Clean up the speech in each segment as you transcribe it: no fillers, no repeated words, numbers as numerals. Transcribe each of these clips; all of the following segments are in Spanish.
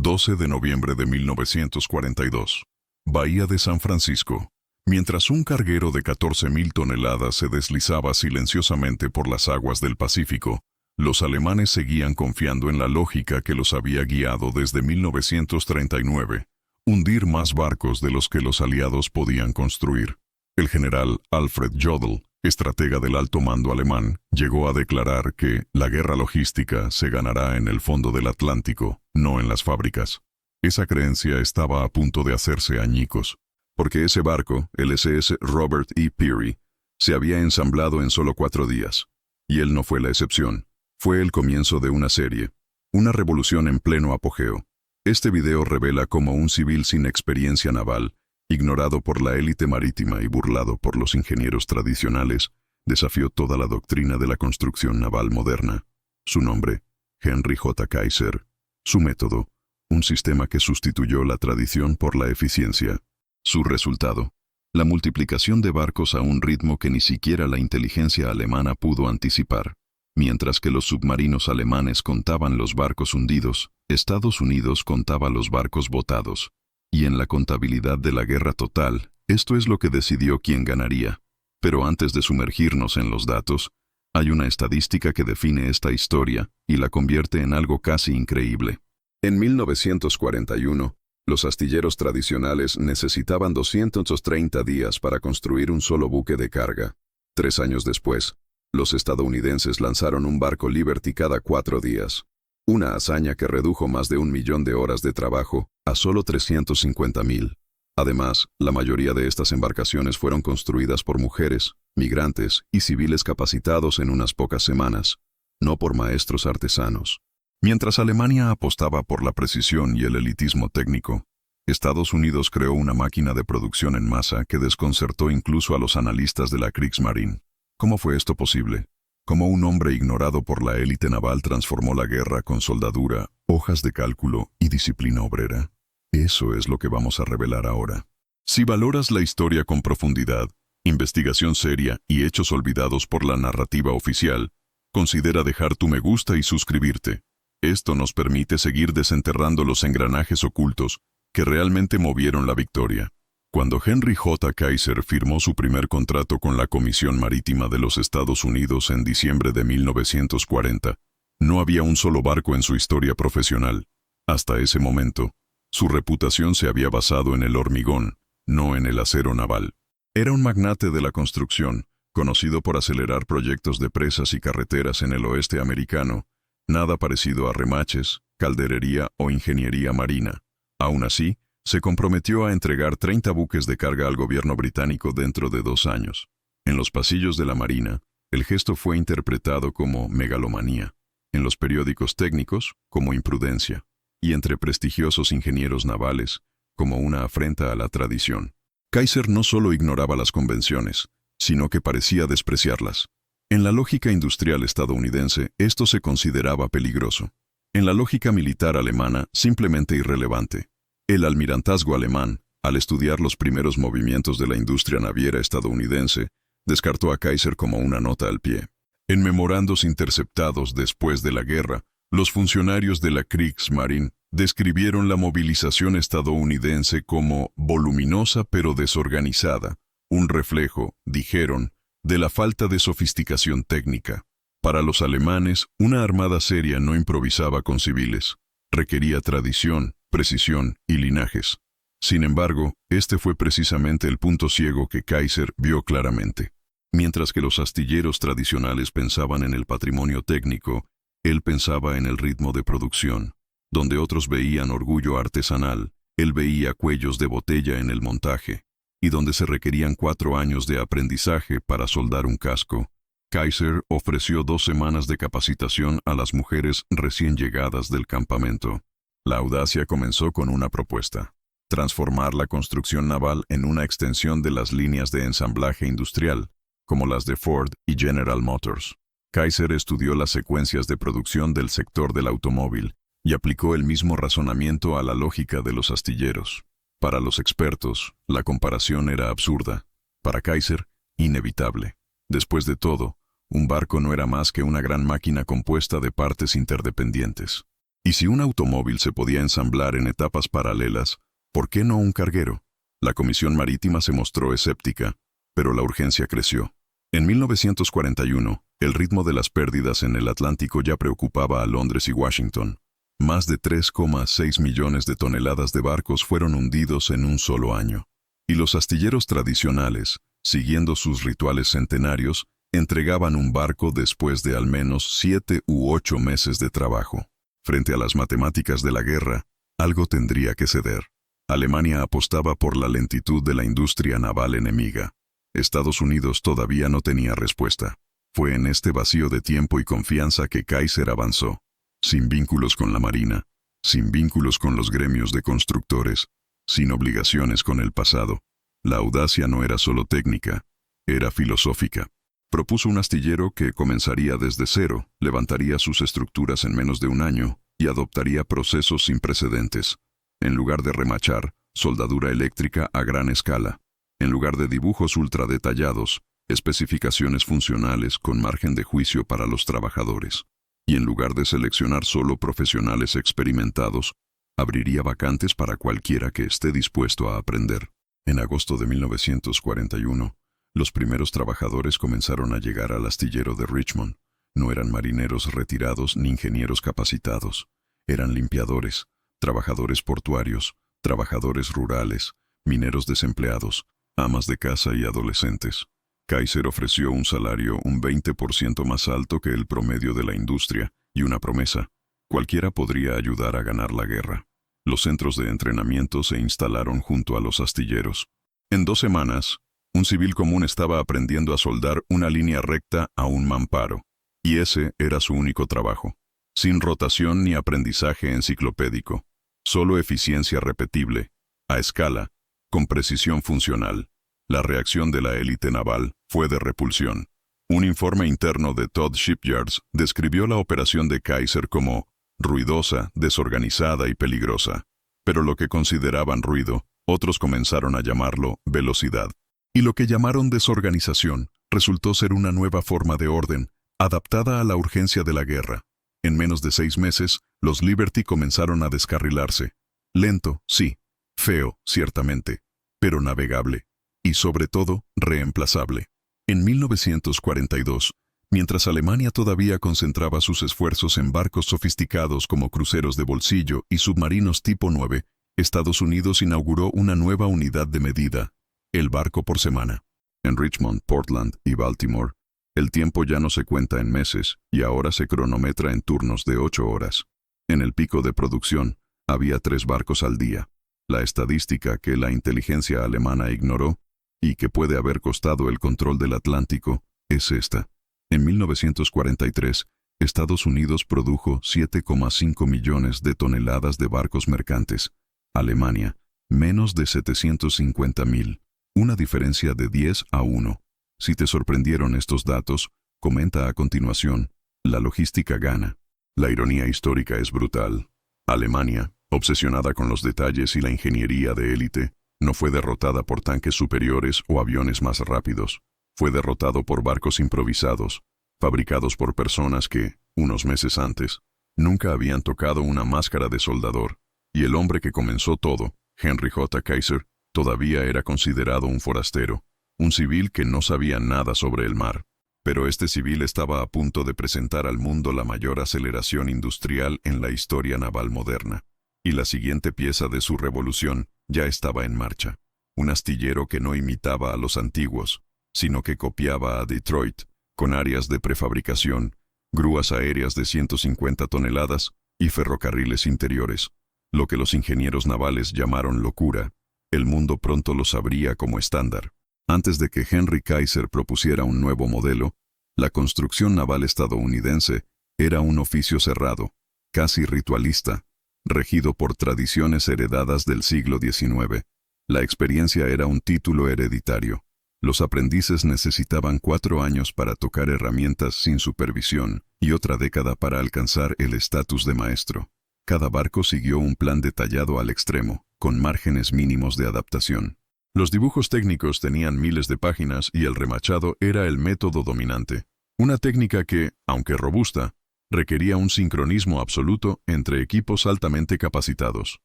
12 de noviembre de 1942. Bahía de San Francisco. Mientras un carguero de 14.000 toneladas se deslizaba silenciosamente por las aguas del Pacífico, los alemanes seguían confiando en la lógica que los había guiado desde 1939, hundir más barcos de los que los aliados podían construir. El general Alfred Jodl, estratega del alto mando alemán, llegó a declarar que la guerra logística se ganará en el fondo del Atlántico, no en las fábricas. Esa creencia estaba a punto de hacerse añicos, porque ese barco, el SS Robert E. Peary, se había ensamblado en solo 4 días. Y él no fue la excepción. Fue el comienzo de una serie, una revolución en pleno apogeo. Este video revela cómo un civil sin experiencia naval, ignorado por la élite marítima y burlado por los ingenieros tradicionales, desafió toda la doctrina de la construcción naval moderna. Su nombre, Henry J. Kaiser. Su método, un sistema que sustituyó la tradición por la eficiencia. Su resultado, la multiplicación de barcos a un ritmo que ni siquiera la inteligencia alemana pudo anticipar. Mientras que los submarinos alemanes contaban los barcos hundidos, Estados Unidos contaba los barcos botados. Y en la contabilidad de la guerra total, esto es lo que decidió quién ganaría. Pero antes de sumergirnos en los datos, hay una estadística que define esta historia y la convierte en algo casi increíble. En 1941, los astilleros tradicionales necesitaban 230 días para construir un solo buque de carga. 3 años después, los estadounidenses lanzaron un barco Liberty cada 4 días. Una hazaña que redujo más de 1 millón de horas de trabajo a solo 350.000. Además, la mayoría de estas embarcaciones fueron construidas por mujeres, migrantes y civiles capacitados en unas pocas semanas, no por maestros artesanos. Mientras Alemania apostaba por la precisión y el elitismo técnico, Estados Unidos creó una máquina de producción en masa que desconcertó incluso a los analistas de la Kriegsmarine. ¿Cómo fue esto posible? ¿Cómo un hombre ignorado por la élite naval transformó la guerra con soldadura, hojas de cálculo y disciplina obrera? Eso es lo que vamos a revelar ahora. Si valoras la historia con profundidad, investigación seria y hechos olvidados por la narrativa oficial, considera dejar tu me gusta y suscribirte. Esto nos permite seguir desenterrando los engranajes ocultos que realmente movieron la victoria. Cuando Henry J. Kaiser firmó su primer contrato con la Comisión Marítima de los Estados Unidos en diciembre de 1940, no había un solo barco en su historia profesional. Hasta ese momento, su reputación se había basado en el hormigón, no en el acero naval. Era un magnate de la construcción, conocido por acelerar proyectos de presas y carreteras en el oeste americano, nada parecido a remaches, calderería o ingeniería marina. Aún así, se comprometió a entregar 30 buques de carga al gobierno británico dentro de 2 años. En los pasillos de la Marina, el gesto fue interpretado como megalomanía, en los periódicos técnicos como imprudencia, y entre prestigiosos ingenieros navales como una afrenta a la tradición. Kaiser no solo ignoraba las convenciones, sino que parecía despreciarlas. En la lógica industrial estadounidense, esto se consideraba peligroso. En la lógica militar alemana, simplemente irrelevante. El almirantazgo alemán, al estudiar los primeros movimientos de la industria naviera estadounidense, descartó a Kaiser como una nota al pie. En memorandos interceptados después de la guerra, los funcionarios de la Kriegsmarine describieron la movilización estadounidense como voluminosa pero desorganizada, un reflejo, dijeron, de la falta de sofisticación técnica. Para los alemanes, una armada seria no improvisaba con civiles. Requería tradición, precisión y linajes. Sin embargo, este fue precisamente el punto ciego que Kaiser vio claramente. Mientras que los astilleros tradicionales pensaban en el patrimonio técnico, él pensaba en el ritmo de producción. Donde otros veían orgullo artesanal, él veía cuellos de botella en el montaje. Y donde se requerían 4 años de aprendizaje para soldar un casco, Kaiser ofreció 2 semanas de capacitación a las mujeres recién llegadas del campamento. La audacia comenzó con una propuesta: transformar la construcción naval en una extensión de las líneas de ensamblaje industrial, como las de Ford y General Motors. Kaiser estudió las secuencias de producción del sector del automóvil y aplicó el mismo razonamiento a la lógica de los astilleros. Para los expertos, la comparación era absurda. Para Kaiser, inevitable. Después de todo, un barco no era más que una gran máquina compuesta de partes interdependientes. Y si un automóvil se podía ensamblar en etapas paralelas, ¿por qué no un carguero? La Comisión Marítima se mostró escéptica, pero la urgencia creció. En 1941, el ritmo de las pérdidas en el Atlántico ya preocupaba a Londres y Washington. Más de 3,6 millones de toneladas de barcos fueron hundidos en un solo año. Y los astilleros tradicionales, siguiendo sus rituales centenarios, entregaban un barco después de al menos 7 u 8 meses de trabajo. Frente a las matemáticas de la guerra, algo tendría que ceder. Alemania apostaba por la lentitud de la industria naval enemiga. Estados Unidos todavía no tenía respuesta. Fue en este vacío de tiempo y confianza que Kaiser avanzó. Sin vínculos con la Marina, sin vínculos con los gremios de constructores, sin obligaciones con el pasado. La audacia no era solo técnica, era filosófica. Propuso un astillero que comenzaría desde cero, levantaría sus estructuras en menos de un año y adoptaría procesos sin precedentes. En lugar de remachar, soldadura eléctrica a gran escala. En lugar de dibujos ultradetallados, especificaciones funcionales con margen de juicio para los trabajadores. Y en lugar de seleccionar solo profesionales experimentados, abriría vacantes para cualquiera que esté dispuesto a aprender. En agosto de 1941, los primeros trabajadores comenzaron a llegar al astillero de Richmond. No eran marineros retirados ni ingenieros capacitados. Eran limpiadores, trabajadores portuarios, trabajadores rurales, mineros desempleados, amas de casa y adolescentes. Kaiser ofreció un salario un 20% más alto que el promedio de la industria y una promesa: cualquiera podría ayudar a ganar la guerra. Los centros de entrenamiento se instalaron junto a los astilleros. En 2 semanas, un civil común estaba aprendiendo a soldar una línea recta a un mamparo, y ese era su único trabajo. Sin rotación ni aprendizaje enciclopédico, solo eficiencia repetible, a escala, con precisión funcional. La reacción de la élite naval fue de repulsión. Un informe interno de Todd Shipyards describió la operación de Kaiser como ruidosa, desorganizada y peligrosa. Pero lo que consideraban ruido, otros comenzaron a llamarlo velocidad. Y lo que llamaron desorganización resultó ser una nueva forma de orden, adaptada a la urgencia de la guerra. En menos de 6 meses, los Liberty comenzaron a descarrilarse. Lento, sí. Feo, ciertamente. Pero navegable. Y sobre todo, reemplazable. En 1942, mientras Alemania todavía concentraba sus esfuerzos en barcos sofisticados como cruceros de bolsillo y submarinos tipo 9, Estados Unidos inauguró una nueva unidad de medida: el barco por semana. En Richmond, Portland y Baltimore, el tiempo ya no se cuenta en meses y ahora se cronometra en turnos de 8 horas. En el pico de producción, había 3 barcos al día. La estadística que la inteligencia alemana ignoró y que puede haber costado el control del Atlántico es esta. En 1943, Estados Unidos produjo 7,5 millones de toneladas de barcos mercantes. Alemania, menos de 750,000. Una diferencia de 10 a 1. Si te sorprendieron estos datos, comenta a continuación: la logística gana. La ironía histórica es brutal. Alemania, obsesionada con los detalles y la ingeniería de élite, no fue derrotada por tanques superiores o aviones más rápidos. Fue derrotado por barcos improvisados, fabricados por personas que, unos meses antes, nunca habían tocado una máscara de soldador. Y el hombre que comenzó todo, Henry J. Kaiser, todavía era considerado un forastero, un civil que no sabía nada sobre el mar. Pero este civil estaba a punto de presentar al mundo la mayor aceleración industrial en la historia naval moderna. Y la siguiente pieza de su revolución ya estaba en marcha. Un astillero que no imitaba a los antiguos, sino que copiaba a Detroit, con áreas de prefabricación, grúas aéreas de 150 toneladas y ferrocarriles interiores. Lo que los ingenieros navales llamaron locura, el mundo pronto lo sabría como estándar. Antes de que Henry Kaiser propusiera un nuevo modelo, la construcción naval estadounidense era un oficio cerrado, casi ritualista, regido por tradiciones heredadas del siglo XIX. La experiencia era un título hereditario. Los aprendices necesitaban 4 años para tocar herramientas sin supervisión y otra década para alcanzar el estatus de maestro. Cada barco siguió un plan detallado al extremo, con márgenes mínimos de adaptación. Los dibujos técnicos tenían miles de páginas y el remachado era el método dominante. Una técnica que, aunque robusta, Requería un sincronismo absoluto entre equipos altamente capacitados.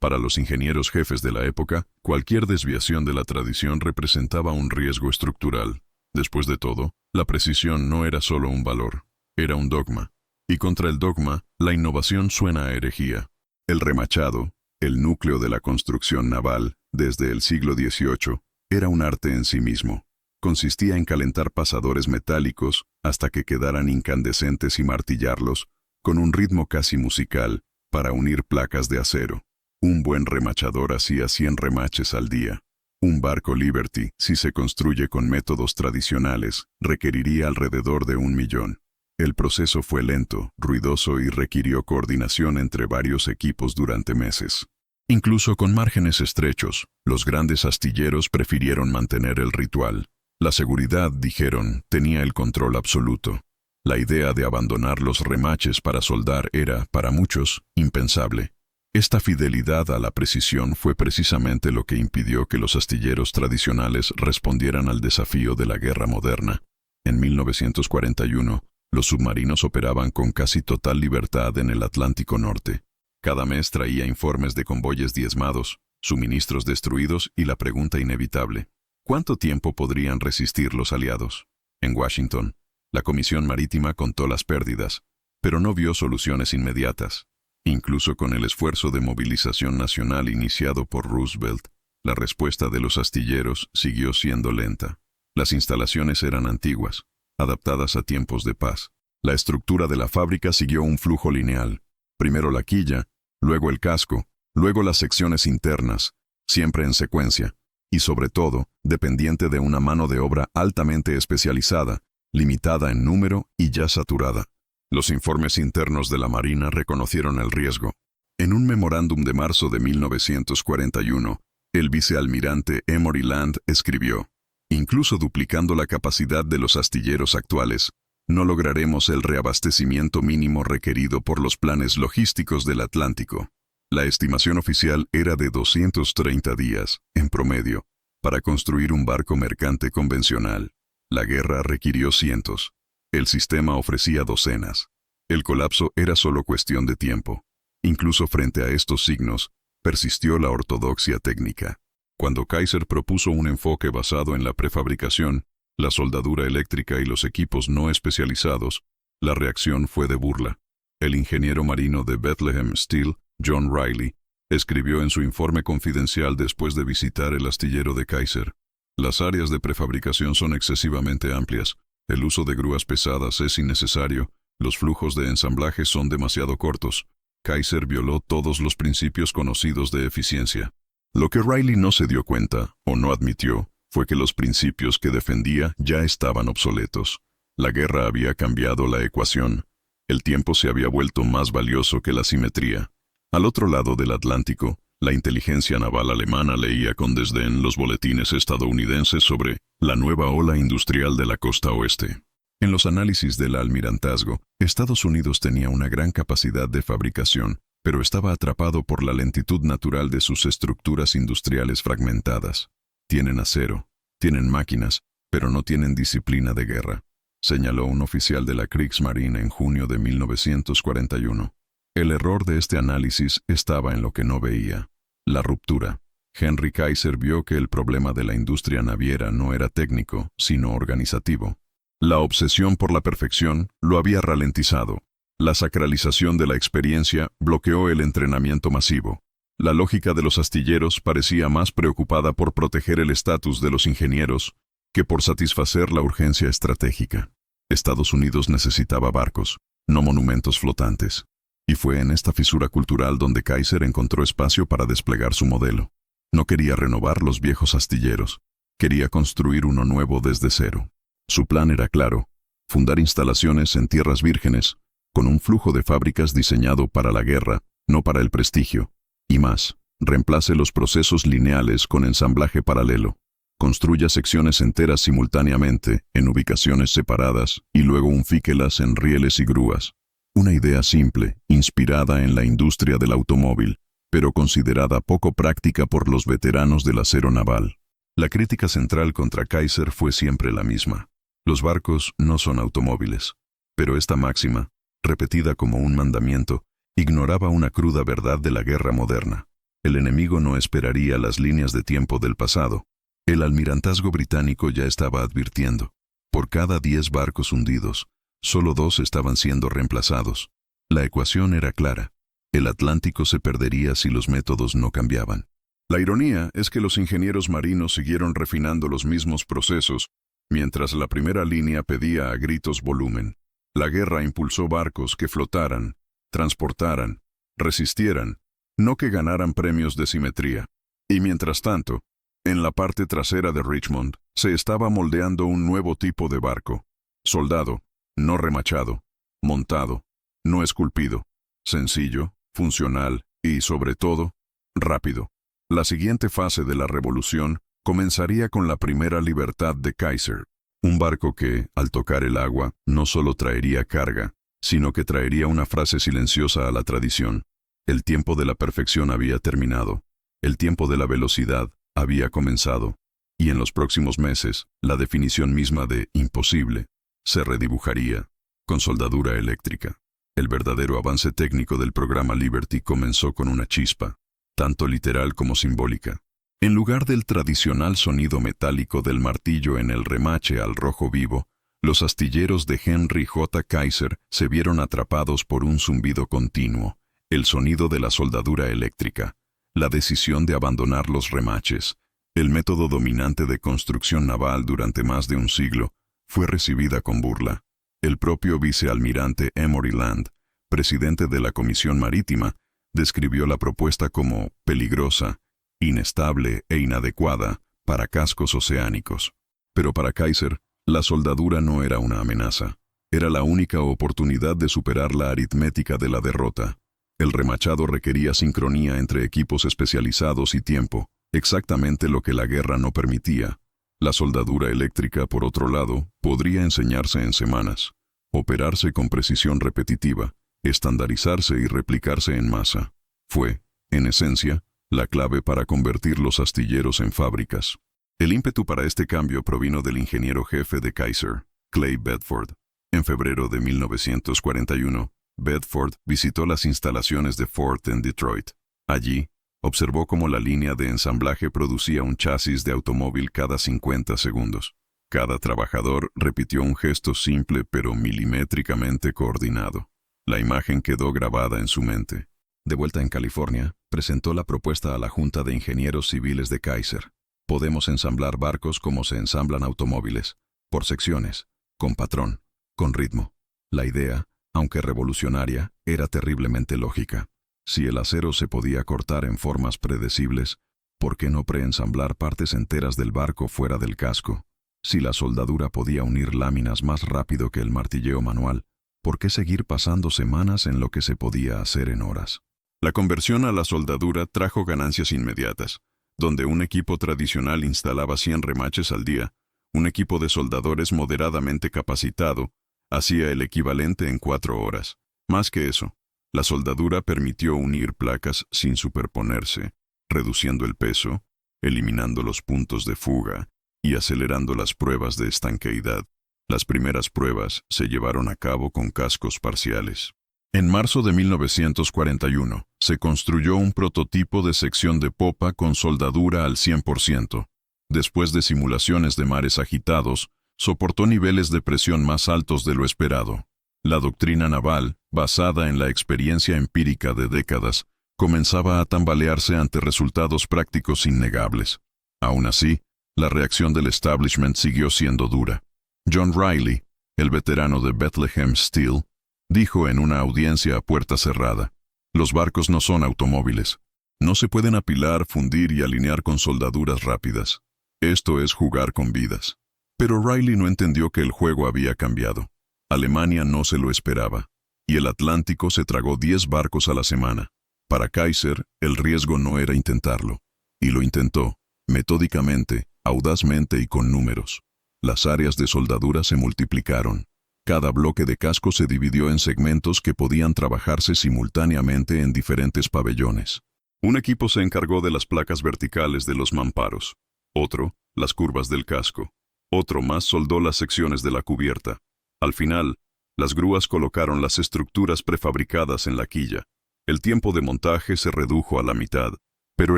Para los ingenieros jefes de la época, cualquier desviación de la tradición representaba un riesgo estructural. Después de todo, la precisión no era solo un valor, era un dogma. Y contra el dogma, la innovación suena a herejía. El remachado, el núcleo de la construcción naval, desde el siglo XVIII, era un arte en sí mismo. Consistía en calentar pasadores metálicos hasta que quedaran incandescentes y martillarlos, con un ritmo casi musical, para unir placas de acero. Un buen remachador hacía 100 remaches al día. Un barco Liberty, si se construye con métodos tradicionales, requeriría alrededor de 1.000.000. El proceso fue lento, ruidoso y requirió coordinación entre varios equipos durante meses. Incluso con márgenes estrechos, los grandes astilleros prefirieron mantener el ritual. La seguridad, dijeron, tenía el control absoluto. La idea de abandonar los remaches para soldar era, para muchos, impensable. Esta fidelidad a la precisión fue precisamente lo que impidió que los astilleros tradicionales respondieran al desafío de la guerra moderna. En 1941, los submarinos operaban con casi total libertad en el Atlántico Norte. Cada mes traía informes de convoyes diezmados, suministros destruidos y la pregunta inevitable: ¿cuánto tiempo podrían resistir los aliados? En Washington, la Comisión Marítima contó las pérdidas, pero no vio soluciones inmediatas. Incluso con el esfuerzo de movilización nacional iniciado por Roosevelt, la respuesta de los astilleros siguió siendo lenta. Las instalaciones eran antiguas, adaptadas a tiempos de paz. La estructura de la fábrica siguió un flujo lineal. Primero la quilla, luego el casco, luego las secciones internas, siempre en secuencia, y sobre todo, dependiente de una mano de obra altamente especializada, limitada en número y ya saturada. Los informes internos de la Marina reconocieron el riesgo. En un memorándum de marzo de 1941, el vicealmirante Emory Land escribió: incluso duplicando la capacidad de los astilleros actuales, no lograremos el reabastecimiento mínimo requerido por los planes logísticos del Atlántico. La estimación oficial era de 230 días, en promedio, para construir un barco mercante convencional. La guerra requirió cientos. El sistema ofrecía docenas. El colapso era solo cuestión de tiempo. Incluso frente a estos signos, persistió la ortodoxia técnica. Cuando Kaiser propuso un enfoque basado en la prefabricación, la soldadura eléctrica y los equipos no especializados, la reacción fue de burla. El ingeniero marino de Bethlehem Steel, John Riley, escribió en su informe confidencial después de visitar el astillero de Kaiser: las áreas de prefabricación son excesivamente amplias, el uso de grúas pesadas es innecesario, los flujos de ensamblaje son demasiado cortos. Kaiser violó todos los principios conocidos de eficiencia. Lo que Riley no se dio cuenta, o no admitió, fue que los principios que defendía ya estaban obsoletos. La guerra había cambiado la ecuación. El tiempo se había vuelto más valioso que la simetría. Al otro lado del Atlántico, la inteligencia naval alemana leía con desdén los boletines estadounidenses sobre la nueva ola industrial de la costa oeste. En los análisis del almirantazgo, Estados Unidos tenía una gran capacidad de fabricación, pero estaba atrapado por la lentitud natural de sus estructuras industriales fragmentadas. Tienen acero, tienen máquinas, pero no tienen disciplina de guerra, señaló un oficial de la Kriegsmarine en junio de 1941. El error de este análisis estaba en lo que no veía: la ruptura. Henry Kaiser vio que el problema de la industria naviera no era técnico, sino organizativo. La obsesión por la perfección lo había ralentizado. La sacralización de la experiencia bloqueó el entrenamiento masivo. La lógica de los astilleros parecía más preocupada por proteger el estatus de los ingenieros que por satisfacer la urgencia estratégica. Estados Unidos necesitaba barcos, no monumentos flotantes. Y fue en esta fisura cultural donde Kaiser encontró espacio para desplegar su modelo. No quería renovar los viejos astilleros, quería construir uno nuevo desde cero. Su plan era claro: fundar instalaciones en tierras vírgenes, con un flujo de fábricas diseñado para la guerra, no para el prestigio. Y más, reemplace los procesos lineales con ensamblaje paralelo. Construya secciones enteras simultáneamente, en ubicaciones separadas, y luego unfíquelas en rieles y grúas. Una idea simple, inspirada en la industria del automóvil, pero considerada poco práctica por los veteranos del acero naval. La crítica central contra Kaiser fue siempre la misma: los barcos no son automóviles. Pero esta máxima, repetida como un mandamiento, ignoraba una cruda verdad de la guerra moderna. El enemigo no esperaría las líneas de tiempo del pasado. El almirantazgo británico ya estaba advirtiendo. Por cada 10 barcos hundidos, solo 2 estaban siendo reemplazados. La ecuación era clara. El Atlántico se perdería si los métodos no cambiaban. La ironía es que los ingenieros marinos siguieron refinando los mismos procesos, mientras la primera línea pedía a gritos volumen. La guerra impulsó barcos que flotaran, transportaran, resistieran, no que ganaran premios de simetría. Y mientras tanto, en la parte trasera de Richmond, se estaba moldeando un nuevo tipo de barco. Soldado, no remachado, montado, no esculpido, sencillo, funcional y, sobre todo, rápido. La siguiente fase de la revolución comenzaría con la primera Libertad de Kaiser, un barco que, al tocar el agua, no solo traería carga, sino que traería una frase silenciosa a la tradición. El tiempo de la perfección había terminado, el tiempo de la velocidad había comenzado, y en los próximos meses, la definición misma de imposible se redibujaría con soldadura eléctrica. El verdadero avance técnico del programa Liberty comenzó con una chispa, tanto literal como simbólica. En lugar del tradicional sonido metálico del martillo en el remache al rojo vivo, los astilleros de Henry J. Kaiser se vieron atrapados por un zumbido continuo, el sonido de la soldadura eléctrica, la decisión de abandonar los remaches, el método dominante de construcción naval durante más de un siglo, fue recibida con burla. El propio vicealmirante Emory Land, presidente de la Comisión Marítima, describió la propuesta como peligrosa, inestable e inadecuada para cascos oceánicos. Pero para Kaiser, la soldadura no era una amenaza. Era la única oportunidad de superar la aritmética de la derrota. El remachado requería sincronía entre equipos especializados y tiempo, exactamente lo que la guerra no permitía. La soldadura eléctrica, por otro lado, podría enseñarse en semanas, operarse con precisión repetitiva, estandarizarse y replicarse en masa. Fue, en esencia, la clave para convertir los astilleros en fábricas. El ímpetu para este cambio provino del ingeniero jefe de Kaiser, Clay Bedford. En febrero de 1941, Bedford visitó las instalaciones de Ford en Detroit. Allí, observó cómo la línea de ensamblaje producía un chasis de automóvil cada 50 segundos. Cada trabajador repitió un gesto simple pero milimétricamente coordinado. La imagen quedó grabada en su mente. De vuelta en California, presentó la propuesta a la Junta de Ingenieros Civiles de Kaiser. Podemos ensamblar barcos como se ensamblan automóviles, por secciones, con patrón, con ritmo. La idea, aunque revolucionaria, era terriblemente lógica. Si el acero se podía cortar en formas predecibles, ¿por qué no preensamblar partes enteras del barco fuera del casco? Si la soldadura podía unir láminas más rápido que el martilleo manual, ¿por qué seguir pasando semanas en lo que se podía hacer en horas? La conversión a la soldadura trajo ganancias inmediatas. Donde un equipo tradicional instalaba 100 remaches al día, un equipo de soldadores moderadamente capacitado hacía el equivalente en 4 horas. Más que eso, la soldadura permitió unir placas sin superponerse, reduciendo el peso, eliminando los puntos de fuga y acelerando las pruebas de estanqueidad. Las primeras pruebas se llevaron a cabo con cascos parciales. En marzo de 1941, se construyó un prototipo de sección de popa con soldadura al 100%. Después de simulaciones de mares agitados, soportó niveles de presión más altos de lo esperado. La doctrina naval, basada en la experiencia empírica de décadas, comenzaba a tambalearse ante resultados prácticos innegables. Aún así, la reacción del establishment siguió siendo dura. John Riley, el veterano de Bethlehem Steel, dijo en una audiencia a puerta cerrada: los barcos no son automóviles. No se pueden apilar, fundir y alinear con soldaduras rápidas. Esto es jugar con vidas. Pero Riley no entendió que el juego había cambiado. Alemania no se lo esperaba, y el Atlántico se tragó 10 barcos a la semana. Para Kaiser, el riesgo no era intentarlo. Y lo intentó, metódicamente, audazmente y con números. Las áreas de soldadura se multiplicaron. Cada bloque de casco se dividió en segmentos que podían trabajarse simultáneamente en diferentes pabellones. Un equipo se encargó de las placas verticales de los mamparos, otro, las curvas del casco, otro más soldó las secciones de la cubierta. Al final, Las grúas colocaron las estructuras prefabricadas en la quilla. El tiempo de montaje se redujo a la mitad, pero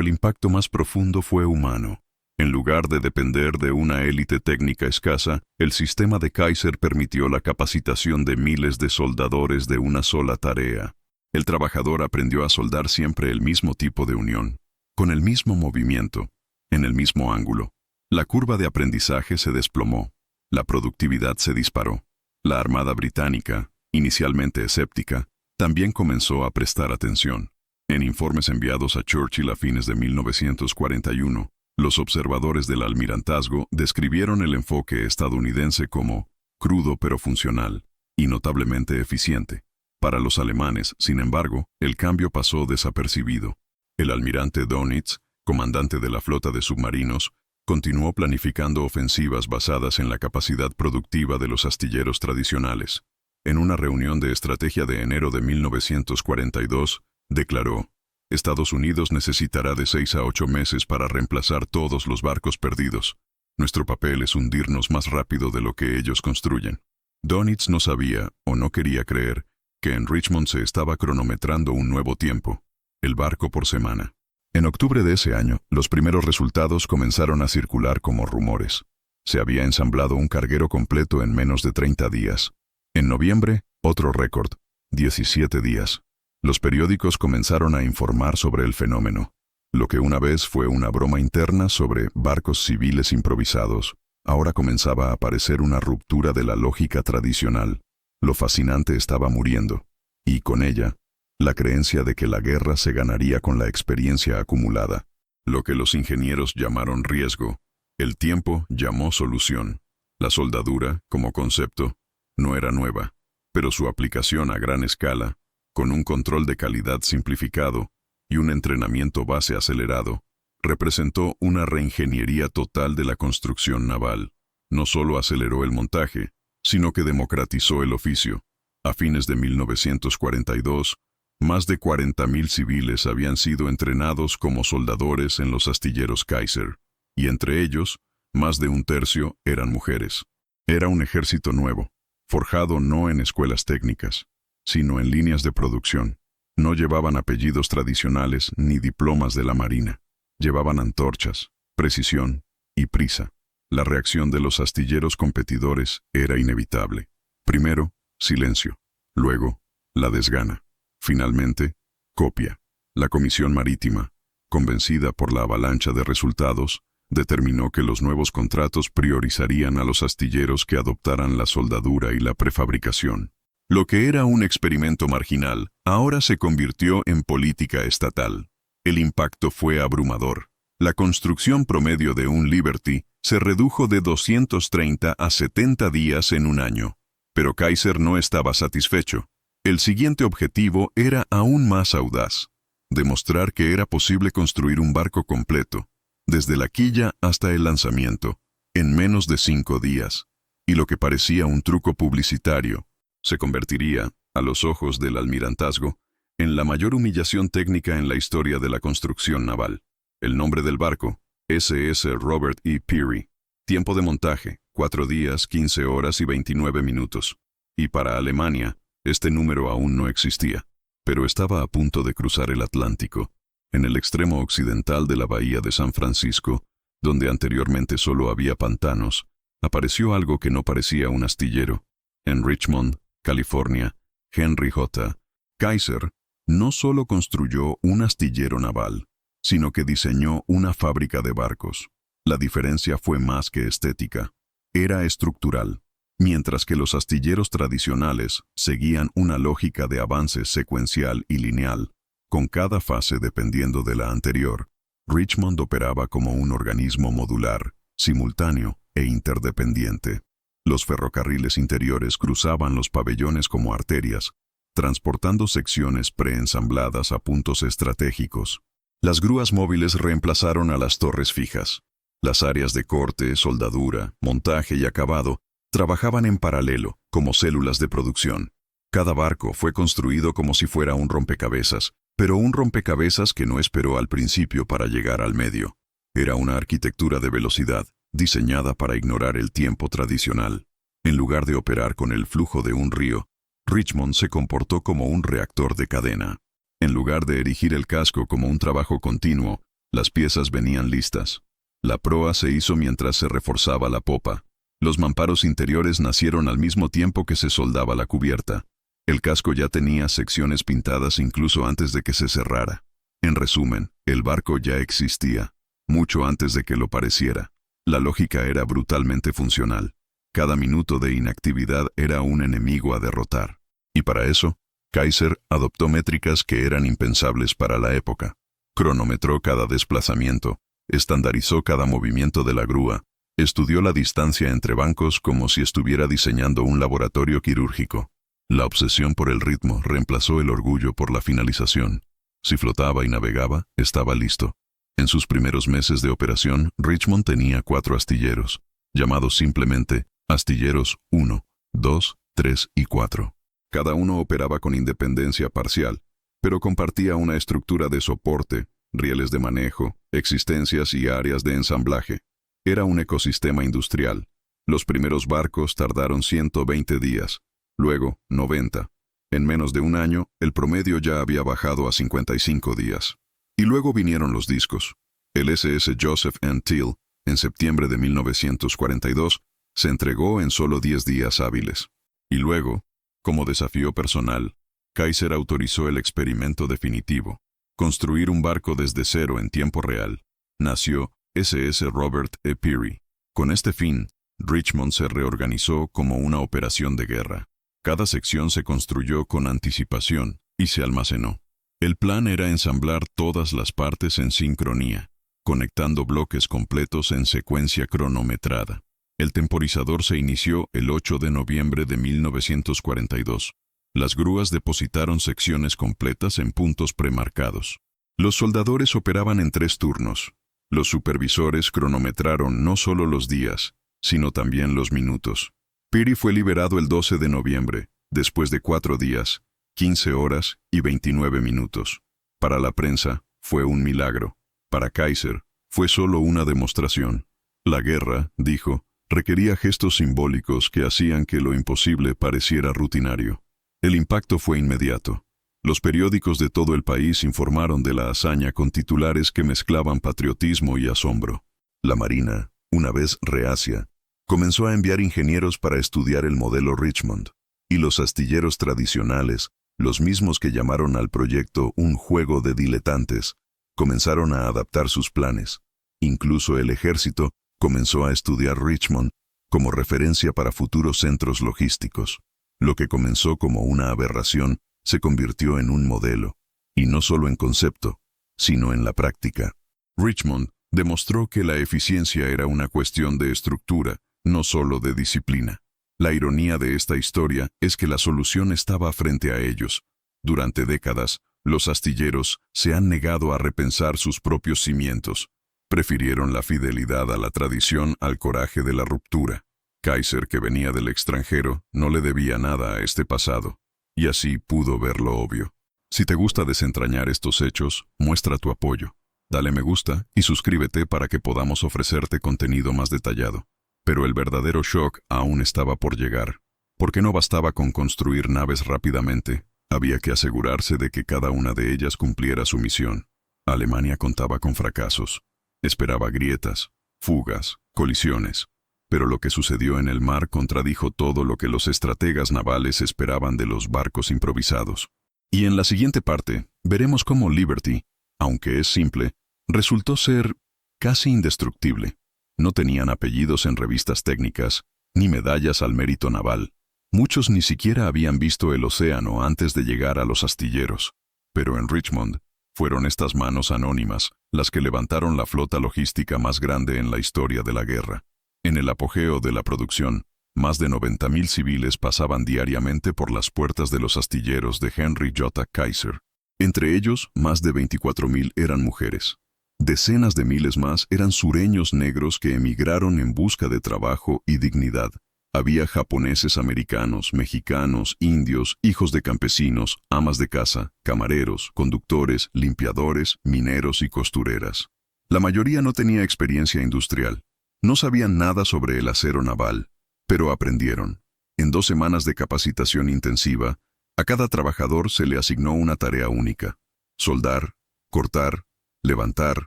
el impacto más profundo fue humano. En lugar de depender de una élite técnica escasa, el sistema de Kaiser permitió la capacitación de miles de soldadores de una sola tarea. El trabajador aprendió a soldar siempre el mismo tipo de unión, con el mismo movimiento, en el mismo ángulo. La curva de aprendizaje se desplomó. La productividad se disparó. La Armada Británica, inicialmente escéptica, también comenzó a prestar atención. En informes enviados a Churchill a fines de 1941, los observadores del almirantazgo describieron el enfoque estadounidense como crudo pero funcional y notablemente eficiente. Para los alemanes, sin embargo, el cambio pasó desapercibido. El almirante Dönitz, comandante de la flota de submarinos, continuó planificando ofensivas basadas en la capacidad productiva de los astilleros tradicionales. En una reunión de estrategia de enero de 1942, declaró: Estados Unidos necesitará de 6 a 8 meses para reemplazar todos los barcos perdidos. Nuestro papel es hundirnos más rápido de lo que ellos construyen. Dönitz no sabía, o no quería creer, que en Richmond se estaba cronometrando un nuevo tiempo, el barco por semana. En octubre de ese año, los primeros resultados comenzaron a circular como rumores. Se había ensamblado un carguero completo en menos de 30 días. En noviembre, otro récord, 17 días. Los periódicos comenzaron a informar sobre el fenómeno. Lo que una vez fue una broma interna sobre barcos civiles improvisados, ahora comenzaba a aparecer una ruptura de la lógica tradicional. Lo fascinante estaba muriendo, y con ella, la creencia de que la guerra se ganaría con la experiencia acumulada. Lo que los ingenieros llamaron riesgo, el tiempo llamó solución. La soldadura, como concepto, no era nueva, pero su aplicación a gran escala, con un control de calidad simplificado y un entrenamiento base acelerado, representó una reingeniería total de la construcción naval. No solo aceleró el montaje, sino que democratizó el oficio. A fines de 1942, más de 40.000 civiles habían sido entrenados como soldadores en los astilleros Kaiser, y entre ellos, más de un tercio eran mujeres. Era un ejército nuevo, forjado no en escuelas técnicas, sino en líneas de producción. No llevaban apellidos tradicionales ni diplomas de la Marina. Llevaban antorchas, precisión y prisa. La reacción de los astilleros competidores era inevitable. Primero, silencio. Luego, la desgana. Finalmente, copia. La Comisión Marítima, convencida por la avalancha de resultados, determinó que los nuevos contratos priorizarían a los astilleros que adoptaran la soldadura y la prefabricación. Lo que era un experimento marginal, ahora se convirtió en política estatal. El impacto fue abrumador. La construcción promedio de un Liberty se redujo de 230 a 70 días en un año. Pero Kaiser no estaba satisfecho. El siguiente objetivo era aún más audaz: demostrar que era posible construir un barco completo, desde la quilla hasta el lanzamiento, en menos de 5 días. Y lo que parecía un truco publicitario, se convertiría, a los ojos del almirantazgo, en la mayor humillación técnica en la historia de la construcción naval. El nombre del barco, SS Robert E. Peary. Tiempo de montaje, 4 días, 15 horas y 29 minutos. Y para Alemania, este número aún no existía, pero estaba a punto de cruzar el Atlántico. En el extremo occidental de la bahía de San Francisco, donde anteriormente solo había pantanos, apareció algo que no parecía un astillero. En Richmond, California, Henry J. Kaiser no solo construyó un astillero naval, sino que diseñó una fábrica de barcos. La diferencia fue más que estética, era estructural. Mientras que los astilleros tradicionales seguían una lógica de avance secuencial y lineal, con cada fase dependiendo de la anterior, Richmond operaba como un organismo modular, simultáneo e interdependiente. Los ferrocarriles interiores cruzaban los pabellones como arterias, transportando secciones preensambladas a puntos estratégicos. Las grúas móviles reemplazaron a las torres fijas. Las áreas de corte, soldadura, montaje y acabado trabajaban en paralelo, como células de producción. Cada barco fue construido como si fuera un rompecabezas, pero un rompecabezas que no esperó al principio para llegar al medio. Era una arquitectura de velocidad, diseñada para ignorar el tiempo tradicional. En lugar de operar con el flujo de un río, Richmond se comportó como un reactor de cadena. En lugar de erigir el casco como un trabajo continuo, las piezas venían listas. La proa se hizo mientras se reforzaba la popa. Los mamparos interiores nacieron al mismo tiempo que se soldaba la cubierta. El casco ya tenía secciones pintadas incluso antes de que se cerrara. En resumen, el barco ya existía, mucho antes de que lo pareciera. La lógica era brutalmente funcional. Cada minuto de inactividad era un enemigo a derrotar. Y para eso, Kaiser adoptó métricas que eran impensables para la época. Cronometró cada desplazamiento, estandarizó cada movimiento de la grúa, estudió la distancia entre bancos como si estuviera diseñando un laboratorio quirúrgico. La obsesión por el ritmo reemplazó el orgullo por la finalización. Si flotaba y navegaba, estaba listo. En sus primeros meses de operación, Richmond tenía 4 astilleros, llamados simplemente astilleros 1, 2, 3 y 4. Cada uno operaba con independencia parcial, pero compartía una estructura de soporte, rieles de manejo, existencias y áreas de ensamblaje. Era un ecosistema industrial. Los primeros barcos tardaron 120 días, luego 90. En menos de un año, el promedio ya había bajado a 55 días. Y luego vinieron los discos. El SS Joseph N. Till, en septiembre de 1942, se entregó en solo 10 días hábiles. Y luego, como desafío personal, Kaiser autorizó el experimento definitivo, construir un barco desde cero en tiempo real. Nació SS Robert E. Peary. Con este fin, Richmond se reorganizó como una operación de guerra. Cada sección se construyó con anticipación y se almacenó. El plan era ensamblar todas las partes en sincronía, conectando bloques completos en secuencia cronometrada. El temporizador se inició el 8 de noviembre de 1942. Las grúas depositaron secciones completas en puntos premarcados. Los soldadores operaban en 3 turnos. Los supervisores cronometraron no solo los días, sino también los minutos. Peary fue liberado el 12 de noviembre, después de 4 días, 15 horas y 29 minutos. Para la prensa, fue un milagro. Para Kaiser, fue solo una demostración. La guerra, dijo, requería gestos simbólicos que hacían que lo imposible pareciera rutinario. El impacto fue inmediato. Los periódicos de todo el país informaron de la hazaña con titulares que mezclaban patriotismo y asombro. La Marina, una vez reacia, comenzó a enviar ingenieros para estudiar el modelo Richmond, y los astilleros tradicionales, los mismos que llamaron al proyecto un juego de diletantes, comenzaron a adaptar sus planes. Incluso el ejército comenzó a estudiar Richmond como referencia para futuros centros logísticos. Lo que comenzó como una aberración se convirtió en un modelo, y no solo en concepto, sino en la práctica. Richmond demostró que la eficiencia era una cuestión de estructura, no solo de disciplina. La ironía de esta historia es que la solución estaba frente a ellos. Durante décadas, los astilleros se han negado a repensar sus propios cimientos. Prefirieron la fidelidad a la tradición al coraje de la ruptura. Kaiser, que venía del extranjero, no le debía nada a este pasado, y así pudo ver lo obvio. Si te gusta desentrañar estos hechos, muestra tu apoyo. Dale me gusta y suscríbete para que podamos ofrecerte contenido más detallado. Pero el verdadero shock aún estaba por llegar. Porque no bastaba con construir naves rápidamente, había que asegurarse de que cada una de ellas cumpliera su misión. Alemania contaba con fracasos. Esperaba grietas, fugas, colisiones. Pero lo que sucedió en el mar contradijo todo lo que los estrategas navales esperaban de los barcos improvisados. Y en la siguiente parte, veremos cómo Liberty, aunque es simple, resultó ser casi indestructible. No tenían apellidos en revistas técnicas, ni medallas al mérito naval. Muchos ni siquiera habían visto el océano antes de llegar a los astilleros. Pero en Richmond, fueron estas manos anónimas las que levantaron la flota logística más grande en la historia de la guerra. En el apogeo de la producción, más de 90,000 civiles pasaban diariamente por las puertas de los astilleros de Henry J. Kaiser. Entre ellos, más de 24,000 eran mujeres. Decenas de miles más eran sureños negros que emigraron en busca de trabajo y dignidad. Había japoneses americanos, mexicanos, indios, hijos de campesinos, amas de casa, camareros, conductores, limpiadores, mineros y costureras. La mayoría no tenía experiencia industrial. No sabían nada sobre el acero naval, pero aprendieron. En 2 semanas de capacitación intensiva, a cada trabajador se le asignó una tarea única: soldar, cortar, levantar,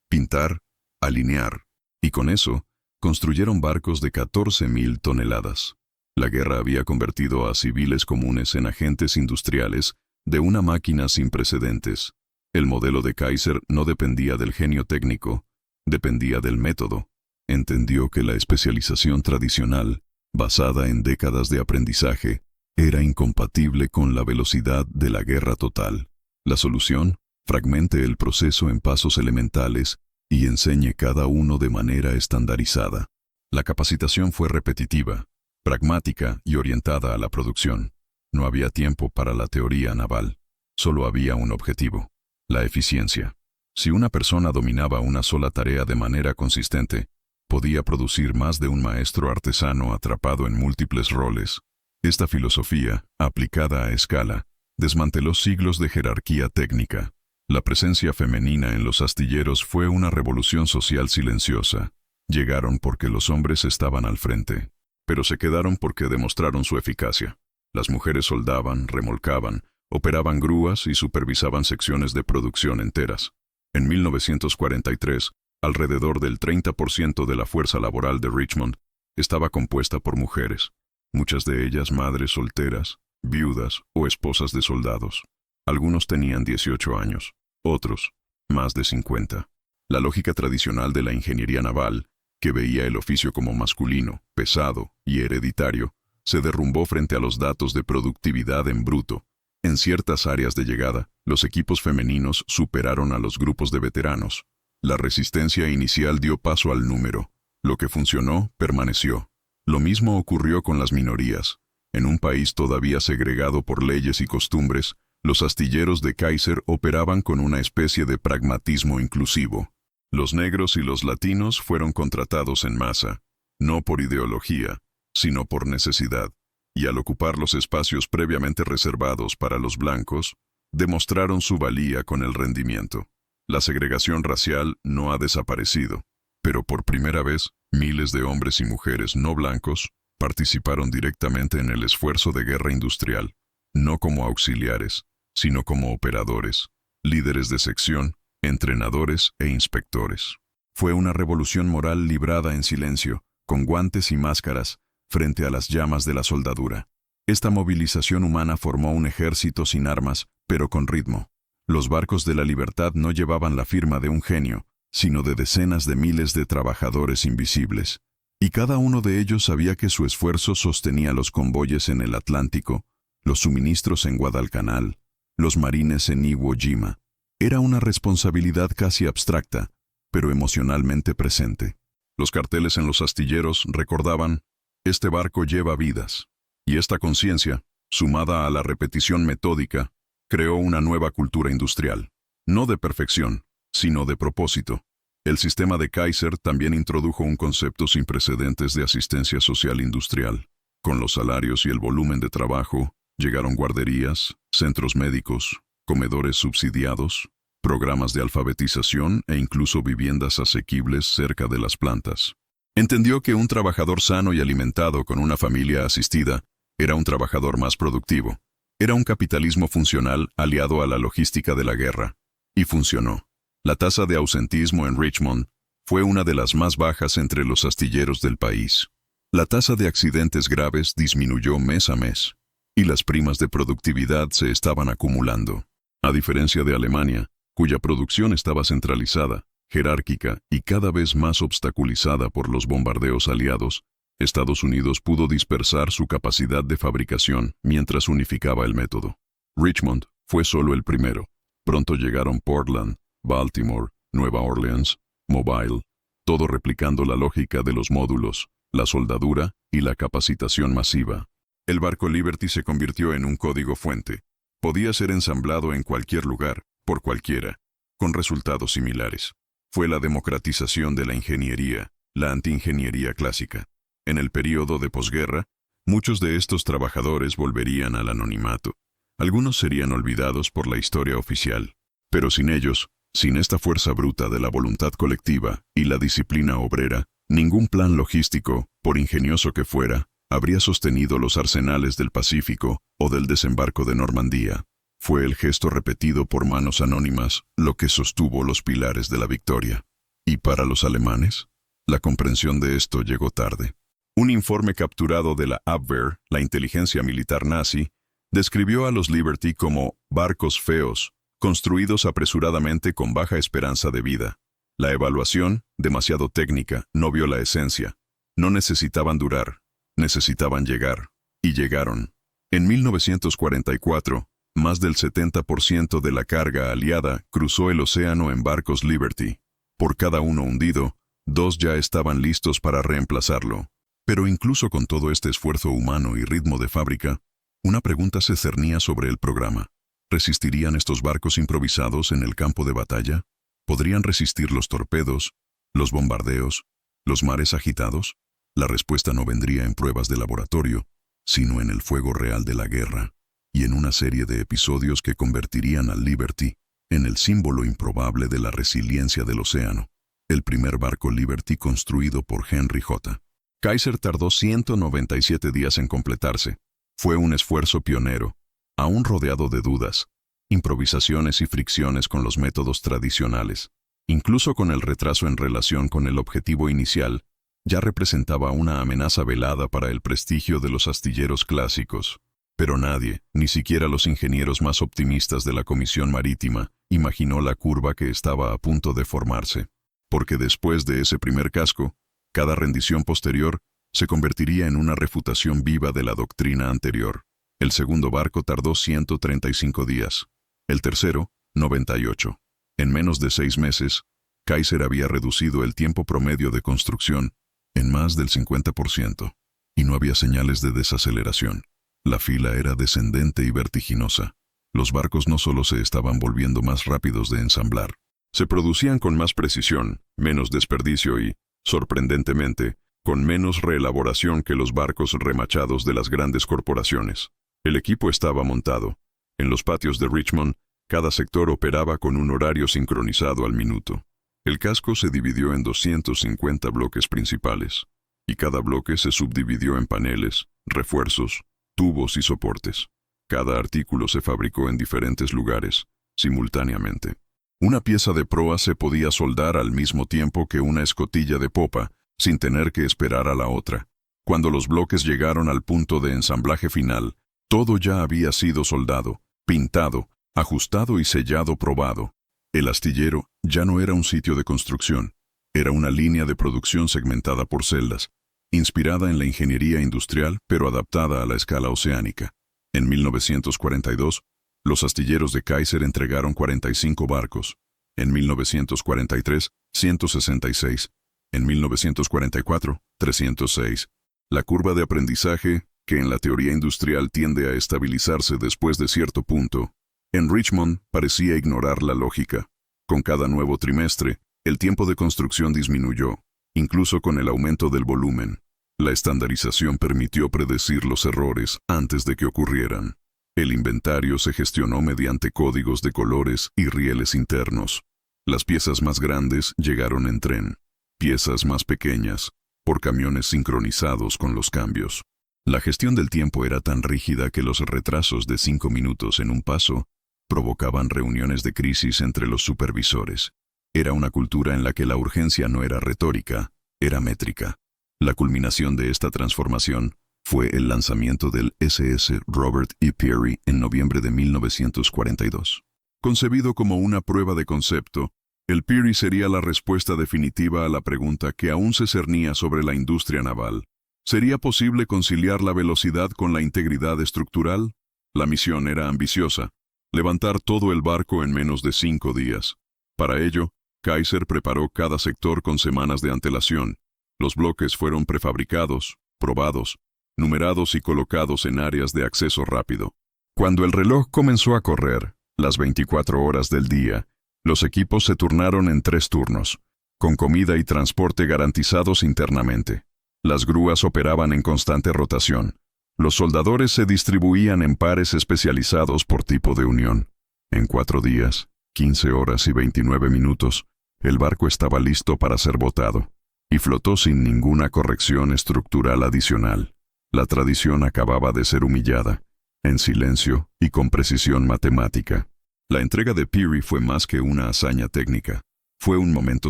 pintar, alinear. Y con eso, construyeron barcos de 14.000 toneladas. La guerra había convertido a civiles comunes en agentes industriales de una máquina sin precedentes. El modelo de Kaiser no dependía del genio técnico, dependía del método. Entendió que la especialización tradicional, basada en décadas de aprendizaje, era incompatible con la velocidad de la guerra total. La solución: fragmente el proceso en pasos elementales y enseñe cada uno de manera estandarizada. La capacitación fue repetitiva, pragmática y orientada a la producción. No había tiempo para la teoría naval. Solo había un objetivo: la eficiencia. Si una persona dominaba una sola tarea de manera consistente, podía producir más de un maestro artesano atrapado en múltiples roles. Esta filosofía, aplicada a escala, desmanteló siglos de jerarquía técnica. La presencia femenina en los astilleros fue una revolución social silenciosa. Llegaron porque los hombres estaban al frente, pero se quedaron porque demostraron su eficacia. Las mujeres soldaban, remolcaban, operaban grúas y supervisaban secciones de producción enteras. En 1943, alrededor del 30% de la fuerza laboral de Richmond estaba compuesta por mujeres, muchas de ellas madres solteras, viudas o esposas de soldados. Algunos tenían 18 años, otros más de 50. La lógica tradicional de la ingeniería naval, que veía el oficio como masculino, pesado y hereditario, se derrumbó frente a los datos de productividad en bruto. En ciertas áreas de llegada, los equipos femeninos superaron a los grupos de veteranos. La resistencia inicial dio paso al número. Lo que funcionó, permaneció. Lo mismo ocurrió con las minorías. En un país todavía segregado por leyes y costumbres, los astilleros de Kaiser operaban con una especie de pragmatismo inclusivo. Los negros y los latinos fueron contratados en masa, no por ideología, sino por necesidad, y al ocupar los espacios previamente reservados para los blancos, demostraron su valía con el rendimiento. La segregación racial no ha desaparecido, pero por primera vez, miles de hombres y mujeres no blancos participaron directamente en el esfuerzo de guerra industrial, no como auxiliares, sino como operadores, líderes de sección, entrenadores e inspectores. Fue una revolución moral librada en silencio, con guantes y máscaras, frente a las llamas de la soldadura. Esta movilización humana formó un ejército sin armas, pero con ritmo. Los barcos de la libertad no llevaban la firma de un genio, sino de decenas de miles de trabajadores invisibles. Y cada uno de ellos sabía que su esfuerzo sostenía los convoyes en el Atlántico, los suministros en Guadalcanal, los marines en Iwo Jima. Era una responsabilidad casi abstracta, pero emocionalmente presente. Los carteles en los astilleros recordaban: este barco lleva vidas. Y esta conciencia, sumada a la repetición metódica, creó una nueva cultura industrial. No de perfección, sino de propósito. El sistema de Kaiser también introdujo un concepto sin precedentes de asistencia social industrial. Con los salarios y el volumen de trabajo, llegaron guarderías, centros médicos, comedores subsidiados, programas de alfabetización e incluso viviendas asequibles cerca de las plantas. Entendió que un trabajador sano y alimentado con una familia asistida era un trabajador más productivo. Era un capitalismo funcional aliado a la logística de la guerra. Y funcionó. La tasa de ausentismo en Richmond fue una de las más bajas entre los astilleros del país. La tasa de accidentes graves disminuyó mes a mes, y las primas de productividad se estaban acumulando. A diferencia de Alemania, cuya producción estaba centralizada, jerárquica y cada vez más obstaculizada por los bombardeos aliados, Estados Unidos pudo dispersar su capacidad de fabricación mientras unificaba el método. Richmond fue solo el primero. Pronto llegaron Portland, Baltimore, Nueva Orleans, Mobile, todo replicando la lógica de los módulos, la soldadura y la capacitación masiva. El barco Liberty se convirtió en un código fuente. Podía ser ensamblado en cualquier lugar, por cualquiera, con resultados similares. Fue la democratización de la ingeniería, la antiingeniería clásica. En el período de posguerra, muchos de estos trabajadores volverían al anonimato. Algunos serían olvidados por la historia oficial. Pero sin ellos, sin esta fuerza bruta de la voluntad colectiva y la disciplina obrera, ningún plan logístico, por ingenioso que fuera, Habría sostenido los arsenales del Pacífico o del desembarco de Normandía. Fue el gesto repetido por manos anónimas lo que sostuvo los pilares de la victoria. ¿Y para los alemanes? La comprensión de esto llegó tarde. Un informe capturado de la Abwehr, la inteligencia militar nazi, describió a los Liberty como barcos feos, construidos apresuradamente con baja esperanza de vida. La evaluación, demasiado técnica, no vio la esencia. No necesitaban durar, necesitaban llegar. Y llegaron. En 1944, más del 70% de la carga aliada cruzó el océano en barcos Liberty. Por cada uno hundido, 2 ya estaban listos para reemplazarlo. Pero incluso con todo este esfuerzo humano y ritmo de fábrica, una pregunta se cernía sobre el programa. ¿Resistirían estos barcos improvisados en el campo de batalla? ¿Podrían resistir los torpedos, los bombardeos, los mares agitados? La respuesta no vendría en pruebas de laboratorio, sino en el fuego real de la guerra, y en una serie de episodios que convertirían al Liberty en el símbolo improbable de la resiliencia del océano. El primer barco Liberty construido por Henry J. Kaiser tardó 197 días en completarse. Fue un esfuerzo pionero, aún rodeado de dudas, improvisaciones y fricciones con los métodos tradicionales. Incluso con el retraso en relación con el objetivo inicial, ya representaba una amenaza velada para el prestigio de los astilleros clásicos. Pero nadie, ni siquiera los ingenieros más optimistas de la Comisión Marítima, imaginó la curva que estaba a punto de formarse. Porque después de ese primer casco, cada rendición posterior se convertiría en una refutación viva de la doctrina anterior. El segundo barco tardó 135 días. El tercero, 98. En menos de 6 meses, Kaiser había reducido el tiempo promedio de construcción en más del 50%, y no había señales de desaceleración. La fila era descendente y vertiginosa. Los barcos no solo se estaban volviendo más rápidos de ensamblar, se producían con más precisión, menos desperdicio y, sorprendentemente, con menos reelaboración que los barcos remachados de las grandes corporaciones. El equipo estaba montado. En los patios de Richmond, cada sector operaba con un horario sincronizado al minuto. El casco se dividió en 250 bloques principales, y cada bloque se subdividió en paneles, refuerzos, tubos y soportes. Cada artículo se fabricó en diferentes lugares, simultáneamente. Una pieza de proa se podía soldar al mismo tiempo que una escotilla de popa, sin tener que esperar a la otra. Cuando los bloques llegaron al punto de ensamblaje final, todo ya había sido soldado, pintado, ajustado y sellado probado. El astillero ya no era un sitio de construcción, era una línea de producción segmentada por celdas, inspirada en la ingeniería industrial pero adaptada a la escala oceánica. En 1942, los astilleros de Kaiser entregaron 45 barcos. En 1943, 166. En 1944, 306. La curva de aprendizaje, que en la teoría industrial tiende a estabilizarse después de cierto punto, en Richmond parecía ignorar la lógica. Con cada nuevo trimestre, el tiempo de construcción disminuyó, incluso con el aumento del volumen. La estandarización permitió predecir los errores antes de que ocurrieran. El inventario se gestionó mediante códigos de colores y rieles internos. Las piezas más grandes llegaron en tren, piezas más pequeñas, por camiones sincronizados con los cambios. La gestión del tiempo era tan rígida que los retrasos de 5 minutos en un paso provocaban reuniones de crisis entre los supervisores. Era una cultura en la que la urgencia no era retórica, era métrica. La culminación de esta transformación fue el lanzamiento del SS Robert E. Peary en noviembre de 1942. Concebido como una prueba de concepto, el Peary sería la respuesta definitiva a la pregunta que aún se cernía sobre la industria naval. ¿Sería posible conciliar la velocidad con la integridad estructural? La misión era ambiciosa: levantar todo el barco en menos de 5 días. Para ello, Kaiser preparó cada sector con semanas de antelación. Los bloques fueron prefabricados, probados, numerados y colocados en áreas de acceso rápido. Cuando el reloj comenzó a correr, las 24 horas del día, los equipos se turnaron en 3 turnos, con comida y transporte garantizados internamente. Las grúas operaban en constante rotación. Los soldadores se distribuían en pares especializados por tipo de unión. En 4 días, 15 horas y 29 minutos, el barco estaba listo para ser botado, y flotó sin ninguna corrección estructural adicional. La tradición acababa de ser humillada, en silencio y con precisión matemática. La entrega de Peary fue más que una hazaña técnica. Fue un momento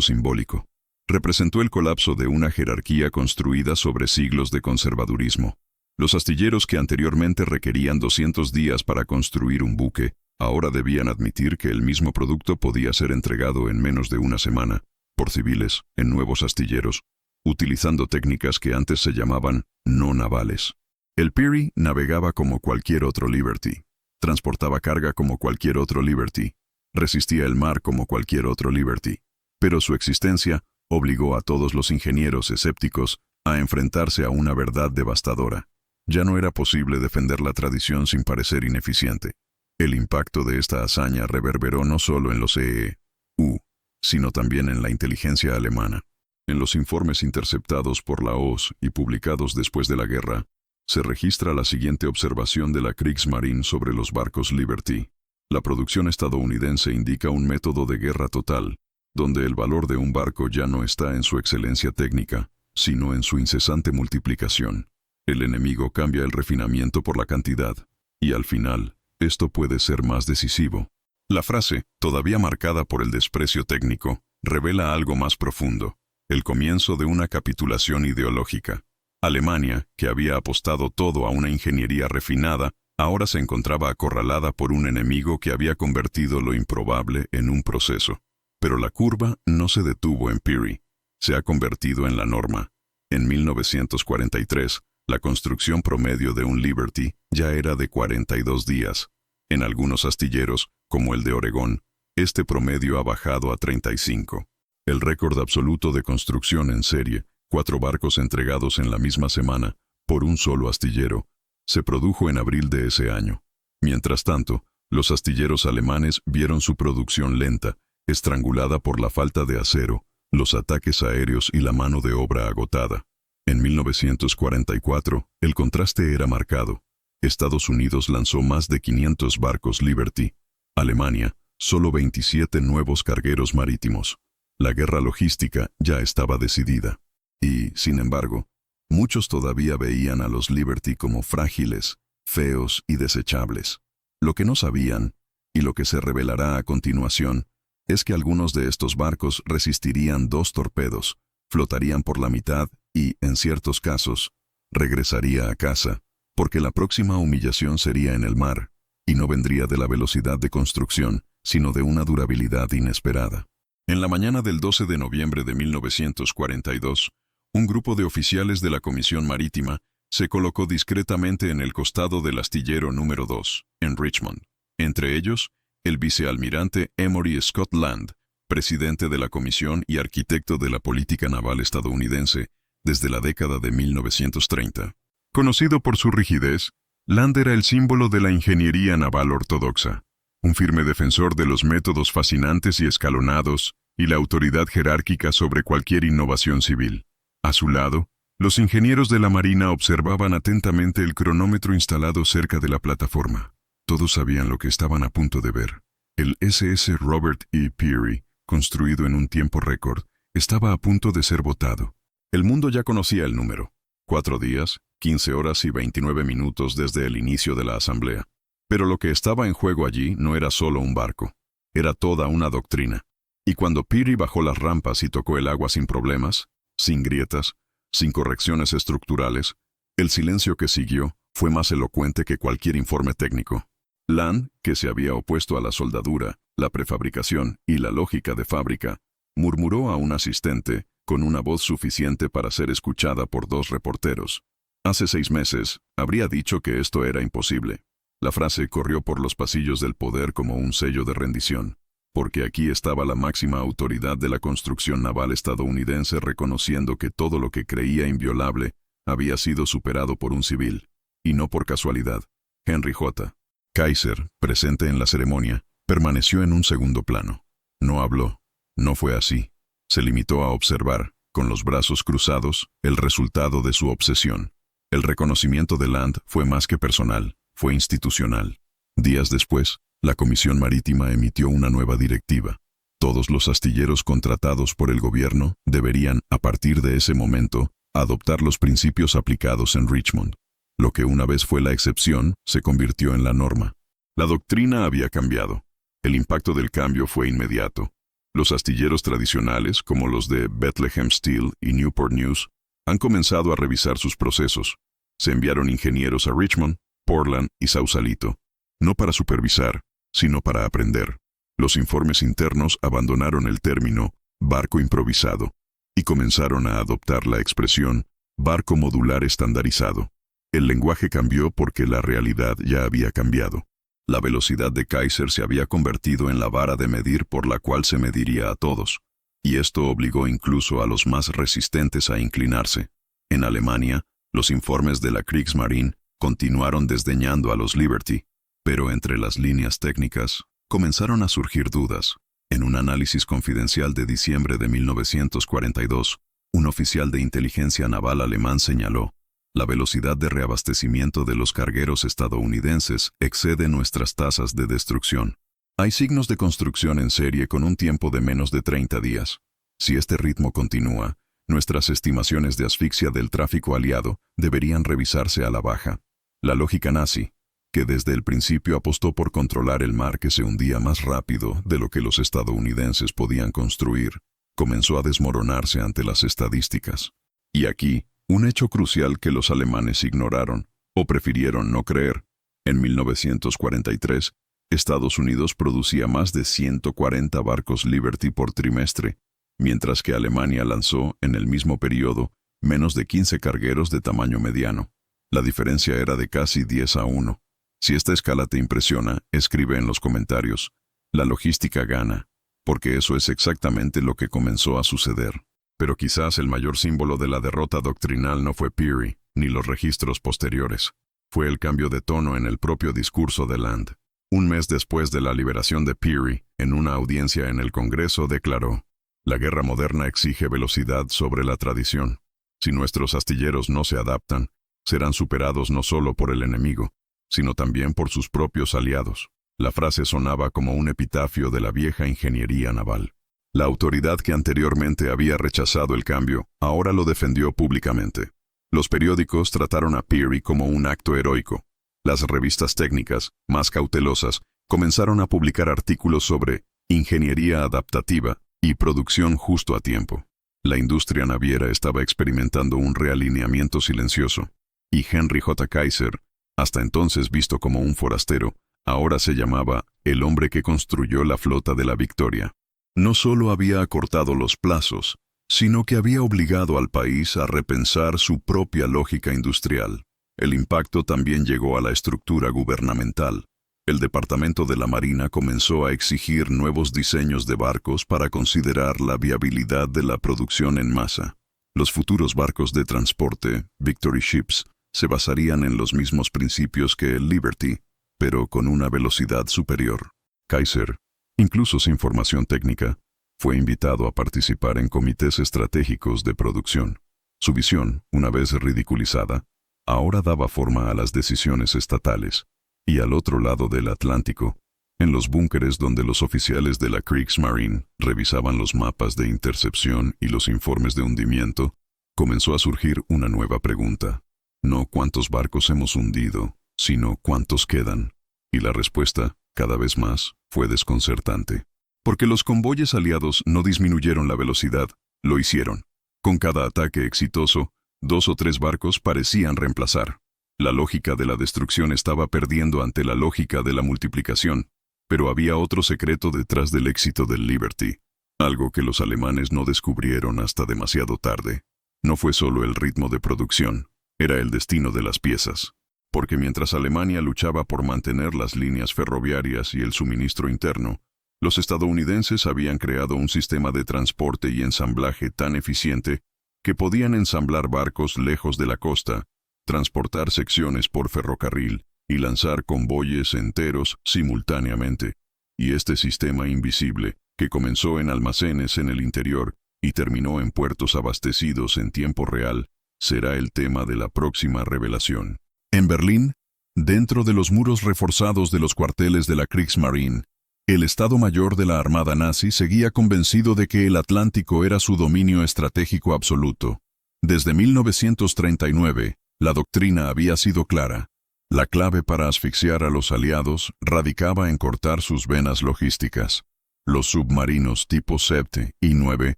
simbólico. Representó el colapso de una jerarquía construida sobre siglos de conservadurismo. Los astilleros que anteriormente requerían 200 días para construir un buque, ahora debían admitir que el mismo producto podía ser entregado en menos de una semana, por civiles, en nuevos astilleros, utilizando técnicas que antes se llamaban no navales. El Peary navegaba como cualquier otro Liberty, transportaba carga como cualquier otro Liberty, resistía el mar como cualquier otro Liberty, pero su existencia obligó a todos los ingenieros escépticos a enfrentarse a una verdad devastadora. Ya no era posible defender la tradición sin parecer ineficiente. El impacto de esta hazaña reverberó no solo en los EU, sino también en la inteligencia alemana. En los informes interceptados por la OSS y publicados después de la guerra, se registra la siguiente observación de la Kriegsmarine sobre los barcos Liberty. La producción estadounidense indica un método de guerra total, donde el valor de un barco ya no está en su excelencia técnica, sino en su incesante multiplicación. El enemigo cambia el refinamiento por la cantidad, y al final, esto puede ser más decisivo. La frase, todavía marcada por el desprecio técnico, revela algo más profundo, el comienzo de una capitulación ideológica. Alemania, que había apostado todo a una ingeniería refinada, ahora se encontraba acorralada por un enemigo que había convertido lo improbable en un proceso. Pero la curva no se detuvo en Peary, se ha convertido en la norma. En 1943, la construcción promedio de un Liberty ya era de 42 días. En algunos astilleros, como el de Oregón, este promedio ha bajado a 35. El récord absoluto de construcción en serie, 4 barcos entregados en la misma semana, por un solo astillero, se produjo en abril de ese año. Mientras tanto, los astilleros alemanes vieron su producción lenta, estrangulada por la falta de acero, los ataques aéreos y la mano de obra agotada. En 1944, el contraste era marcado. Estados Unidos lanzó más de 500 barcos Liberty. Alemania, solo 27 nuevos cargueros marítimos. La guerra logística ya estaba decidida. Y, sin embargo, muchos todavía veían a los Liberty como frágiles, feos y desechables. Lo que no sabían, y lo que se revelará a continuación, es que algunos de estos barcos resistirían 2 torpedos, flotarían por la mitad y, en ciertos casos, regresaría a casa, porque la próxima humillación sería en el mar, y no vendría de la velocidad de construcción, sino de una durabilidad inesperada. En la mañana del 12 de noviembre de 1942, un grupo de oficiales de la Comisión Marítima se colocó discretamente en el costado del astillero número 2, en Richmond. Entre ellos, el vicealmirante Emory Scott Land, presidente de la Comisión y arquitecto de la política naval estadounidense desde la década de 1930. Conocido por su rigidez, Land era el símbolo de la ingeniería naval ortodoxa, un firme defensor de los métodos fascinantes y escalonados y la autoridad jerárquica sobre cualquier innovación civil. A su lado, los ingenieros de la Marina observaban atentamente el cronómetro instalado cerca de la plataforma. Todos sabían lo que estaban a punto de ver. El SS Robert E. Peary, construido en un tiempo récord, estaba a punto de ser botado. El mundo ya conocía el número. 4 días, 15 horas y 29 minutos desde el inicio de la asamblea. Pero lo que estaba en juego allí no era solo un barco. Era toda una doctrina. Y cuando Peary bajó las rampas y tocó el agua sin problemas, sin grietas, sin correcciones estructurales, el silencio que siguió fue más elocuente que cualquier informe técnico. Land, que se había opuesto a la soldadura, la prefabricación y la lógica de fábrica, murmuró a un asistente, con una voz suficiente para ser escuchada por 2 reporteros. Hace 6 meses, habría dicho que esto era imposible. La frase corrió por los pasillos del poder como un sello de rendición, porque aquí estaba la máxima autoridad de la construcción naval estadounidense reconociendo que todo lo que creía inviolable había sido superado por un civil, y no por casualidad. Henry J. Kaiser, presente en la ceremonia, permaneció en un segundo plano. No habló. No fue así. Se limitó a observar, con los brazos cruzados, el resultado de su obsesión. El reconocimiento de Land fue más que personal, fue institucional. Días después, la Comisión Marítima emitió una nueva directiva. Todos los astilleros contratados por el gobierno deberían, a partir de ese momento, adoptar los principios aplicados en Richmond. Lo que una vez fue la excepción se convirtió en la norma. La doctrina había cambiado. El impacto del cambio fue inmediato. Los astilleros tradicionales, como los de Bethlehem Steel y Newport News, han comenzado a revisar sus procesos. Se enviaron ingenieros a Richmond, Portland y Sausalito, no para supervisar, sino para aprender. Los informes internos abandonaron el término barco improvisado y comenzaron a adoptar la expresión barco modular estandarizado. El lenguaje cambió porque la realidad ya había cambiado. La velocidad de Kaiser se había convertido en la vara de medir por la cual se mediría a todos, y esto obligó incluso a los más resistentes a inclinarse. En Alemania, los informes de la Kriegsmarine continuaron desdeñando a los Liberty, pero entre las líneas técnicas comenzaron a surgir dudas. En un análisis confidencial de diciembre de 1942, un oficial de inteligencia naval alemán señaló: la velocidad de reabastecimiento de los cargueros estadounidenses excede nuestras tasas de destrucción. Hay signos de construcción en serie con un tiempo de menos de 30 días. Si este ritmo continúa, nuestras estimaciones de asfixia del tráfico aliado deberían revisarse a la baja. La lógica nazi, que desde el principio apostó por controlar el mar que se hundía más rápido de lo que los estadounidenses podían construir, comenzó a desmoronarse ante las estadísticas. Y aquí, un hecho crucial que los alemanes ignoraron, o prefirieron no creer. En 1943, Estados Unidos producía más de 140 barcos Liberty por trimestre, mientras que Alemania lanzó, en el mismo periodo, menos de 15 cargueros de tamaño mediano. La diferencia era de casi 10-1. Si esta escala te impresiona, escribe en los comentarios. La logística gana, porque eso es exactamente lo que comenzó a suceder. Pero quizás el mayor símbolo de la derrota doctrinal no fue Peary, ni los registros posteriores. Fue el cambio de tono en el propio discurso de Land. Un mes después de la liberación de Peary, en una audiencia en el Congreso declaró: la guerra moderna exige velocidad sobre la tradición. Si nuestros astilleros no se adaptan, serán superados no solo por el enemigo, sino también por sus propios aliados. La frase sonaba como un epitafio de la vieja ingeniería naval. La autoridad que anteriormente había rechazado el cambio, ahora lo defendió públicamente. Los periódicos trataron a Peary como un acto heroico. Las revistas técnicas, más cautelosas, comenzaron a publicar artículos sobre ingeniería adaptativa y producción justo a tiempo. La industria naviera estaba experimentando un realineamiento silencioso, y Henry J. Kaiser, hasta entonces visto como un forastero, ahora se llamaba el hombre que construyó la flota de la Victoria. No solo había acortado los plazos, sino que había obligado al país a repensar su propia lógica industrial. El impacto también llegó a la estructura gubernamental. El Departamento de la Marina comenzó a exigir nuevos diseños de barcos para considerar la viabilidad de la producción en masa. Los futuros barcos de transporte, Victory Ships, se basarían en los mismos principios que el Liberty, pero con una velocidad superior. Kaiser, incluso sin formación técnica, fue invitado a participar en comités estratégicos de producción. Su visión, una vez ridiculizada, ahora daba forma a las decisiones estatales. Y al otro lado del Atlántico, en los búnkeres donde los oficiales de la Kriegsmarine revisaban los mapas de intercepción y los informes de hundimiento, comenzó a surgir una nueva pregunta. No cuántos barcos hemos hundido, sino cuántos quedan. Y la respuesta, cada vez más, fue desconcertante. Porque los convoyes aliados no disminuyeron la velocidad, lo hicieron. Con cada ataque exitoso, 2 o 3 barcos parecían reemplazar. La lógica de la destrucción estaba perdiendo ante la lógica de la multiplicación, pero había otro secreto detrás del éxito del Liberty, algo que los alemanes no descubrieron hasta demasiado tarde. No fue solo el ritmo de producción, era el destino de las piezas. Porque mientras Alemania luchaba por mantener las líneas ferroviarias y el suministro interno, los estadounidenses habían creado un sistema de transporte y ensamblaje tan eficiente que podían ensamblar barcos lejos de la costa, transportar secciones por ferrocarril y lanzar convoyes enteros simultáneamente. Y este sistema invisible, que comenzó en almacenes en el interior y terminó en puertos abastecidos en tiempo real, será el tema de la próxima revelación. En Berlín, dentro de los muros reforzados de los cuarteles de la Kriegsmarine, el Estado Mayor de la Armada nazi seguía convencido de que el Atlántico era su dominio estratégico absoluto. Desde 1939, La doctrina había sido clara. La clave para asfixiar a los aliados radicaba en cortar sus venas logísticas. Los submarinos tipo 7 y 9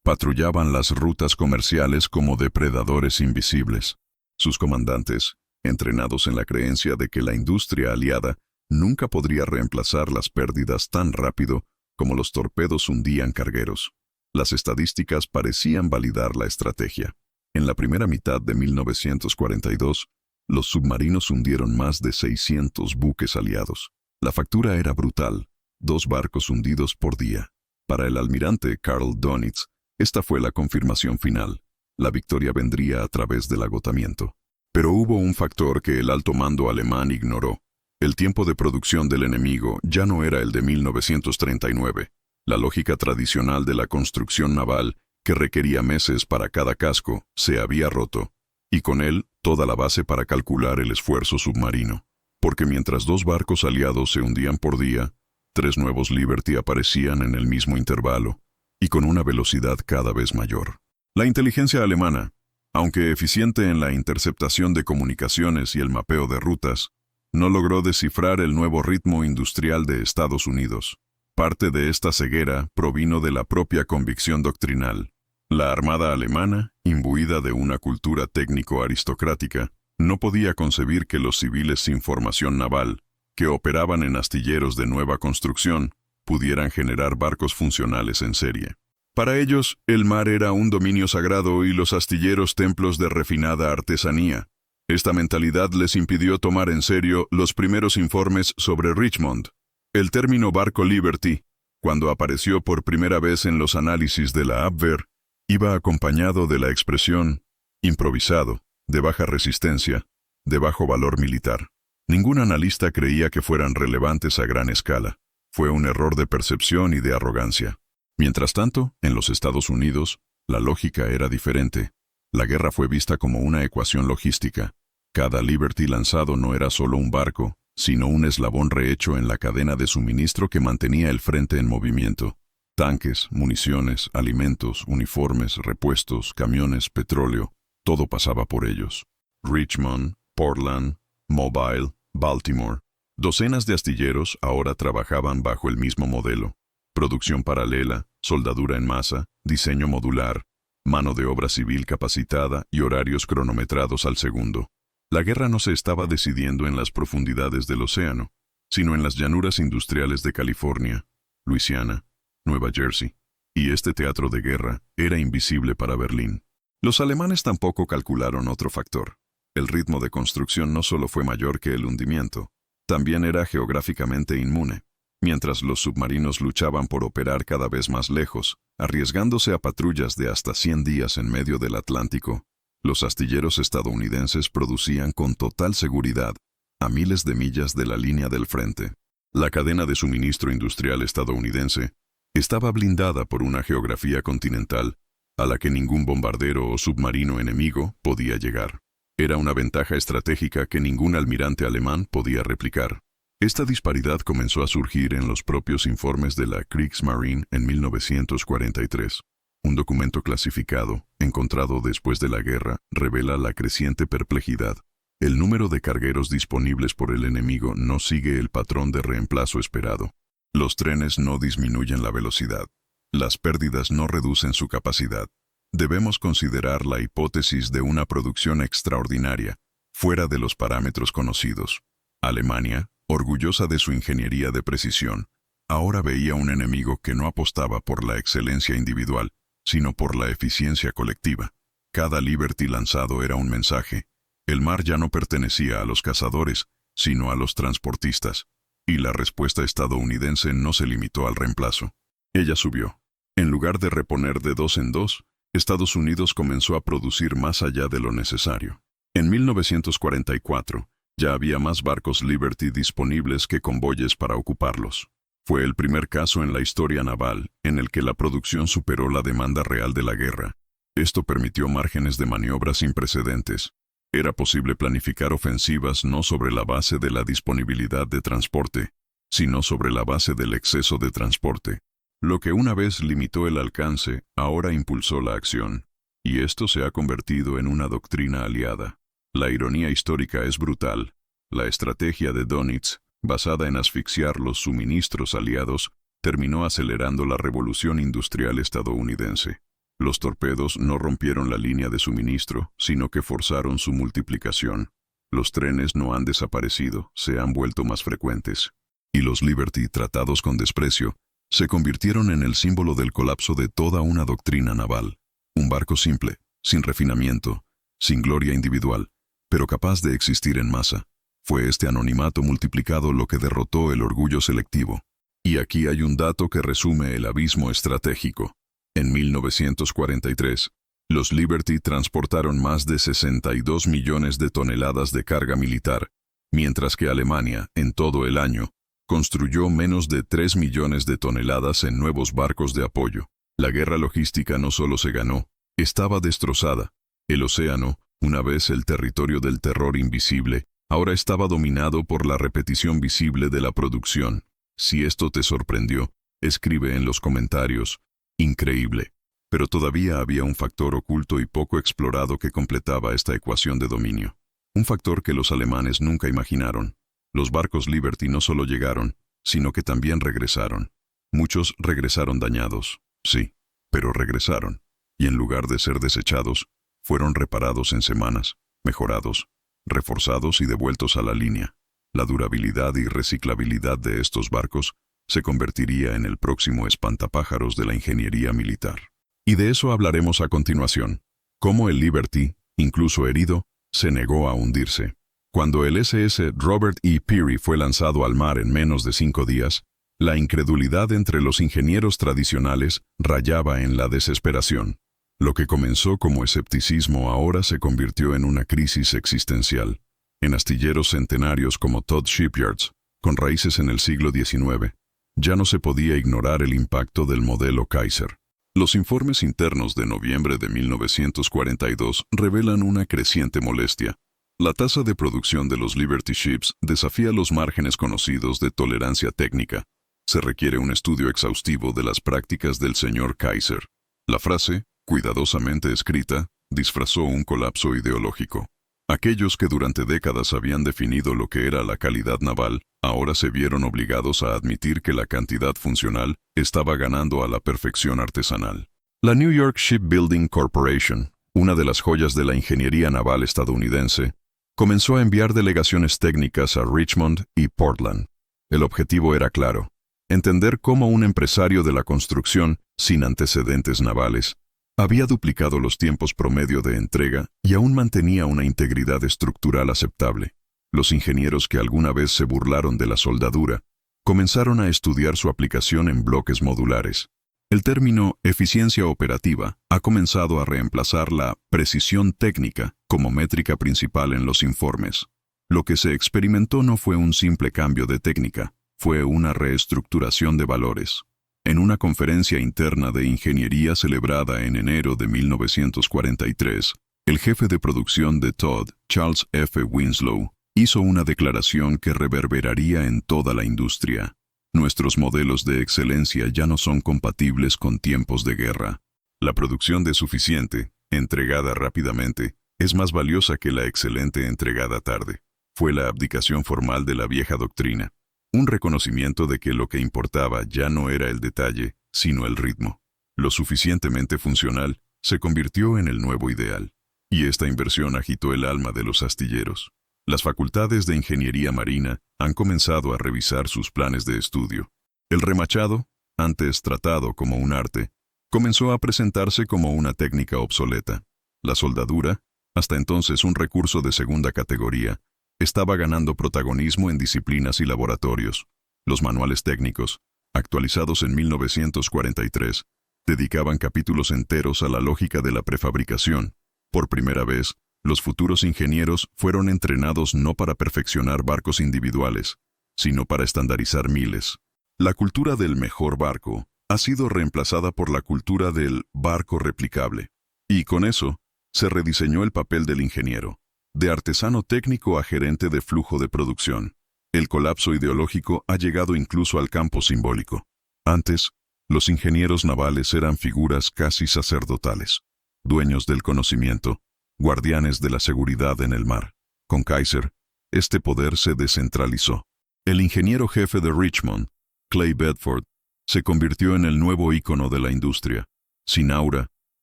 patrullaban las rutas comerciales como depredadores invisibles. Sus comandantes, entrenados en la creencia de que la industria aliada nunca podría reemplazar las pérdidas tan rápido como los torpedos hundían cargueros. Las estadísticas parecían validar la estrategia. En la primera mitad de 1942, los submarinos hundieron más de 600 buques aliados. La factura era brutal, 2 barcos hundidos por día. Para el almirante Karl Dönitz, esta fue la confirmación final. La victoria vendría a través del agotamiento. Pero hubo un factor que el alto mando alemán ignoró. El tiempo de producción del enemigo ya no era el de 1939. La lógica tradicional de la construcción naval, que requería meses para cada casco, se había roto, y con él toda la base para calcular el esfuerzo submarino. Porque mientras 2 barcos aliados se hundían por día, 3 nuevos Liberty aparecían en el mismo intervalo, y con una velocidad cada vez mayor. La inteligencia alemana, aunque eficiente en la interceptación de comunicaciones y el mapeo de rutas, no logró descifrar el nuevo ritmo industrial de Estados Unidos. Parte de esta ceguera provino de la propia convicción doctrinal. La armada alemana, imbuida de una cultura técnico-aristocrática, no podía concebir que los civiles sin formación naval, que operaban en astilleros de nueva construcción, pudieran generar barcos funcionales en serie. Para ellos, el mar era un dominio sagrado y los astilleros templos de refinada artesanía. Esta mentalidad les impidió tomar en serio los primeros informes sobre Richmond. El término barco Liberty, cuando apareció por primera vez en los análisis de la Abwehr, iba acompañado de la expresión improvisado, de baja resistencia, de bajo valor militar. Ningún analista creía que fueran relevantes a gran escala. Fue un error de percepción y de arrogancia. Mientras tanto, en los Estados Unidos, la lógica era diferente. La guerra fue vista como una ecuación logística. Cada Liberty lanzado no era solo un barco, sino un eslabón rehecho en la cadena de suministro que mantenía el frente en movimiento. Tanques, municiones, alimentos, uniformes, repuestos, camiones, petróleo, todo pasaba por ellos. Richmond, Portland, Mobile, Baltimore. Docenas de astilleros ahora trabajaban bajo el mismo modelo. Producción paralela, soldadura en masa, diseño modular, mano de obra civil capacitada y horarios cronometrados al segundo. La guerra no se estaba decidiendo en las profundidades del océano, sino en las llanuras industriales de California, Luisiana, Nueva Jersey. Y este teatro de guerra era invisible para Berlín. Los alemanes tampoco calcularon otro factor. El ritmo de construcción no solo fue mayor que el hundimiento, también era geográficamente inmune. Mientras los submarinos luchaban por operar cada vez más lejos, arriesgándose a patrullas de hasta 100 días en medio del Atlántico, los astilleros estadounidenses producían con total seguridad a miles de millas de la línea del frente. La cadena de suministro industrial estadounidense estaba blindada por una geografía continental a la que ningún bombardero o submarino enemigo podía llegar. Era una ventaja estratégica que ningún almirante alemán podía replicar. Esta disparidad comenzó a surgir en los propios informes de la Kriegsmarine en 1943. Un documento clasificado, encontrado después de la guerra, revela la creciente perplejidad. El número de cargueros disponibles por el enemigo no sigue el patrón de reemplazo esperado. Los trenes no disminuyen la velocidad. Las pérdidas no reducen su capacidad. Debemos considerar la hipótesis de una producción extraordinaria, fuera de los parámetros conocidos. Alemania, orgullosa de su ingeniería de precisión, ahora veía un enemigo que no apostaba por la excelencia individual, sino por la eficiencia colectiva. Cada Liberty lanzado era un mensaje. El mar ya no pertenecía a los cazadores, sino a los transportistas. Y la respuesta estadounidense no se limitó al reemplazo. Ella subió. En lugar de reponer de 2 en 2, Estados Unidos comenzó a producir más allá de lo necesario. En 1944, ya había más barcos Liberty disponibles que convoyes para ocuparlos. Fue el primer caso en la historia naval en el que la producción superó la demanda real de la guerra. Esto permitió márgenes de maniobra sin precedentes. Era posible planificar ofensivas no sobre la base de la disponibilidad de transporte, sino sobre la base del exceso de transporte. Lo que una vez limitó el alcance, ahora impulsó la acción. Y esto se ha convertido en una doctrina aliada. La ironía histórica es brutal. La estrategia de Dönitz, basada en asfixiar los suministros aliados, terminó acelerando la revolución industrial estadounidense. Los torpedos no rompieron la línea de suministro, sino que forzaron su multiplicación. Los trenes no han desaparecido, se han vuelto más frecuentes. Y los Liberty, tratados con desprecio, se convirtieron en el símbolo del colapso de toda una doctrina naval. Un barco simple, sin refinamiento, sin gloria individual, pero capaz de existir en masa. Fue este anonimato multiplicado lo que derrotó el orgullo selectivo. Y aquí hay un dato que resume el abismo estratégico. En 1943, los Liberty transportaron más de 62 millones de toneladas de carga militar, mientras que Alemania, en todo el año, construyó menos de 3 millones de toneladas en nuevos barcos de apoyo. La guerra logística no solo se ganó, estaba destrozada. El océano, una vez el territorio del terror invisible, ahora estaba dominado por la repetición visible de la producción. Si esto te sorprendió, escribe en los comentarios. Increíble. Pero todavía había un factor oculto y poco explorado que completaba esta ecuación de dominio. Un factor que los alemanes nunca imaginaron. Los barcos Liberty no solo llegaron, sino que también regresaron. Muchos regresaron dañados, sí, pero regresaron. Y en lugar de ser desechados, fueron reparados en semanas, mejorados, reforzados y devueltos a la línea. La durabilidad y reciclabilidad de estos barcos se convertiría en el próximo espantapájaros de la ingeniería militar. Y de eso hablaremos a continuación. Cómo el Liberty, incluso herido, se negó a hundirse. Cuando el SS Robert E. Peary fue lanzado al mar en menos de 5 días, la incredulidad entre los ingenieros tradicionales rayaba en la desesperación. Lo que comenzó como escepticismo ahora se convirtió en una crisis existencial. En astilleros centenarios como Todd Shipyards, con raíces en el siglo XIX, ya no se podía ignorar el impacto del modelo Kaiser. Los informes internos de noviembre de 1942 revelan una creciente molestia. La tasa de producción de los Liberty Ships desafía los márgenes conocidos de tolerancia técnica. Se requiere un estudio exhaustivo de las prácticas del señor Kaiser. La frase, cuidadosamente escrita, disfrazó un colapso ideológico. Aquellos que durante décadas habían definido lo que era la calidad naval, ahora se vieron obligados a admitir que la cantidad funcional estaba ganando a la perfección artesanal. La New York Shipbuilding Corporation, una de las joyas de la ingeniería naval estadounidense, comenzó a enviar delegaciones técnicas a Richmond y Portland. El objetivo era claro: entender cómo un empresario de la construcción, sin antecedentes navales, había duplicado los tiempos promedio de entrega y aún mantenía una integridad estructural aceptable. Los ingenieros que alguna vez se burlaron de la soldadura comenzaron a estudiar su aplicación en bloques modulares. El término eficiencia operativa ha comenzado a reemplazar la precisión técnica como métrica principal en los informes. Lo que se experimentó no fue un simple cambio de técnica, fue una reestructuración de valores. En una conferencia interna de ingeniería celebrada en enero de 1943, el jefe de producción de Todd, Charles F. Winslow, hizo una declaración que reverberaría en toda la industria. Nuestros modelos de excelencia ya no son compatibles con tiempos de guerra. La producción de suficiente, entregada rápidamente, es más valiosa que la excelente entregada tarde. Fue la abdicación formal de la vieja doctrina. Un reconocimiento de que lo que importaba ya no era el detalle, sino el ritmo. Lo suficientemente funcional se convirtió en el nuevo ideal. Y esta inversión agitó el alma de los astilleros. Las facultades de ingeniería marina han comenzado a revisar sus planes de estudio. El remachado, antes tratado como un arte, comenzó a presentarse como una técnica obsoleta. La soldadura, hasta entonces un recurso de segunda categoría, estaba ganando protagonismo en disciplinas y laboratorios. Los manuales técnicos, actualizados en 1943, dedicaban capítulos enteros a la lógica de la prefabricación. Por primera vez, los futuros ingenieros fueron entrenados no para perfeccionar barcos individuales, sino para estandarizar miles. La cultura del mejor barco ha sido reemplazada por la cultura del barco replicable. Y con eso, se rediseñó el papel del ingeniero, de artesano técnico a gerente de flujo de producción. El colapso ideológico ha llegado incluso al campo simbólico. Antes, los ingenieros navales eran figuras casi sacerdotales, dueños del conocimiento, guardianes de la seguridad en el mar. Con Kaiser, este poder se descentralizó. El ingeniero jefe de Richmond, Clay Bedford, se convirtió en el nuevo ícono de la industria, sin aura,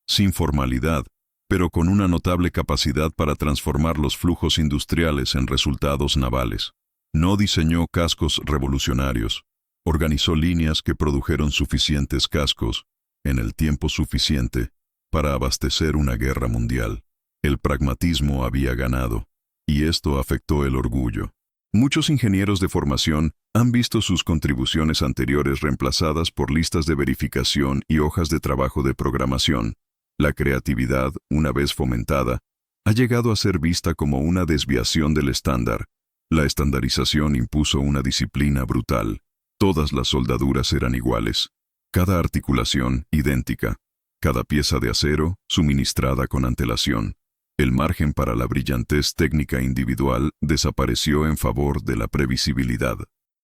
sin formalidad, pero con una notable capacidad para transformar los flujos industriales en resultados navales. No diseñó cascos revolucionarios, organizó líneas que produjeron suficientes cascos, en el tiempo suficiente, para abastecer una guerra mundial. El pragmatismo había ganado, y esto afectó el orgullo. Muchos ingenieros de formación han visto sus contribuciones anteriores reemplazadas por listas de verificación y hojas de trabajo de programación. La creatividad, una vez fomentada, ha llegado a ser vista como una desviación del estándar. La estandarización impuso una disciplina brutal. Todas las soldaduras eran iguales, cada articulación idéntica, cada pieza de acero suministrada con antelación. El margen para la brillantez técnica individual desapareció en favor de la previsibilidad.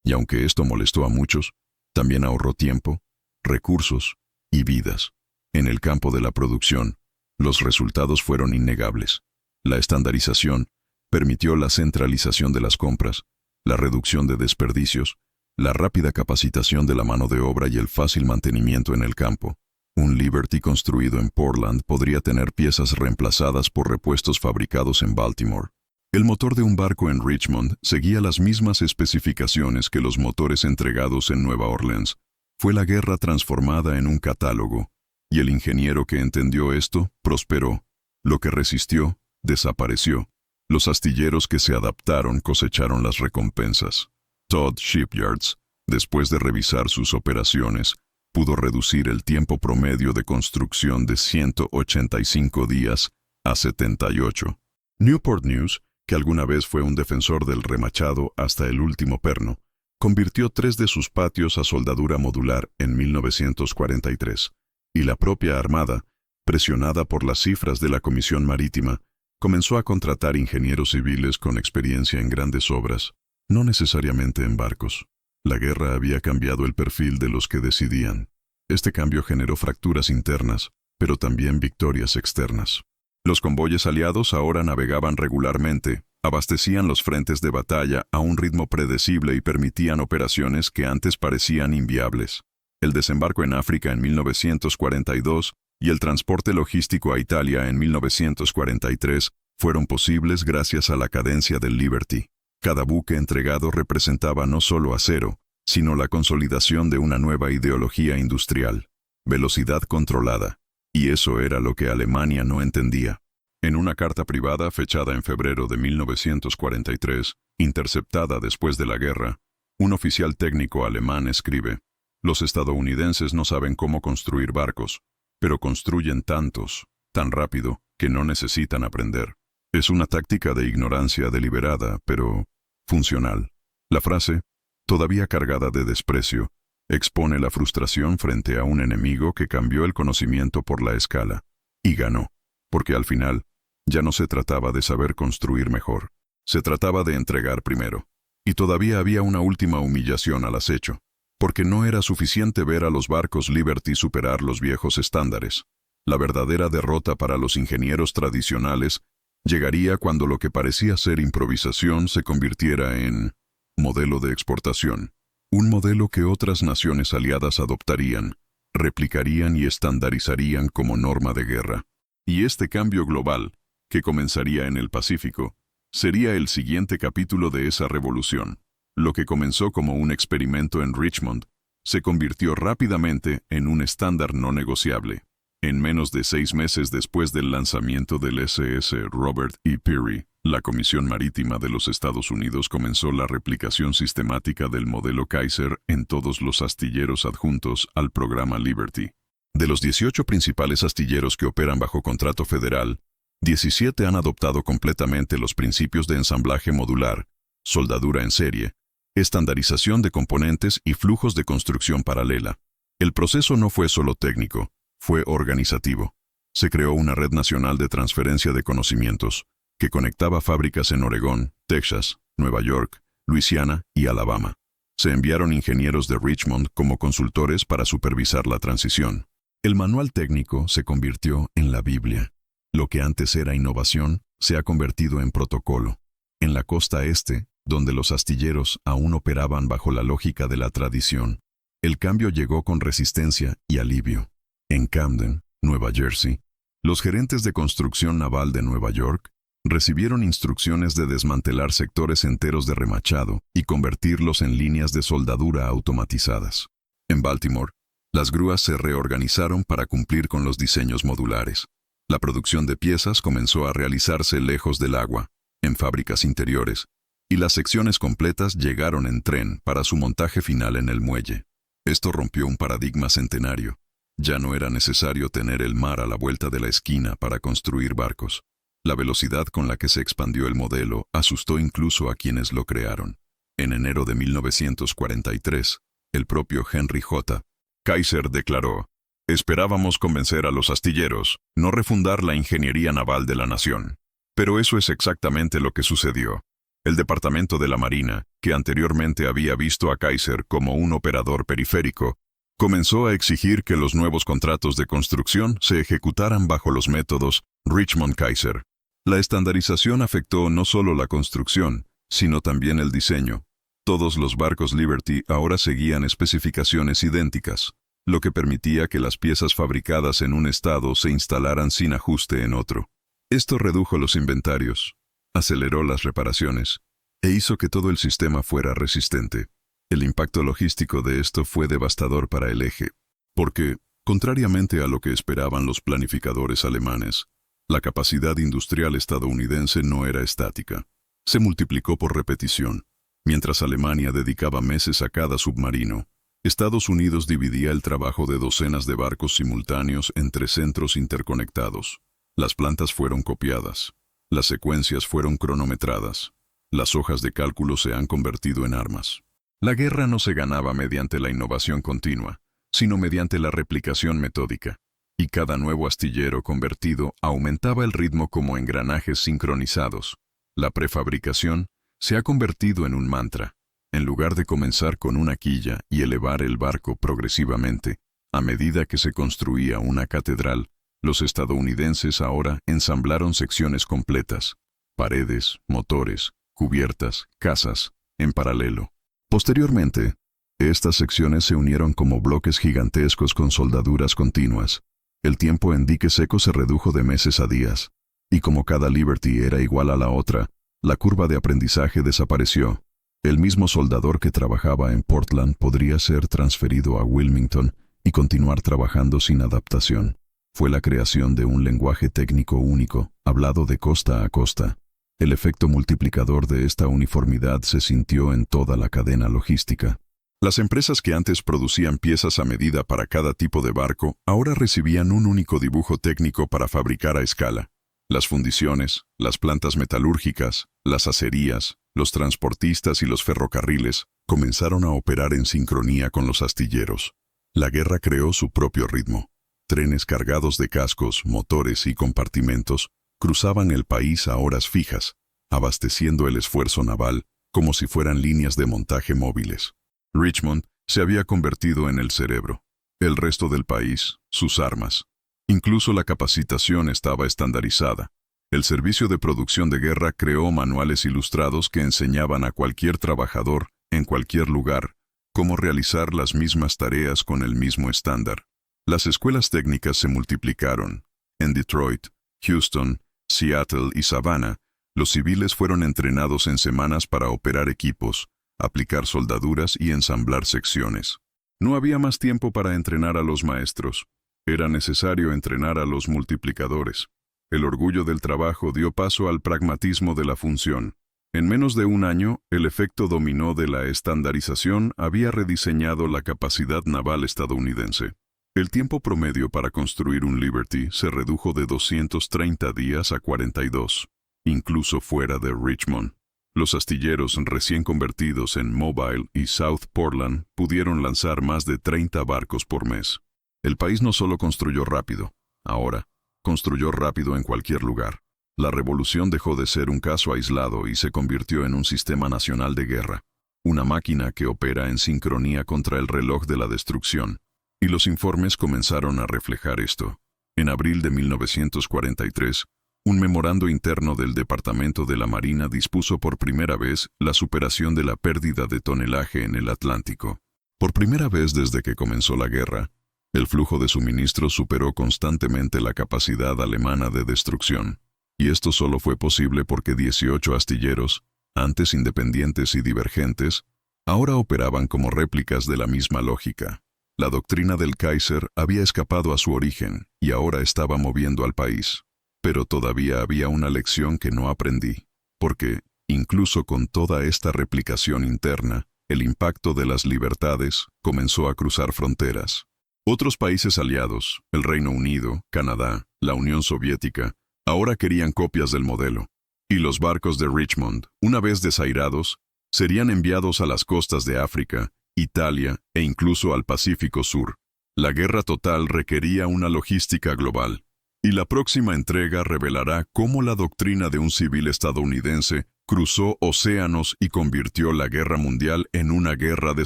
Y aunque esto molestó a muchos, también ahorró tiempo, recursos y vidas. En el campo de la producción, los resultados fueron innegables. La estandarización permitió la centralización de las compras, la reducción de desperdicios, la rápida capacitación de la mano de obra y el fácil mantenimiento en el campo. Un Liberty construido en Portland podría tener piezas reemplazadas por repuestos fabricados en Baltimore. El motor de un barco en Richmond seguía las mismas especificaciones que los motores entregados en Nueva Orleans. Fue la guerra transformada en un catálogo, y el ingeniero que entendió esto prosperó. Lo que resistió, desapareció. Los astilleros que se adaptaron cosecharon las recompensas. Todd Shipyards, después de revisar sus operaciones, pudo reducir el tiempo promedio de construcción de 185 días a 78. Newport News, que alguna vez fue un defensor del remachado hasta el último perno, convirtió 3 de sus patios a soldadura modular en 1943, y la propia Armada, presionada por las cifras de la Comisión Marítima, comenzó a contratar ingenieros civiles con experiencia en grandes obras, no necesariamente en barcos. La guerra había cambiado el perfil de los que decidían. Este cambio generó fracturas internas, pero también victorias externas. Los convoyes aliados ahora navegaban regularmente, abastecían los frentes de batalla a un ritmo predecible y permitían operaciones que antes parecían inviables. El desembarco en África en 1942 y el transporte logístico a Italia en 1943 fueron posibles gracias a la cadencia del Liberty. Cada buque entregado representaba no solo acero, sino la consolidación de una nueva ideología industrial, velocidad controlada, y eso era lo que Alemania no entendía. En una carta privada fechada en febrero de 1943, interceptada después de la guerra, un oficial técnico alemán escribe: «Los estadounidenses no saben cómo construir barcos, pero construyen tantos, tan rápido, que no necesitan aprender. Es una táctica de ignorancia deliberada, pero funcional». La frase, todavía cargada de desprecio, expone la frustración frente a un enemigo que cambió el conocimiento por la escala, y ganó, porque al final, ya no se trataba de saber construir mejor, se trataba de entregar primero. Y todavía había una última humillación al acecho, porque no era suficiente ver a los barcos Liberty superar los viejos estándares. La verdadera derrota para los ingenieros tradicionales llegaría cuando lo que parecía ser improvisación se convirtiera en modelo de exportación, un modelo que otras naciones aliadas adoptarían, replicarían y estandarizarían como norma de guerra. Y este cambio global, que comenzaría en el Pacífico, sería el siguiente capítulo de esa revolución. Lo que comenzó como un experimento en Richmond se convirtió rápidamente en un estándar no negociable. En menos de 6 meses después del lanzamiento del SS Robert E. Peary, la Comisión Marítima de los Estados Unidos comenzó la replicación sistemática del modelo Kaiser en todos los astilleros adjuntos al programa Liberty. De los 18 principales astilleros que operan bajo contrato federal, 17 han adoptado completamente los principios de ensamblaje modular, soldadura en serie, estandarización de componentes y flujos de construcción paralela. El proceso no fue solo técnico, fue organizativo. Se creó una red nacional de transferencia de conocimientos, que conectaba fábricas en Oregón, Texas, Nueva York, Luisiana y Alabama. Se enviaron ingenieros de Richmond como consultores para supervisar la transición. El manual técnico se convirtió en la Biblia. Lo que antes era innovación se ha convertido en protocolo. En la costa este, donde los astilleros aún operaban bajo la lógica de la tradición, el cambio llegó con resistencia y alivio. En Camden, Nueva Jersey, los gerentes de construcción naval de Nueva York recibieron instrucciones de desmantelar sectores enteros de remachado y convertirlos en líneas de soldadura automatizadas. En Baltimore, las grúas se reorganizaron para cumplir con los diseños modulares. La producción de piezas comenzó a realizarse lejos del agua, en fábricas interiores, y las secciones completas llegaron en tren para su montaje final en el muelle. Esto rompió un paradigma centenario. Ya no era necesario tener el mar a la vuelta de la esquina para construir barcos. La velocidad con la que se expandió el modelo asustó incluso a quienes lo crearon. En enero de 1943, el propio Henry J. Kaiser declaró: «Esperábamos convencer a los astilleros, no refundar la ingeniería naval de la nación». Pero eso es exactamente lo que sucedió. El Departamento de la Marina, que anteriormente había visto a Kaiser como un operador periférico, comenzó a exigir que los nuevos contratos de construcción se ejecutaran bajo los métodos Richmond-Kaiser. La estandarización afectó no solo la construcción, sino también el diseño. Todos los barcos Liberty ahora seguían especificaciones idénticas, lo que permitía que las piezas fabricadas en un estado se instalaran sin ajuste en otro. Esto redujo los inventarios, aceleró las reparaciones e hizo que todo el sistema fuera resistente. El impacto logístico de esto fue devastador para el eje, porque, contrariamente a lo que esperaban los planificadores alemanes, la capacidad industrial estadounidense no era estática. Se multiplicó por repetición. Mientras Alemania dedicaba meses a cada submarino, Estados Unidos dividía el trabajo de docenas de barcos simultáneos entre centros interconectados. Las plantas fueron copiadas. Las secuencias fueron cronometradas. Las hojas de cálculo se han convertido en armas. La guerra no se ganaba mediante la innovación continua, sino mediante la replicación metódica. Y cada nuevo astillero convertido aumentaba el ritmo como engranajes sincronizados. La prefabricación se ha convertido en un mantra. En lugar de comenzar con una quilla y elevar el barco progresivamente, a medida que se construía una catedral, los estadounidenses ahora ensamblaron secciones completas, paredes, motores, cubiertas, casas, en paralelo. Posteriormente, estas secciones se unieron como bloques gigantescos con soldaduras continuas. El tiempo en dique seco se redujo de meses a días, y como cada Liberty era igual a la otra, la curva de aprendizaje desapareció. El mismo soldador que trabajaba en Portland podría ser transferido a Wilmington y continuar trabajando sin adaptación. Fue la creación de un lenguaje técnico único, hablado de costa a costa. El efecto multiplicador de esta uniformidad se sintió en toda la cadena logística. Las empresas que antes producían piezas a medida para cada tipo de barco, ahora recibían un único dibujo técnico para fabricar a escala. Las fundiciones, las plantas metalúrgicas, las acerías, los transportistas y los ferrocarriles comenzaron a operar en sincronía con los astilleros. La guerra creó su propio ritmo. Trenes cargados de cascos, motores y compartimentos cruzaban el país a horas fijas, abasteciendo el esfuerzo naval como si fueran líneas de montaje móviles. Richmond se había convertido en el cerebro. El resto del país, sus armas. Incluso la capacitación estaba estandarizada. El Servicio de Producción de Guerra creó manuales ilustrados que enseñaban a cualquier trabajador, en cualquier lugar, cómo realizar las mismas tareas con el mismo estándar. Las escuelas técnicas se multiplicaron. En Detroit, Houston, Seattle y Savannah, los civiles fueron entrenados en semanas para operar equipos, aplicar soldaduras y ensamblar secciones. No había más tiempo para entrenar a los maestros. Era necesario entrenar a los multiplicadores. El orgullo del trabajo dio paso al pragmatismo de la función. En menos de un año, el efecto dominó de la estandarización había rediseñado la capacidad naval estadounidense. El tiempo promedio para construir un Liberty se redujo de 230 días a 42, incluso fuera de Richmond. Los astilleros recién convertidos en Mobile y South Portland pudieron lanzar más de 30 barcos por mes. El país no solo construyó rápido, ahora, construyó rápido en cualquier lugar. La revolución dejó de ser un caso aislado y se convirtió en un sistema nacional de guerra, una máquina que opera en sincronía contra el reloj de la destrucción. Y los informes comenzaron a reflejar esto. En abril de 1943, un memorando interno del Departamento de la Marina dispuso por primera vez la superación de la pérdida de tonelaje en el Atlántico. Por primera vez desde que comenzó la guerra, el flujo de suministros superó constantemente la capacidad alemana de destrucción, y esto solo fue posible porque 18 astilleros, antes independientes y divergentes, ahora operaban como réplicas de la misma lógica. La doctrina del Kaiser había escapado a su origen y ahora estaba moviendo al país. Pero todavía había una lección que no aprendí, porque, incluso con toda esta replicación interna, el impacto de las libertades comenzó a cruzar fronteras. Otros países aliados, el Reino Unido, Canadá, la Unión Soviética, ahora querían copias del modelo. Y los barcos de Richmond, una vez desairados, serían enviados a las costas de África, Italia e incluso al Pacífico Sur. La guerra total requería una logística global, y la próxima entrega revelará cómo la doctrina de un civil estadounidense cruzó océanos y convirtió la guerra mundial en una guerra de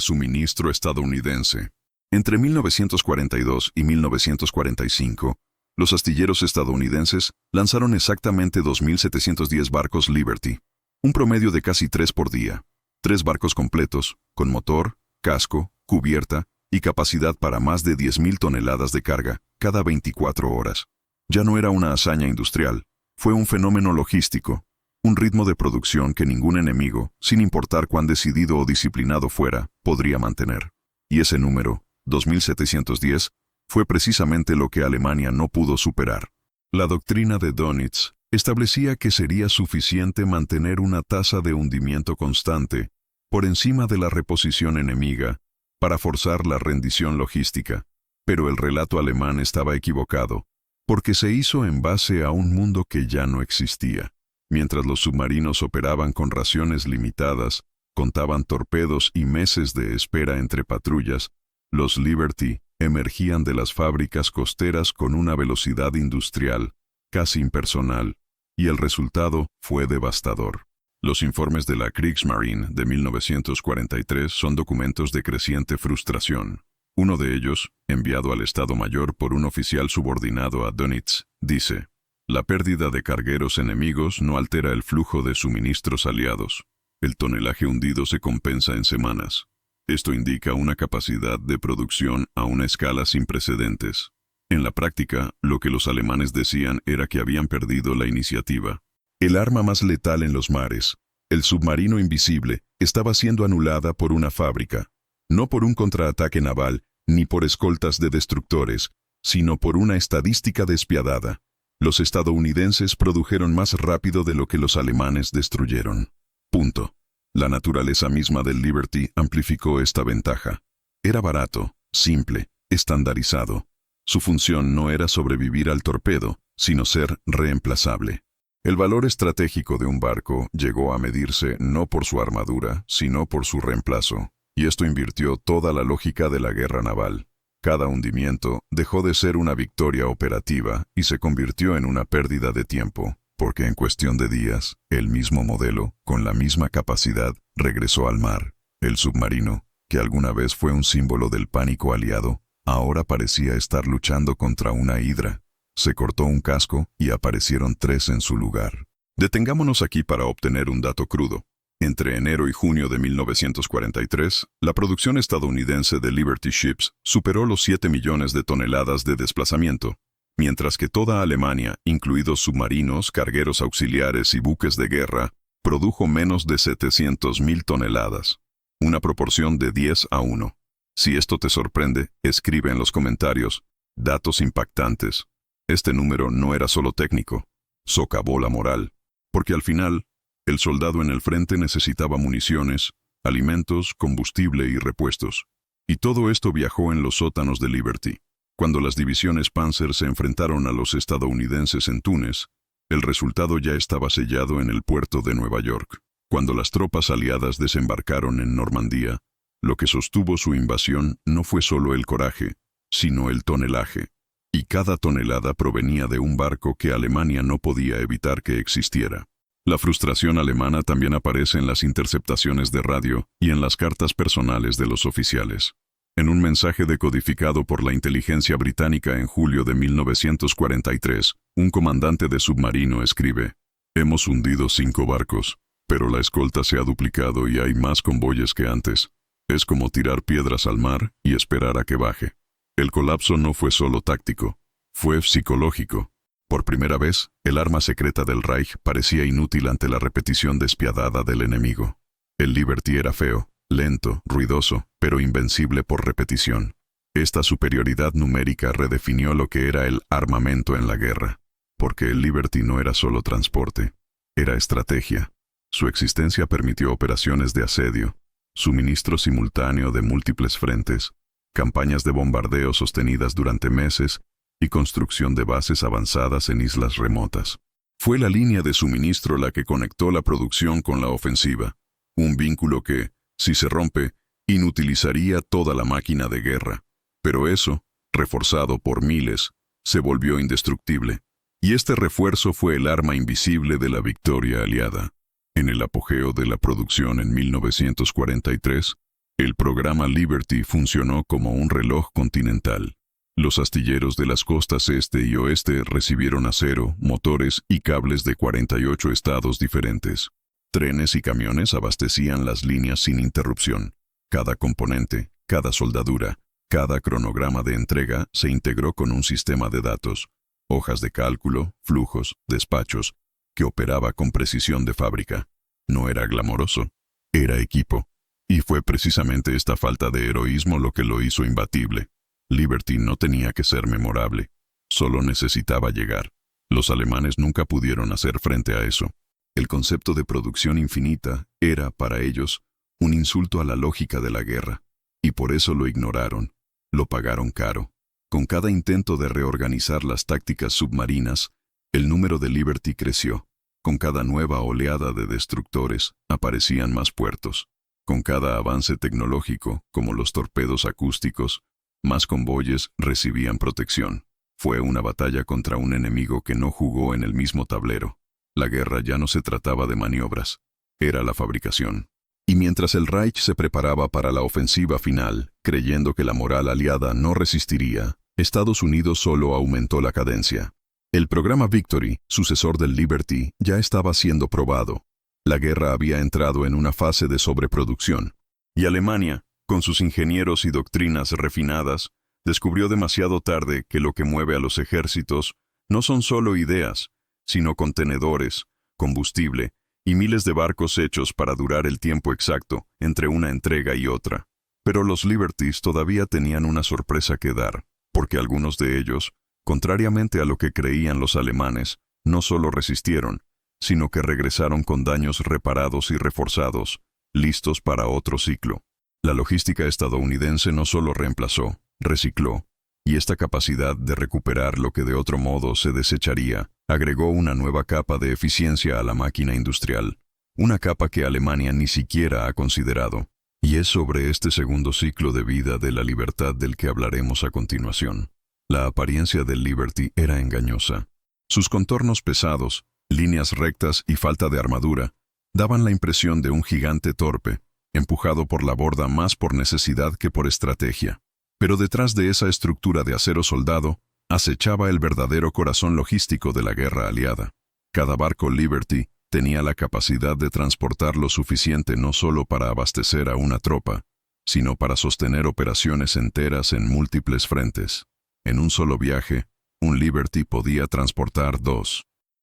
suministro estadounidense. Entre 1942 y 1945, los astilleros estadounidenses lanzaron exactamente 2.710 barcos Liberty, un promedio de casi 3 por día. 3 barcos completos, con motor, casco, cubierta y capacidad para más de 10.000 toneladas de carga, cada 24 horas. Ya no era una hazaña industrial, fue un fenómeno logístico, un ritmo de producción que ningún enemigo, sin importar cuán decidido o disciplinado fuera, podría mantener. Y ese número, 2.710, fue precisamente lo que Alemania no pudo superar. La doctrina de Dönitz establecía que sería suficiente mantener una tasa de hundimiento constante por encima de la reposición enemiga para forzar la rendición logística, pero el relato alemán estaba equivocado, porque se hizo en base a un mundo que ya no existía. Mientras los submarinos operaban con raciones limitadas, contaban torpedos y meses de espera entre patrullas, los Liberty emergían de las fábricas costeras con una velocidad industrial, casi impersonal, y el resultado fue devastador. Los informes de la Kriegsmarine de 1943 son documentos de creciente frustración. Uno de ellos, enviado al Estado Mayor por un oficial subordinado a Dönitz, dice: la pérdida de cargueros enemigos no altera el flujo de suministros aliados. El tonelaje hundido se compensa en semanas. Esto indica una capacidad de producción a una escala sin precedentes. En la práctica, lo que los alemanes decían era que habían perdido la iniciativa. El arma más letal en los mares, el submarino invisible, estaba siendo anulada por una fábrica, no por un contraataque naval, ni por escoltas de destructores, sino por una estadística despiadada. Los estadounidenses produjeron más rápido de lo que los alemanes destruyeron. Punto. La naturaleza misma del Liberty amplificó esta ventaja. Era barato, simple, estandarizado. Su función no era sobrevivir al torpedo, sino ser reemplazable. El valor estratégico de un barco llegó a medirse no por su armadura, sino por su reemplazo, y esto invirtió toda la lógica de la guerra naval. Cada hundimiento dejó de ser una victoria operativa y se convirtió en una pérdida de tiempo, porque en cuestión de días, el mismo modelo, con la misma capacidad, regresó al mar. El submarino, que alguna vez fue un símbolo del pánico aliado, ahora parecía estar luchando contra una hidra. Se cortó un casco y aparecieron 3 en su lugar. Detengámonos aquí para obtener un dato crudo. Entre enero y junio de 1943, la producción estadounidense de Liberty Ships superó los 7 millones de toneladas de desplazamiento, mientras que toda Alemania, incluidos submarinos, cargueros auxiliares y buques de guerra, produjo menos de 700.000 toneladas. Una proporción de 10-1. Si esto te sorprende, escribe en los comentarios. Datos impactantes. Este número no era solo técnico, socavó la moral, porque al final, el soldado en el frente necesitaba municiones, alimentos, combustible y repuestos. Y todo esto viajó en los sótanos de Liberty. Cuando las divisiones Panzer se enfrentaron a los estadounidenses en Túnez, el resultado ya estaba sellado en el puerto de Nueva York. Cuando las tropas aliadas desembarcaron en Normandía, lo que sostuvo su invasión no fue solo el coraje, sino el tonelaje. Y cada tonelada provenía de un barco que Alemania no podía evitar que existiera. La frustración alemana también aparece en las interceptaciones de radio y en las cartas personales de los oficiales. En un mensaje decodificado por la inteligencia británica en julio de 1943, un comandante de submarino escribe: «Hemos hundido 5 barcos, pero la escolta se ha duplicado y hay más convoyes que antes. Es como tirar piedras al mar y esperar a que baje». El colapso no fue solo táctico, fue psicológico. Por primera vez, el arma secreta del Reich parecía inútil ante la repetición despiadada del enemigo. El Liberty era feo, lento, ruidoso, pero invencible por repetición. Esta superioridad numérica redefinió lo que era el armamento en la guerra, porque el Liberty no era solo transporte, era estrategia. Su existencia permitió operaciones de asedio, suministro simultáneo de múltiples frentes, campañas de bombardeo sostenidas durante meses y construcción de bases avanzadas en islas remotas. Fue la línea de suministro la que conectó la producción con la ofensiva, un vínculo que, si se rompe, inutilizaría toda la máquina de guerra. Pero eso, reforzado por miles, se volvió indestructible. Y este refuerzo fue el arma invisible de la victoria aliada. En el apogeo de la producción en 1943, el programa Liberty funcionó como un reloj continental. Los astilleros de las costas este y oeste recibieron acero, motores y cables de 48 estados diferentes. Trenes y camiones abastecían las líneas sin interrupción. Cada componente, cada soldadura, cada cronograma de entrega se integró con un sistema de datos, hojas de cálculo, flujos, despachos, que operaba con precisión de fábrica. No era glamoroso, era equipo. Y fue precisamente esta falta de heroísmo lo que lo hizo imbatible. Liberty no tenía que ser memorable, solo necesitaba llegar. Los alemanes nunca pudieron hacer frente a eso. El concepto de producción infinita era, para ellos, un insulto a la lógica de la guerra, y por eso lo ignoraron, lo pagaron caro. Con cada intento de reorganizar las tácticas submarinas, el número de Liberty creció. Con cada nueva oleada de destructores, aparecían más puertos. Con cada avance tecnológico, como los torpedos acústicos, más convoyes recibían protección. Fue una batalla contra un enemigo que no jugó en el mismo tablero. La guerra ya no se trataba de maniobras, era la fabricación. Y mientras el Reich se preparaba para la ofensiva final, creyendo que la moral aliada no resistiría, Estados Unidos solo aumentó la cadencia. El programa Victory, sucesor del Liberty, ya estaba siendo probado. La guerra había entrado en una fase de sobreproducción. Y Alemania, con sus ingenieros y doctrinas refinadas, descubrió demasiado tarde que lo que mueve a los ejércitos no son solo ideas, sino contenedores, combustible y miles de barcos hechos para durar el tiempo exacto entre una entrega y otra. Pero los Liberties todavía tenían una sorpresa que dar, porque algunos de ellos, contrariamente a lo que creían los alemanes, no solo resistieron, sino que regresaron con daños reparados y reforzados, listos para otro ciclo. La logística estadounidense no solo reemplazó, recicló, y esta capacidad de recuperar lo que de otro modo se desecharía, agregó una nueva capa de eficiencia a la máquina industrial, una capa que Alemania ni siquiera ha considerado. Y es sobre este segundo ciclo de vida de la libertad del que hablaremos a continuación. La apariencia del Liberty era engañosa. Sus contornos pesados, líneas rectas y falta de armadura, daban la impresión de un gigante torpe, empujado por la borda más por necesidad que por estrategia. Pero detrás de esa estructura de acero soldado, acechaba el verdadero corazón logístico de la guerra aliada. Cada barco Liberty tenía la capacidad de transportar lo suficiente no solo para abastecer a una tropa, sino para sostener operaciones enteras en múltiples frentes. En un solo viaje, un Liberty podía transportar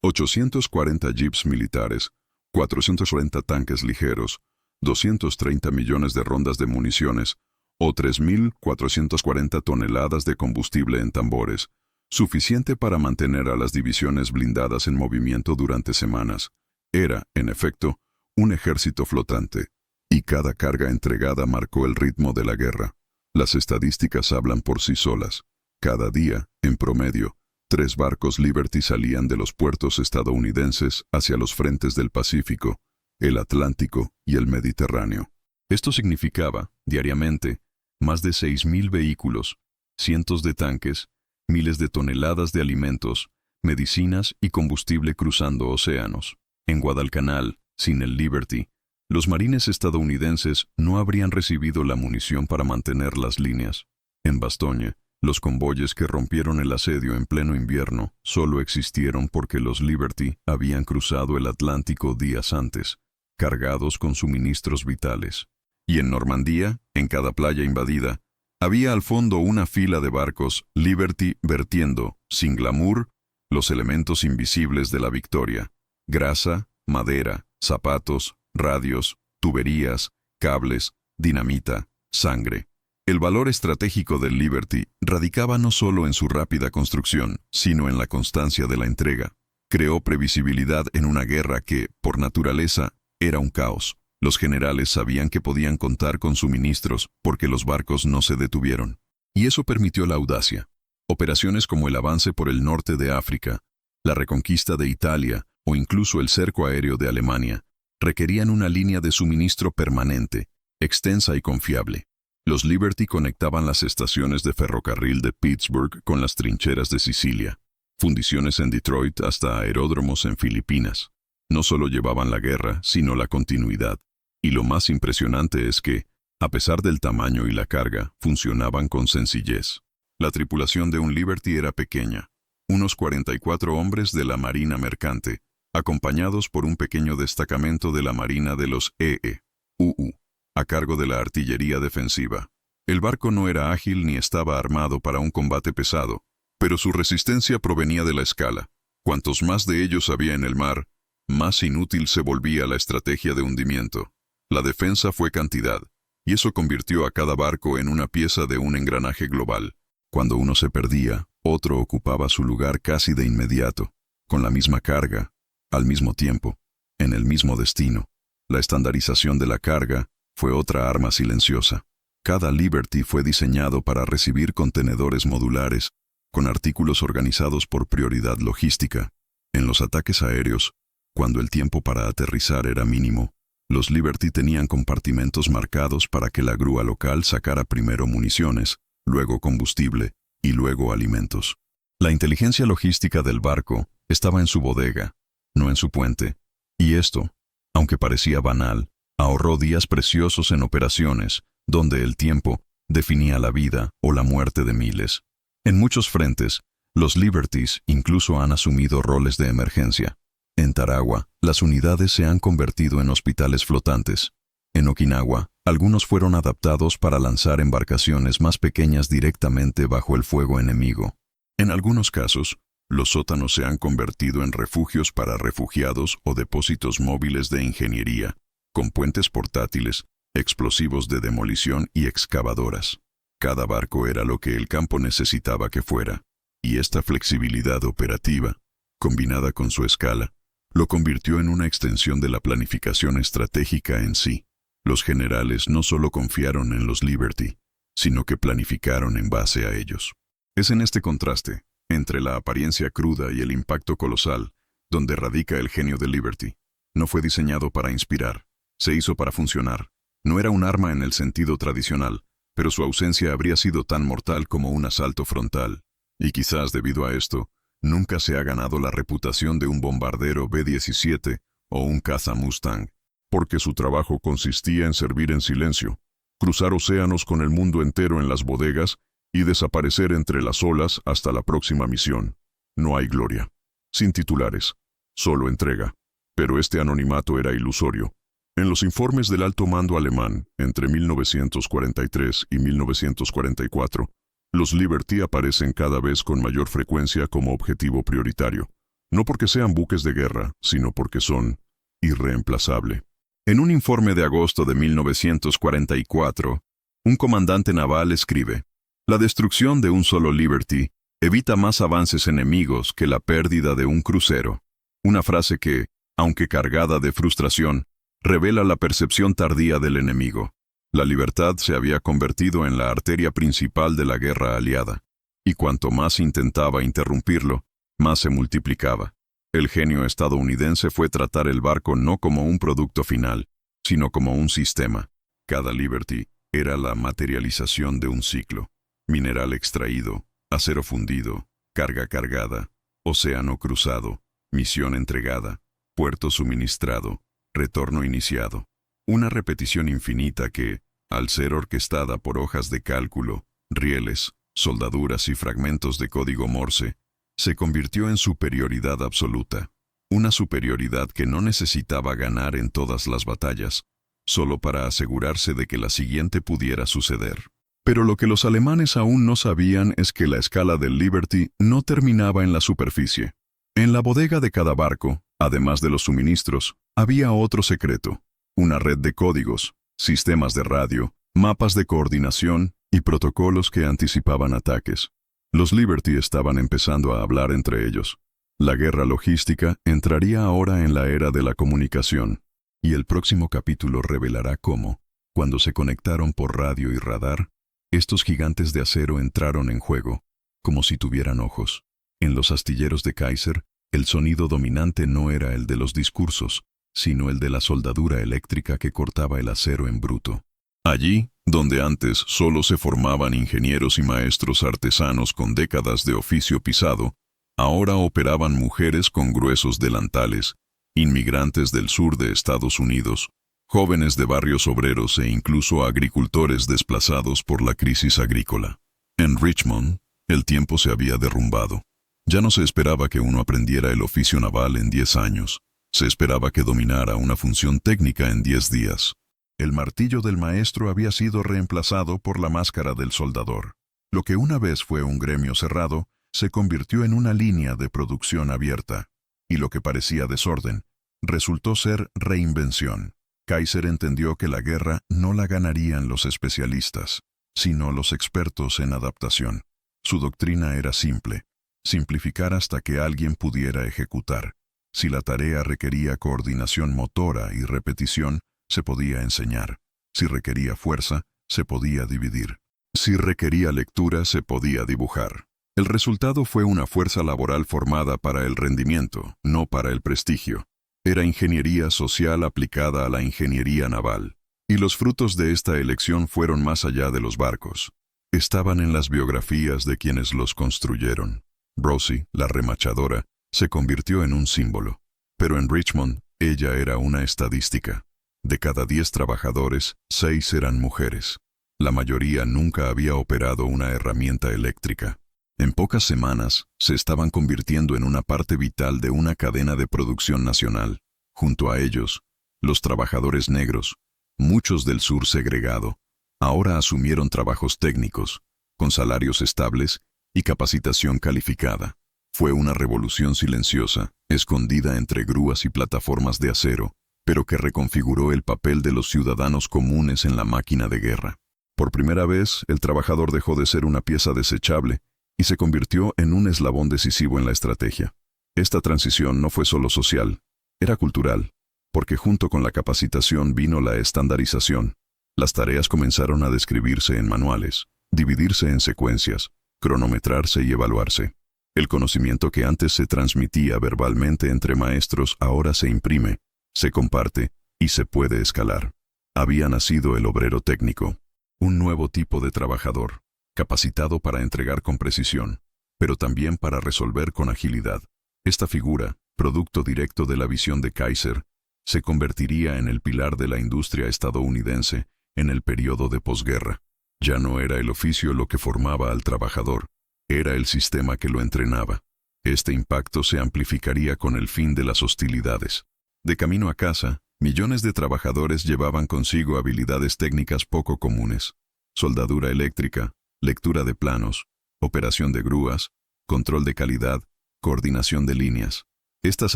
840 jeeps militares, 440 tanques ligeros, 230 millones de rondas de municiones, o 3.440 toneladas de combustible en tambores, suficiente para mantener a las divisiones blindadas en movimiento durante semanas. Era, en efecto, un ejército flotante, y cada carga entregada marcó el ritmo de la guerra. Las estadísticas hablan por sí solas. Cada día, en promedio, 3 barcos Liberty salían de los puertos estadounidenses hacia los frentes del Pacífico, el Atlántico y el Mediterráneo. Esto significaba, diariamente, más de 6.000 vehículos, cientos de tanques, miles de toneladas de alimentos, medicinas y combustible cruzando océanos. En Guadalcanal, sin el Liberty, Los marines estadounidenses no habrían recibido la munición para mantener las líneas. En Bastogne, los convoyes que rompieron el asedio en pleno invierno solo existieron porque los Liberty habían cruzado el Atlántico días antes, cargados con suministros vitales. Y en Normandía, en cada playa invadida, había al fondo una fila de barcos Liberty vertiendo, sin glamour, los elementos invisibles de la victoria: grasa, madera, zapatos, radios, tuberías, cables, dinamita, sangre. El valor estratégico del Liberty radicaba no solo en su rápida construcción, sino en la constancia de la entrega. Creó previsibilidad en una guerra que, por naturaleza, era un caos. Los generales sabían que podían contar con suministros porque los barcos no se detuvieron. Y eso permitió la audacia. Operaciones como el avance por el norte de África, la reconquista de Italia o incluso el cerco aéreo de Alemania requerían una línea de suministro permanente, extensa y confiable. Los Liberty conectaban las estaciones de ferrocarril de Pittsburgh con las trincheras de Sicilia, fundiciones en Detroit hasta aeródromos en Filipinas. No solo llevaban la guerra, sino la continuidad. Y lo más impresionante es que, a pesar del tamaño y la carga, funcionaban con sencillez. La tripulación de un Liberty era pequeña, unos 44 hombres de la Marina Mercante, acompañados por un pequeño destacamento de la Marina de los EEUU, a cargo de la artillería defensiva. El barco no era ágil ni estaba armado para un combate pesado, pero su resistencia provenía de la escala. Cuantos más de ellos había en el mar, más inútil se volvía la estrategia de hundimiento. La defensa fue cantidad, y eso convirtió a cada barco en una pieza de un engranaje global. Cuando uno se perdía, otro ocupaba su lugar casi de inmediato, con la misma carga, al mismo tiempo, en el mismo destino. La estandarización de la carga fue otra arma silenciosa. Cada Liberty fue diseñado para recibir contenedores modulares, con artículos organizados por prioridad logística. En los ataques aéreos, cuando el tiempo para aterrizar era mínimo, los Liberty tenían compartimentos marcados para que la grúa local sacara primero municiones, luego combustible y luego alimentos. La inteligencia logística del barco estaba en su bodega, no en su puente, y esto, aunque parecía banal, ahorró días preciosos en operaciones donde el tiempo definía la vida o la muerte de miles. En muchos frentes, los Liberties incluso han asumido roles de emergencia. En Tarawa, las unidades se han convertido en hospitales flotantes. En Okinawa, algunos fueron adaptados para lanzar embarcaciones más pequeñas directamente bajo el fuego enemigo. En algunos casos, los sótanos se han convertido en refugios para refugiados o depósitos móviles de ingeniería, con puentes portátiles, explosivos de demolición y excavadoras. Cada barco era lo que el campo necesitaba que fuera, y esta flexibilidad operativa, combinada con su escala, lo convirtió en una extensión de la planificación estratégica en sí. Los generales no solo confiaron en los Liberty, sino que planificaron en base a ellos. Es en este contraste, entre la apariencia cruda y el impacto colosal, donde radica el genio de Liberty. No fue diseñado para inspirar, se hizo para funcionar. No era un arma en el sentido tradicional, pero su ausencia habría sido tan mortal como un asalto frontal. Y quizás debido a esto, nunca se ha ganado la reputación de un bombardero B-17 o un caza Mustang, porque su trabajo consistía en servir en silencio, cruzar océanos con el mundo entero en las bodegas y desaparecer entre las olas hasta la próxima misión. No hay gloria. Sin titulares. Solo entrega. Pero este anonimato era ilusorio. En los informes del alto mando alemán, entre 1943 y 1944, los Liberty aparecen cada vez con mayor frecuencia como objetivo prioritario, no porque sean buques de guerra, sino porque son irreemplazable. En un informe de agosto de 1944, un comandante naval escribe: «La destrucción de un solo Liberty evita más avances enemigos que la pérdida de un crucero». Una frase que, aunque cargada de frustración, revela la percepción tardía del enemigo. La libertad se había convertido en la arteria principal de la guerra aliada, y cuanto más intentaba interrumpirlo, más se multiplicaba. El genio estadounidense fue tratar el barco no como un producto final, sino como un sistema. Cada Liberty era la materialización de un ciclo. Mineral extraído, acero fundido, carga cargada, océano cruzado, misión entregada, puerto suministrado, retorno iniciado. Una repetición infinita que, al ser orquestada por hojas de cálculo, rieles, soldaduras y fragmentos de código Morse, se convirtió en superioridad absoluta. Una superioridad que no necesitaba ganar en todas las batallas, solo para asegurarse de que la siguiente pudiera suceder. Pero lo que los alemanes aún no sabían es que la escala del Liberty no terminaba en la superficie. En la bodega de cada barco, además de los suministros, había otro secreto: una red de códigos, sistemas de radio, mapas de coordinación y protocolos que anticipaban ataques. Los Liberty estaban empezando a hablar entre ellos. La guerra logística entraría ahora en la era de la comunicación, y el próximo capítulo revelará cómo, cuando se conectaron por radio y radar, estos gigantes de acero entraron en juego, como si tuvieran ojos. En los astilleros de Kaiser, el sonido dominante no era el de los discursos, sino el de la soldadura eléctrica que cortaba el acero en bruto. Allí, donde antes solo se formaban ingenieros y maestros artesanos con décadas de oficio pisado, ahora operaban mujeres con gruesos delantales, inmigrantes del sur de Estados Unidos, jóvenes de barrios obreros e incluso agricultores desplazados por la crisis agrícola. En Richmond, el tiempo se había derrumbado. Ya no se esperaba que uno aprendiera el oficio naval en 10 años. Se esperaba que dominara una función técnica en 10 días. El martillo del maestro había sido reemplazado por la máscara del soldador. Lo que una vez fue un gremio cerrado, se convirtió en una línea de producción abierta. Y lo que parecía desorden, resultó ser reinvención. Kaiser entendió que la guerra no la ganarían los especialistas, sino los expertos en adaptación. Su doctrina era simple: simplificar hasta que alguien pudiera ejecutar. Si la tarea requería coordinación motora y repetición, se podía enseñar. Si requería fuerza, se podía dividir. Si requería lectura, se podía dibujar. El resultado fue una fuerza laboral formada para el rendimiento, no para el prestigio. Era ingeniería social aplicada a la ingeniería naval. Y los frutos de esta elección fueron más allá de los barcos. Estaban en las biografías de quienes los construyeron. Rosie, la remachadora, se convirtió en un símbolo. Pero en Richmond, ella era una estadística. De cada 10 trabajadores, 6 eran mujeres. La mayoría nunca había operado una herramienta eléctrica. En pocas semanas, se estaban convirtiendo en una parte vital de una cadena de producción nacional. Junto a ellos, los trabajadores negros, muchos del sur segregado, ahora asumieron trabajos técnicos, con salarios estables y capacitación calificada. Fue una revolución silenciosa, escondida entre grúas y plataformas de acero, pero que reconfiguró el papel de los ciudadanos comunes en la máquina de guerra. Por primera vez, el trabajador dejó de ser una pieza desechable y se convirtió en un eslabón decisivo en la estrategia. Esta transición no fue solo social, era cultural, porque junto con la capacitación vino la estandarización. Las tareas comenzaron a describirse en manuales, dividirse en secuencias, cronometrarse y evaluarse. El conocimiento que antes se transmitía verbalmente entre maestros ahora se imprime, se comparte y se puede escalar. Había nacido el obrero técnico, un nuevo tipo de trabajador, capacitado para entregar con precisión, pero también para resolver con agilidad. Esta figura, producto directo de la visión de Kaiser, se convertiría en el pilar de la industria estadounidense en el periodo de posguerra. Ya no era el oficio lo que formaba al trabajador, era el sistema que lo entrenaba. Este impacto se amplificaría con el fin de las hostilidades. De camino a casa, millones de trabajadores llevaban consigo habilidades técnicas poco comunes: soldadura eléctrica, lectura de planos, operación de grúas, control de calidad, coordinación de líneas. Estas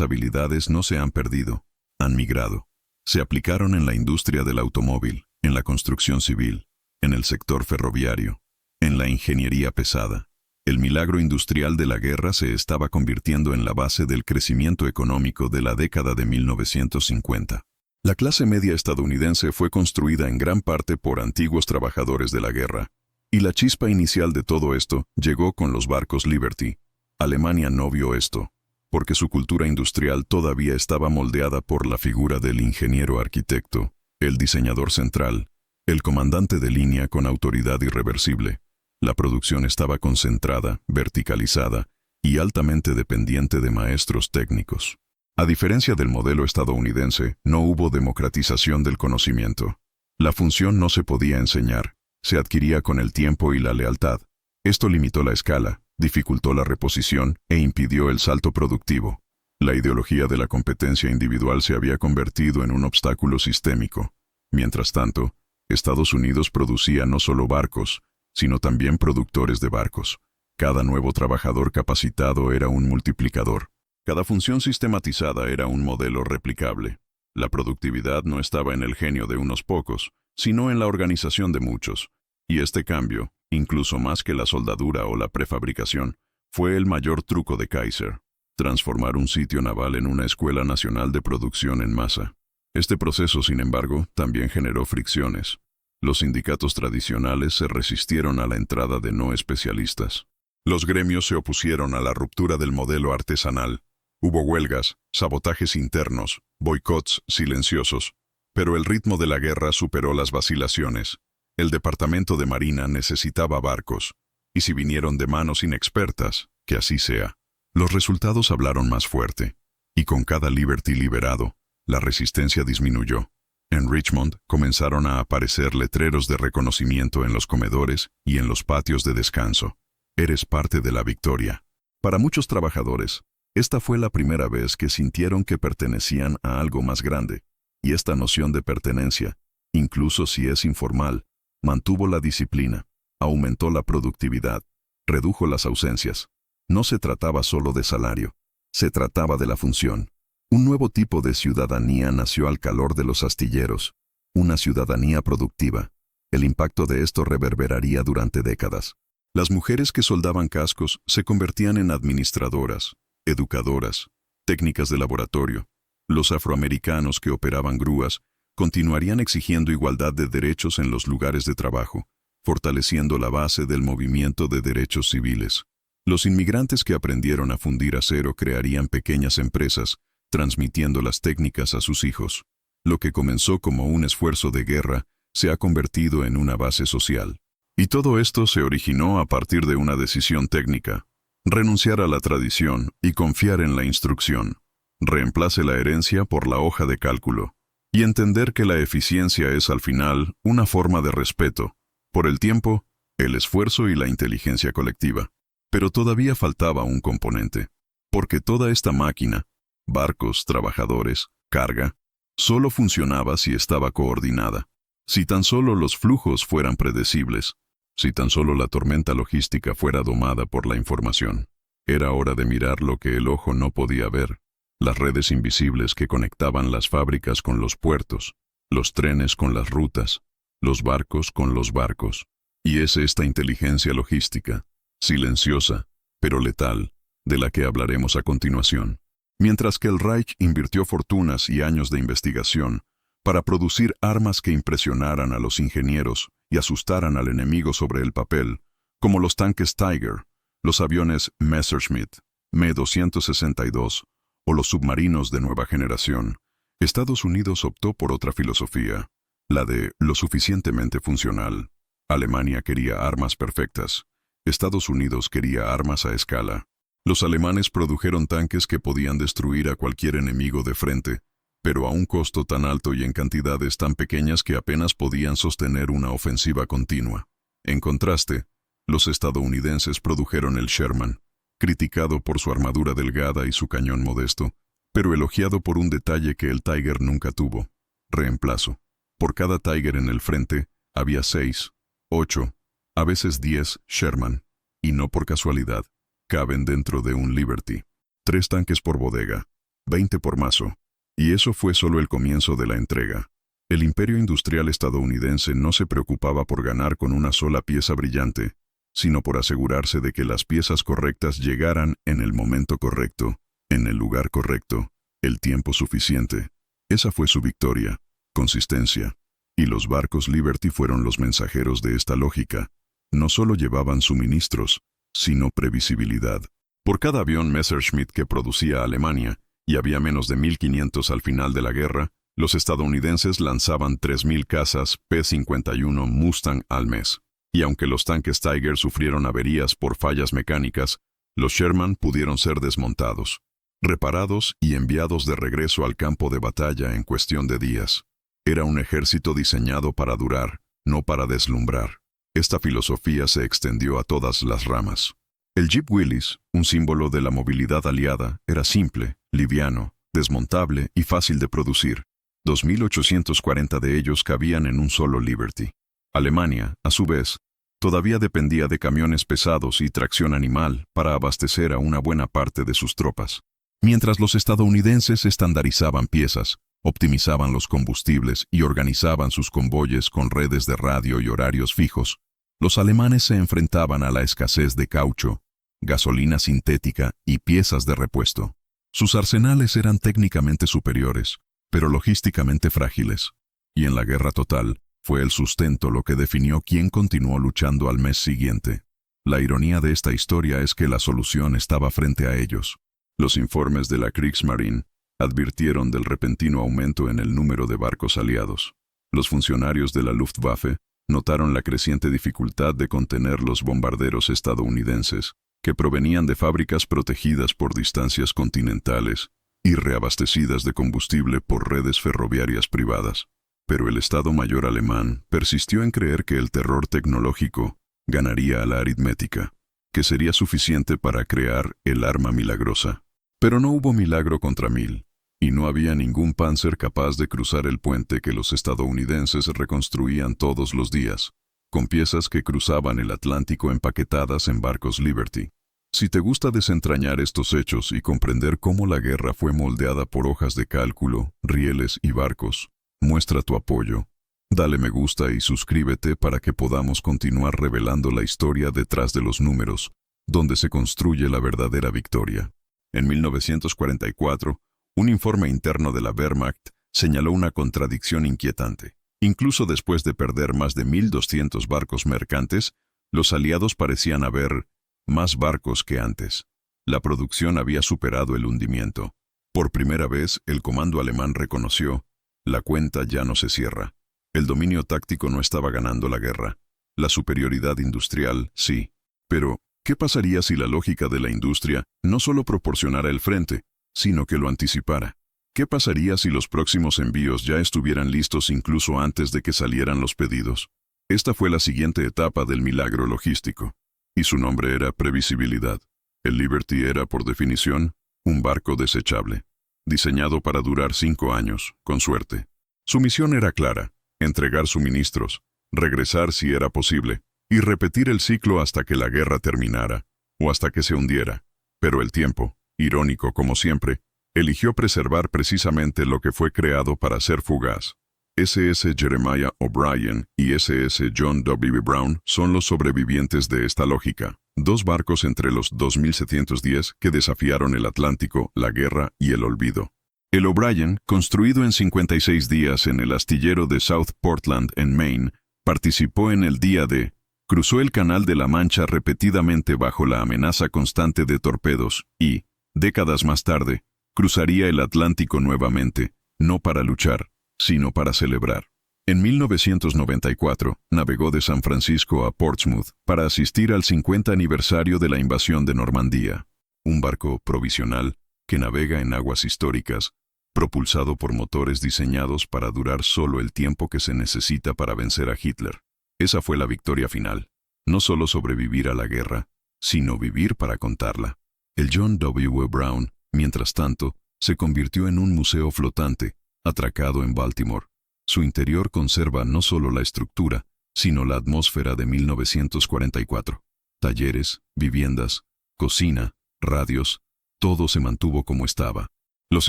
habilidades no se han perdido, han migrado. Se aplicaron en la industria del automóvil, en la construcción civil, en el sector ferroviario, en la ingeniería pesada. El milagro industrial de la guerra se estaba convirtiendo en la base del crecimiento económico de la década de 1950. La clase media estadounidense fue construida en gran parte por antiguos trabajadores de la guerra, y la chispa inicial de todo esto llegó con los barcos Liberty. Alemania no vio esto, porque su cultura industrial todavía estaba moldeada por la figura del ingeniero arquitecto, el diseñador central, el comandante de línea con autoridad irreversible. La producción estaba concentrada, verticalizada y altamente dependiente de maestros técnicos. A diferencia del modelo estadounidense, no hubo democratización del conocimiento. La función no se podía enseñar, se adquiría con el tiempo y la lealtad. Esto limitó la escala, dificultó la reposición e impidió el salto productivo. La ideología de la competencia individual se había convertido en un obstáculo sistémico. Mientras tanto, Estados Unidos producía no solo barcos, sino también productores de barcos. Cada nuevo trabajador capacitado era un multiplicador. Cada función sistematizada era un modelo replicable. La productividad no estaba en el genio de unos pocos, sino en la organización de muchos. Y este cambio, incluso más que la soldadura o la prefabricación, fue el mayor truco de Kaiser: transformar un sitio naval en una escuela nacional de producción en masa. Este proceso, sin embargo, también generó fricciones. Los sindicatos tradicionales se resistieron a la entrada de no especialistas. Los gremios se opusieron a la ruptura del modelo artesanal. Hubo huelgas, sabotajes internos, boicots silenciosos. Pero el ritmo de la guerra superó las vacilaciones. El Departamento de Marina necesitaba barcos. Y si vinieron de manos inexpertas, que así sea. Los resultados hablaron más fuerte. Y con cada Liberty liberado, la resistencia disminuyó. En Richmond comenzaron a aparecer letreros de reconocimiento en los comedores y en los patios de descanso. Eres parte de la victoria. Para muchos trabajadores, esta fue la primera vez que sintieron que pertenecían a algo más grande. Y esta noción de pertenencia, incluso si es informal, mantuvo la disciplina, aumentó la productividad, redujo las ausencias. No se trataba solo de salario, se trataba de la función. Un nuevo tipo de ciudadanía nació al calor de los astilleros, una ciudadanía productiva. El impacto de esto reverberaría durante décadas. Las mujeres que soldaban cascos se convertían en administradoras, educadoras, técnicas de laboratorio. Los afroamericanos que operaban grúas continuarían exigiendo igualdad de derechos en los lugares de trabajo, fortaleciendo la base del movimiento de derechos civiles. Los inmigrantes que aprendieron a fundir acero crearían pequeñas empresas, transmitiendo las técnicas a sus hijos. Lo que comenzó como un esfuerzo de guerra se ha convertido en una base social. Y todo esto se originó a partir de una decisión técnica: renunciar a la tradición y confiar en la instrucción. Reemplace la herencia por la hoja de cálculo. Y entender que la eficiencia es al final una forma de respeto por el tiempo, el esfuerzo y la inteligencia colectiva. Pero todavía faltaba un componente. Porque toda esta máquina, barcos, trabajadores, carga, solo funcionaba si estaba coordinada. Si tan solo los flujos fueran predecibles. Si tan solo la tormenta logística fuera domada por la información. Era hora de mirar lo que el ojo no podía ver. Las redes invisibles que conectaban las fábricas con los puertos, los trenes con las rutas, los barcos con los barcos. Y es esta inteligencia logística, silenciosa, pero letal, de la que hablaremos a continuación. Mientras que el Reich invirtió fortunas y años de investigación para producir armas que impresionaran a los ingenieros y asustaran al enemigo sobre el papel, como los tanques Tiger, los aviones Messerschmitt, Me-262 o los submarinos de nueva generación, Estados Unidos optó por otra filosofía, la de lo suficientemente funcional. Alemania quería armas perfectas. Estados Unidos quería armas a escala. Los alemanes produjeron tanques que podían destruir a cualquier enemigo de frente, pero a un costo tan alto y en cantidades tan pequeñas que apenas podían sostener una ofensiva continua. En contraste, los estadounidenses produjeron el Sherman, criticado por su armadura delgada y su cañón modesto, pero elogiado por un detalle que el Tiger nunca tuvo: reemplazo. Por cada Tiger en el frente, había 6, 8, a veces 10 Sherman, y no por casualidad, caben dentro de un Liberty. 3 tanques por bodega, 20 por mazo. Y eso fue solo el comienzo de la entrega. El imperio industrial estadounidense no se preocupaba por ganar con una sola pieza brillante, sino por asegurarse de que las piezas correctas llegaran en el momento correcto, en el lugar correcto, el tiempo suficiente. Esa fue su victoria, consistencia. Y los barcos Liberty fueron los mensajeros de esta lógica. No solo llevaban suministros, sino previsibilidad. Por cada avión Messerschmitt que producía Alemania, y había menos de 1.500 al final de la guerra, los estadounidenses lanzaban 3.000 cazas P-51 Mustang al mes. Y aunque los tanques Tiger sufrieron averías por fallas mecánicas, los Sherman pudieron ser desmontados. reparados y enviados de regreso al campo de batalla en cuestión de días. Era un ejército diseñado para durar, no para deslumbrar. Esta filosofía se extendió a todas las ramas. El Jeep Willys, un símbolo de la movilidad aliada, era simple, liviano, desmontable y fácil de producir. 2.840 de ellos cabían en un solo Liberty. Alemania, a su vez, todavía dependía de camiones pesados y tracción animal para abastecer a una buena parte de sus tropas. Mientras los estadounidenses estandarizaban piezas, optimizaban los combustibles y organizaban sus convoyes con redes de radio y horarios fijos, los alemanes se enfrentaban a la escasez de caucho, gasolina sintética y piezas de repuesto. Sus arsenales eran técnicamente superiores, pero logísticamente frágiles. Y en la guerra total, fue el sustento lo que definió quién continuó luchando al mes siguiente. La ironía de esta historia es que la solución estaba frente a ellos. Los informes de la Kriegsmarine advirtieron del repentino aumento en el número de barcos aliados. Los funcionarios de la Luftwaffe notaron la creciente dificultad de contener los bombarderos estadounidenses, que provenían de fábricas protegidas por distancias continentales y reabastecidas de combustible por redes ferroviarias privadas. Pero el Estado Mayor alemán persistió en creer que el terror tecnológico ganaría a la aritmética, que sería suficiente para crear el arma milagrosa. Pero no hubo milagro contra 1000, y no había ningún Panzer capaz de cruzar el puente que los estadounidenses reconstruían todos los días, con piezas que cruzaban el Atlántico empaquetadas en barcos Liberty. Si te gusta desentrañar estos hechos y comprender cómo la guerra fue moldeada por hojas de cálculo, rieles y barcos, muestra tu apoyo. Dale me gusta y suscríbete para que podamos continuar revelando la historia detrás de los números, donde se construye la verdadera victoria. En 1944, un informe interno de la Wehrmacht señaló una contradicción inquietante. Incluso después de perder más de 1.200 barcos mercantes, los aliados parecían haber más barcos que antes. La producción había superado el hundimiento. Por primera vez, el comando alemán reconoció: la cuenta ya no se cierra. El dominio táctico no estaba ganando la guerra. La superioridad industrial, sí. Pero, ¿qué pasaría si la lógica de la industria no solo proporcionara el frente, sino que lo anticipara? ¿Qué pasaría si los próximos envíos ya estuvieran listos incluso antes de que salieran los pedidos? Esta fue la siguiente etapa del milagro logístico, y su nombre era previsibilidad. El Liberty era, por definición, un barco desechable, diseñado para durar 5 años, con suerte. Su misión era clara: entregar suministros, regresar si era posible, y repetir el ciclo hasta que la guerra terminara, o hasta que se hundiera. Pero el tiempo, irónico como siempre, eligió preservar precisamente lo que fue creado para ser fugaz. SS Jeremiah O'Brien y SS John W. Brown son los sobrevivientes de esta lógica. 2 barcos entre los 2710 que desafiaron el Atlántico, la guerra y el olvido. El O'Brien, construido en 56 días en el astillero de South Portland, en Maine, participó en el día D. Cruzó el Canal de la Mancha repetidamente bajo la amenaza constante de torpedos y, décadas más tarde, cruzaría el Atlántico nuevamente, no para luchar, sino para celebrar. En 1994, navegó de San Francisco a Portsmouth para asistir al 50 aniversario de la invasión de Normandía. Un barco provisional que navega en aguas históricas, propulsado por motores diseñados para durar solo el tiempo que se necesita para vencer a Hitler. Esa fue la victoria final. No solo sobrevivir a la guerra, sino vivir para contarla. El John W. Brown, mientras tanto, se convirtió en un museo flotante, atracado en Baltimore. Su interior conserva no solo la estructura, sino la atmósfera de 1944. Talleres, viviendas, cocina, radios, todo se mantuvo como estaba. Los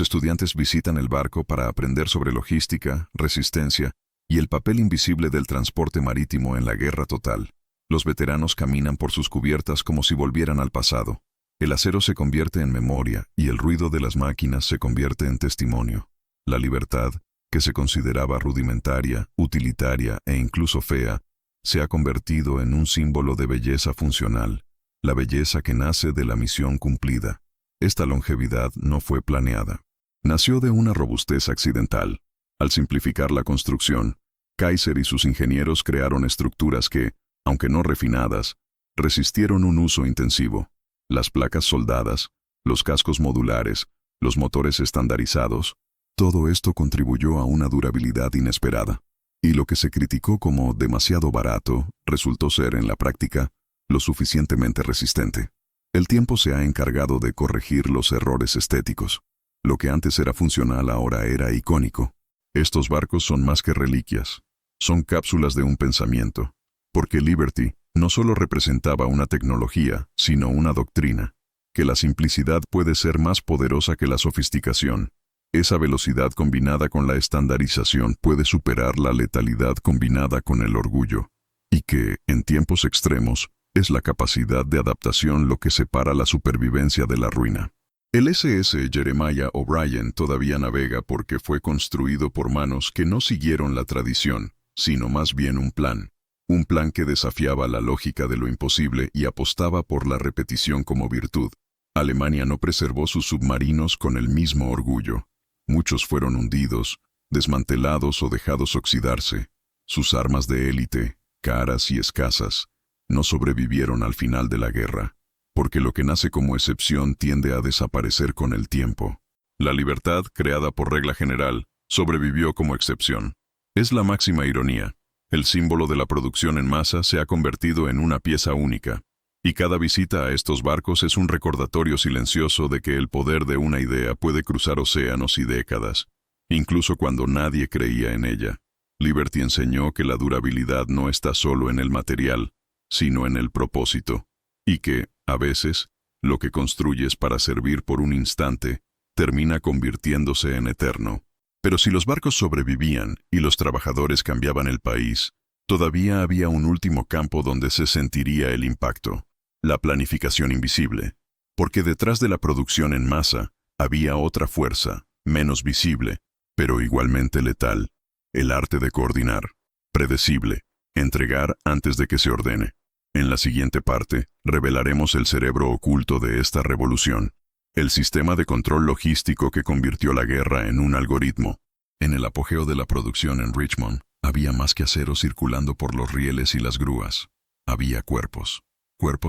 estudiantes visitan el barco para aprender sobre logística, resistencia y el papel invisible del transporte marítimo en la guerra total. Los veteranos caminan por sus cubiertas como si volvieran al pasado. El acero se convierte en memoria y el ruido de las máquinas se convierte en testimonio. La libertad, que se consideraba rudimentaria, utilitaria e incluso fea, se ha convertido en un símbolo de belleza funcional, la belleza que nace de la misión cumplida. Esta longevidad no fue planeada. Nació de una robustez accidental. Al simplificar la construcción, Kaiser y sus ingenieros crearon estructuras que, aunque no refinadas, resistieron un uso intensivo. Las placas soldadas, los cascos modulares, los motores estandarizados, todo esto contribuyó a una durabilidad inesperada. Y lo que se criticó como demasiado barato resultó ser, en la práctica, lo suficientemente resistente. El tiempo se ha encargado de corregir los errores estéticos. Lo que antes era funcional ahora era icónico. Estos barcos son más que reliquias. Son cápsulas de un pensamiento. Porque Liberty no solo representaba una tecnología, sino una doctrina. Que la simplicidad puede ser más poderosa que la sofisticación. Esa velocidad combinada con la estandarización puede superar la letalidad combinada con el orgullo. Y que, en tiempos extremos, es la capacidad de adaptación lo que separa la supervivencia de la ruina. El SS Jeremiah O'Brien todavía navega porque fue construido por manos que no siguieron la tradición, sino más bien un plan. Un plan que desafiaba la lógica de lo imposible y apostaba por la repetición como virtud. Alemania no preservó sus submarinos con el mismo orgullo. Muchos fueron hundidos, desmantelados o dejados oxidarse. Sus armas de élite, caras y escasas, no sobrevivieron al final de la guerra, porque lo que nace como excepción tiende a desaparecer con el tiempo. La libertad, creada por regla general, sobrevivió como excepción. Es la máxima ironía. El símbolo de la producción en masa se ha convertido en una pieza única, y cada visita a estos barcos es un recordatorio silencioso de que el poder de una idea puede cruzar océanos y décadas, incluso cuando nadie creía en ella. Liberty enseñó que la durabilidad no está solo en el material, sino en el propósito, y que, a veces, lo que construyes para servir por un instante termina convirtiéndose en eterno. Pero si los barcos sobrevivían y los trabajadores cambiaban el país, todavía había un último campo donde se sentiría el impacto: la planificación invisible. Porque detrás de la producción en masa había otra fuerza, menos visible, pero igualmente letal: el arte de coordinar, predecible, entregar antes de que se ordene. En la siguiente parte, revelaremos el cerebro oculto de esta revolución, el sistema de control logístico que convirtió la guerra en un algoritmo. En el apogeo de la producción en Richmond, había más que acero circulando por los rieles y las grúas. Había cuerpos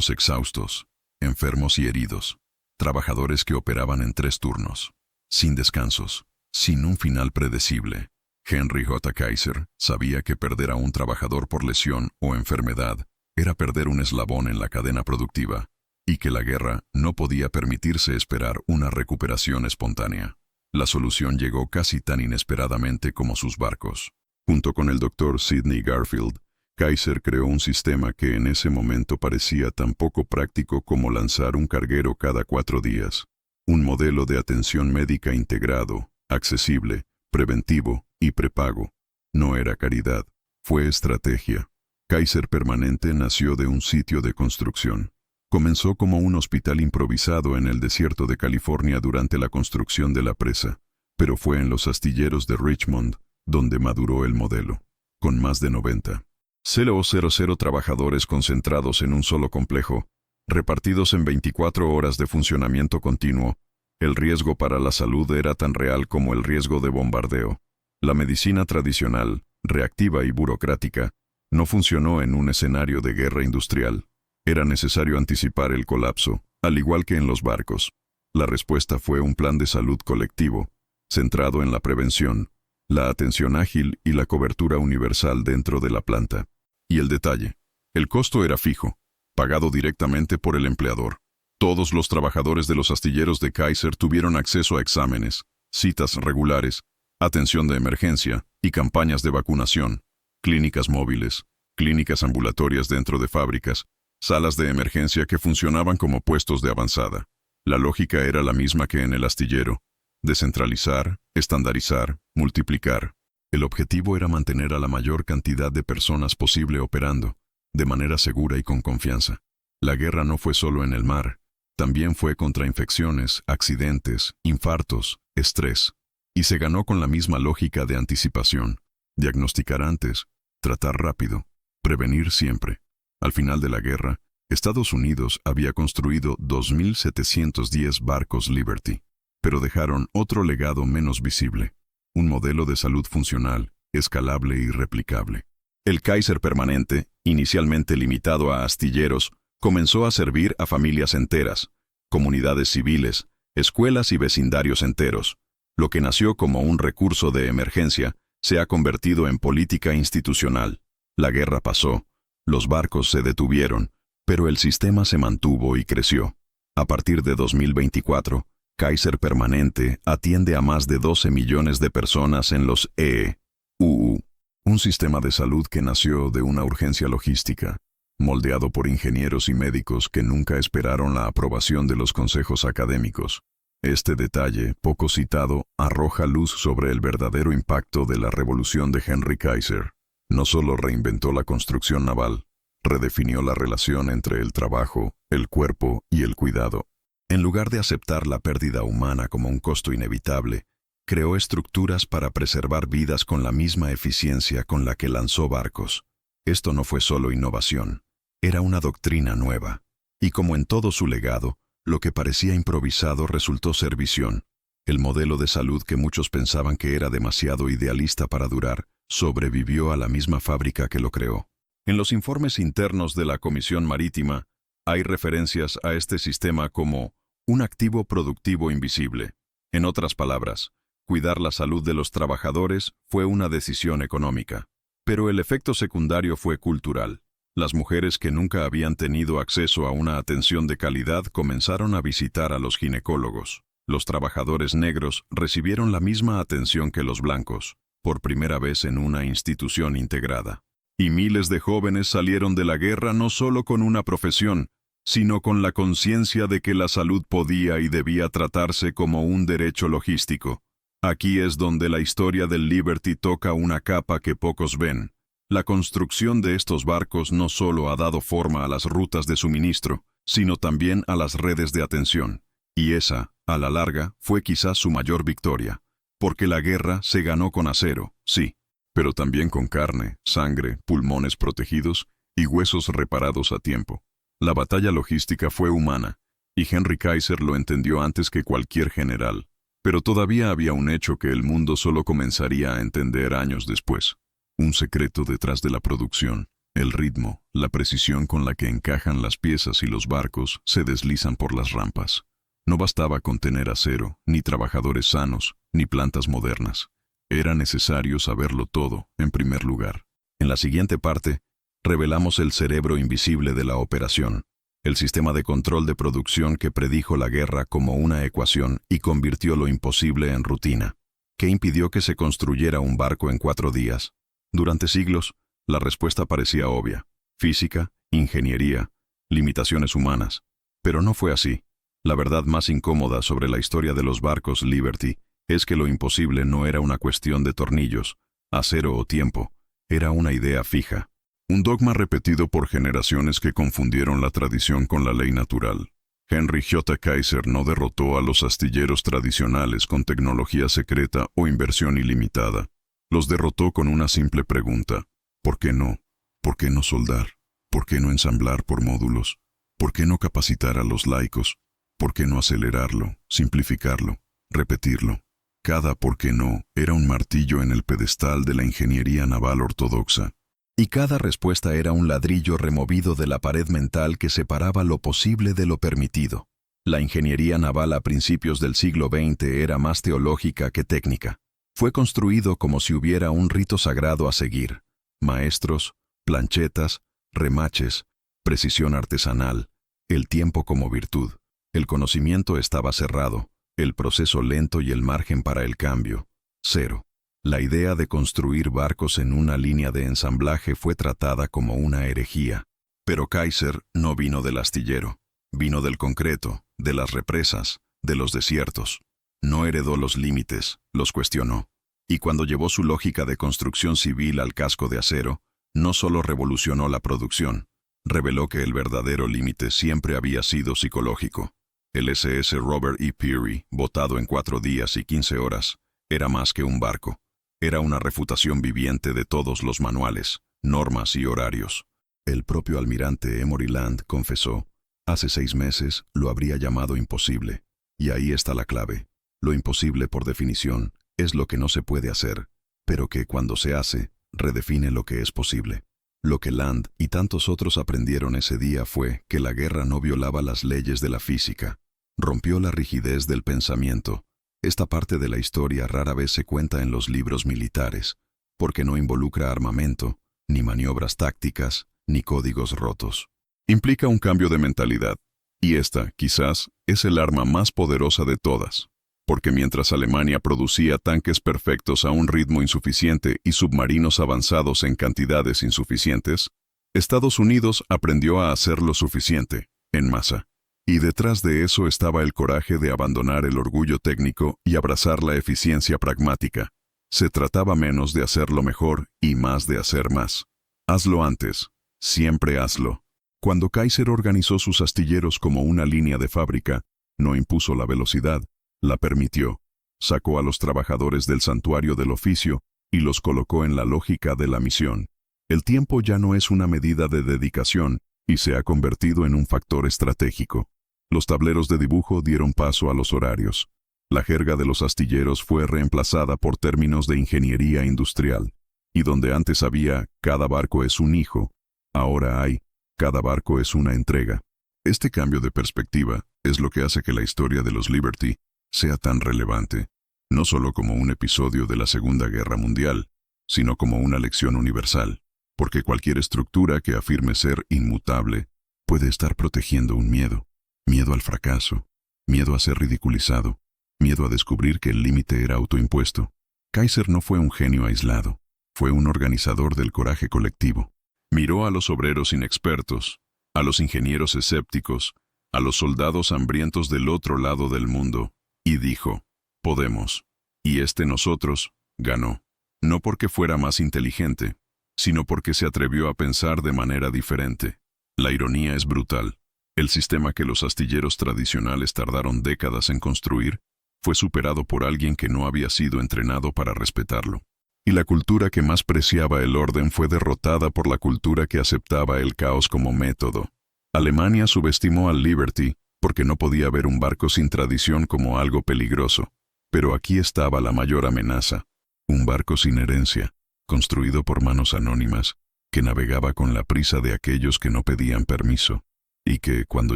exhaustos, enfermos y heridos, trabajadores que operaban en 3 turnos, sin descansos, sin un final predecible. Henry J. Kaiser sabía que perder a un trabajador por lesión o enfermedad era perder un eslabón en la cadena productiva, y que la guerra no podía permitirse esperar una recuperación espontánea. La solución llegó casi tan inesperadamente como sus barcos. Junto con el Dr. Sidney Garfield, Kaiser creó un sistema que en ese momento parecía tan poco práctico como lanzar un carguero cada 4 días. Un modelo de atención médica integrado, accesible, preventivo y prepago. No era caridad, fue estrategia. Kaiser Permanente nació de un sitio de construcción. Comenzó como un hospital improvisado en el desierto de California durante la construcción de la presa, pero fue en los astilleros de Richmond donde maduró el modelo, con más de 90,000 trabajadores concentrados en un solo complejo, repartidos en 24 horas de funcionamiento continuo. El riesgo para la salud era tan real como el riesgo de bombardeo. La medicina tradicional, reactiva y burocrática, no funcionó en un escenario de guerra industrial. Era necesario anticipar el colapso, al igual que en los barcos. La respuesta fue un plan de salud colectivo, centrado en la prevención, la atención ágil y la cobertura universal dentro de la planta. Y el detalle: el costo era fijo, pagado directamente por el empleador. Todos los trabajadores de los astilleros de Kaiser tuvieron acceso a exámenes, citas regulares, atención de emergencia y campañas de vacunación, clínicas móviles, clínicas ambulatorias dentro de fábricas, salas de emergencia que funcionaban como puestos de avanzada. La lógica era la misma que en el astillero: descentralizar, estandarizar, multiplicar. El objetivo era mantener a la mayor cantidad de personas posible operando, de manera segura y con confianza. La guerra no fue solo en el mar, también fue contra infecciones, accidentes, infartos, estrés. Y se ganó con la misma lógica de anticipación: diagnosticar antes, tratar rápido, prevenir siempre. Al final de la guerra, Estados Unidos había construido 2.710 barcos Liberty, pero dejaron otro legado menos visible: un modelo de salud funcional, escalable y replicable. El Kaiser Permanente, inicialmente limitado a astilleros, comenzó a servir a familias enteras, comunidades civiles, escuelas y vecindarios enteros. Lo que nació como un recurso de emergencia se ha convertido en política institucional. La guerra pasó, los barcos se detuvieron, pero el sistema se mantuvo y creció. A partir de 2024, Kaiser Permanente atiende a más de 12 millones de personas en los EUU, un sistema de salud que nació de una urgencia logística, moldeado por ingenieros y médicos que nunca esperaron la aprobación de los consejos académicos. Este detalle, poco citado, arroja luz sobre el verdadero impacto de la revolución de Henry Kaiser. No solo reinventó la construcción naval, redefinió la relación entre el trabajo, el cuerpo y el cuidado. En lugar de aceptar la pérdida humana como un costo inevitable, creó estructuras para preservar vidas con la misma eficiencia con la que lanzó barcos. Esto no fue solo innovación, era una doctrina nueva. Y como en todo su legado, lo que parecía improvisado resultó ser visión. El modelo de salud que muchos pensaban que era demasiado idealista para durar, sobrevivió a la misma fábrica que lo creó. En los informes internos de la Comisión Marítima, hay referencias a este sistema como un activo productivo invisible. En otras palabras, cuidar la salud de los trabajadores fue una decisión económica. Pero el efecto secundario fue cultural. Las mujeres que nunca habían tenido acceso a una atención de calidad comenzaron a visitar a los ginecólogos. Los trabajadores negros recibieron la misma atención que los blancos, por primera vez en una institución integrada. Y miles de jóvenes salieron de la guerra no solo con una profesión, sino con la conciencia de que la salud podía y debía tratarse como un derecho logístico. Aquí es donde la historia del Liberty toca una capa que pocos ven. La construcción de estos barcos no solo ha dado forma a las rutas de suministro, sino también a las redes de atención. Y esa, a la larga, fue quizás su mayor victoria. Porque la guerra se ganó con acero, sí, pero también con carne, sangre, pulmones protegidos y huesos reparados a tiempo. La batalla logística fue humana, y Henry Kaiser lo entendió antes que cualquier general. Pero todavía había un hecho que el mundo solo comenzaría a entender años después. Un secreto detrás de la producción, el ritmo, la precisión con la que encajan las piezas y los barcos se deslizan por las rampas. No bastaba con tener acero, ni trabajadores sanos, ni plantas modernas. Era necesario saberlo todo, en primer lugar. En la siguiente parte, revelamos el cerebro invisible de la operación, el sistema de control de producción que predijo la guerra como una ecuación y convirtió lo imposible en rutina. ¿Qué impidió que se construyera un barco en 4 días? Durante siglos, la respuesta parecía obvia: física, ingeniería, limitaciones humanas. Pero no fue así. La verdad más incómoda sobre la historia de los barcos Liberty es que lo imposible no era una cuestión de tornillos, acero o tiempo, era una idea fija. Un dogma repetido por generaciones que confundieron la tradición con la ley natural. Henry J. Kaiser no derrotó a los astilleros tradicionales con tecnología secreta o inversión ilimitada. Los derrotó con una simple pregunta: ¿por qué no? ¿Por qué no soldar? ¿Por qué no ensamblar por módulos? ¿Por qué no capacitar a los laicos? ¿Por qué no acelerarlo, simplificarlo, repetirlo? Cada por qué no era un martillo en el pedestal de la ingeniería naval ortodoxa. Y cada respuesta era un ladrillo removido de la pared mental que separaba lo posible de lo permitido. La ingeniería naval a principios del siglo XX era más teológica que técnica. Fue construido como si hubiera un rito sagrado a seguir: maestros, planchetas, remaches, precisión artesanal, el tiempo como virtud. El conocimiento estaba cerrado, el proceso lento y el margen para el cambio, cero. La idea de construir barcos en una línea de ensamblaje fue tratada como una herejía. Pero Kaiser no vino del astillero, vino del concreto, de las represas, de los desiertos. No heredó los límites, los cuestionó. Y cuando llevó su lógica de construcción civil al casco de acero, no solo revolucionó la producción, reveló que el verdadero límite siempre había sido psicológico. El SS Robert E. Peary, botado en 4 días y 15 horas, era más que un barco. Era una refutación viviente de todos los manuales, normas y horarios. El propio almirante Emory Land confesó: hace 6 meses lo habría llamado imposible. Y ahí está la clave. Lo imposible, por definición, es lo que no se puede hacer, pero que cuando se hace, redefine lo que es posible. Lo que Land y tantos otros aprendieron ese día fue que la guerra no violaba las leyes de la física. Rompió la rigidez del pensamiento. Esta parte de la historia rara vez se cuenta en los libros militares, porque no involucra armamento, ni maniobras tácticas, ni códigos rotos. Implica un cambio de mentalidad, y esta, quizás, es el arma más poderosa de todas, porque mientras Alemania producía tanques perfectos a un ritmo insuficiente y submarinos avanzados en cantidades insuficientes, Estados Unidos aprendió a hacer lo suficiente, en masa. Y detrás de eso estaba el coraje de abandonar el orgullo técnico y abrazar la eficiencia pragmática. Se trataba menos de hacerlo mejor y más de hacer más. Hazlo antes. Siempre hazlo. Cuando Kaiser organizó sus astilleros como una línea de fábrica, no impuso la velocidad, la permitió. Sacó a los trabajadores del santuario del oficio y los colocó en la lógica de la misión. El tiempo ya no es una medida de dedicación y se ha convertido en un factor estratégico. Los tableros de dibujo dieron paso a los horarios. La jerga de los astilleros fue reemplazada por términos de ingeniería industrial. Y donde antes había cada barco es un hijo, ahora hay cada barco es una entrega. Este cambio de perspectiva es lo que hace que la historia de los Liberty sea tan relevante, no solo como un episodio de la Segunda Guerra Mundial, sino como una lección universal, porque cualquier estructura que afirme ser inmutable puede estar protegiendo un miedo. Miedo al fracaso, miedo a ser ridiculizado, miedo a descubrir que el límite era autoimpuesto. Kaiser no fue un genio aislado, fue un organizador del coraje colectivo. Miró a los obreros inexpertos, a los ingenieros escépticos, a los soldados hambrientos del otro lado del mundo, y dijo, podemos. Y nosotros ganó. No porque fuera más inteligente, sino porque se atrevió a pensar de manera diferente. La ironía es brutal. El sistema que los astilleros tradicionales tardaron décadas en construir fue superado por alguien que no había sido entrenado para respetarlo. Y la cultura que más preciaba el orden fue derrotada por la cultura que aceptaba el caos como método. Alemania subestimó al Liberty porque no podía ver un barco sin tradición como algo peligroso. Pero aquí estaba la mayor amenaza. Un barco sin herencia, construido por manos anónimas, que navegaba con la prisa de aquellos que no pedían permiso. Y que, cuando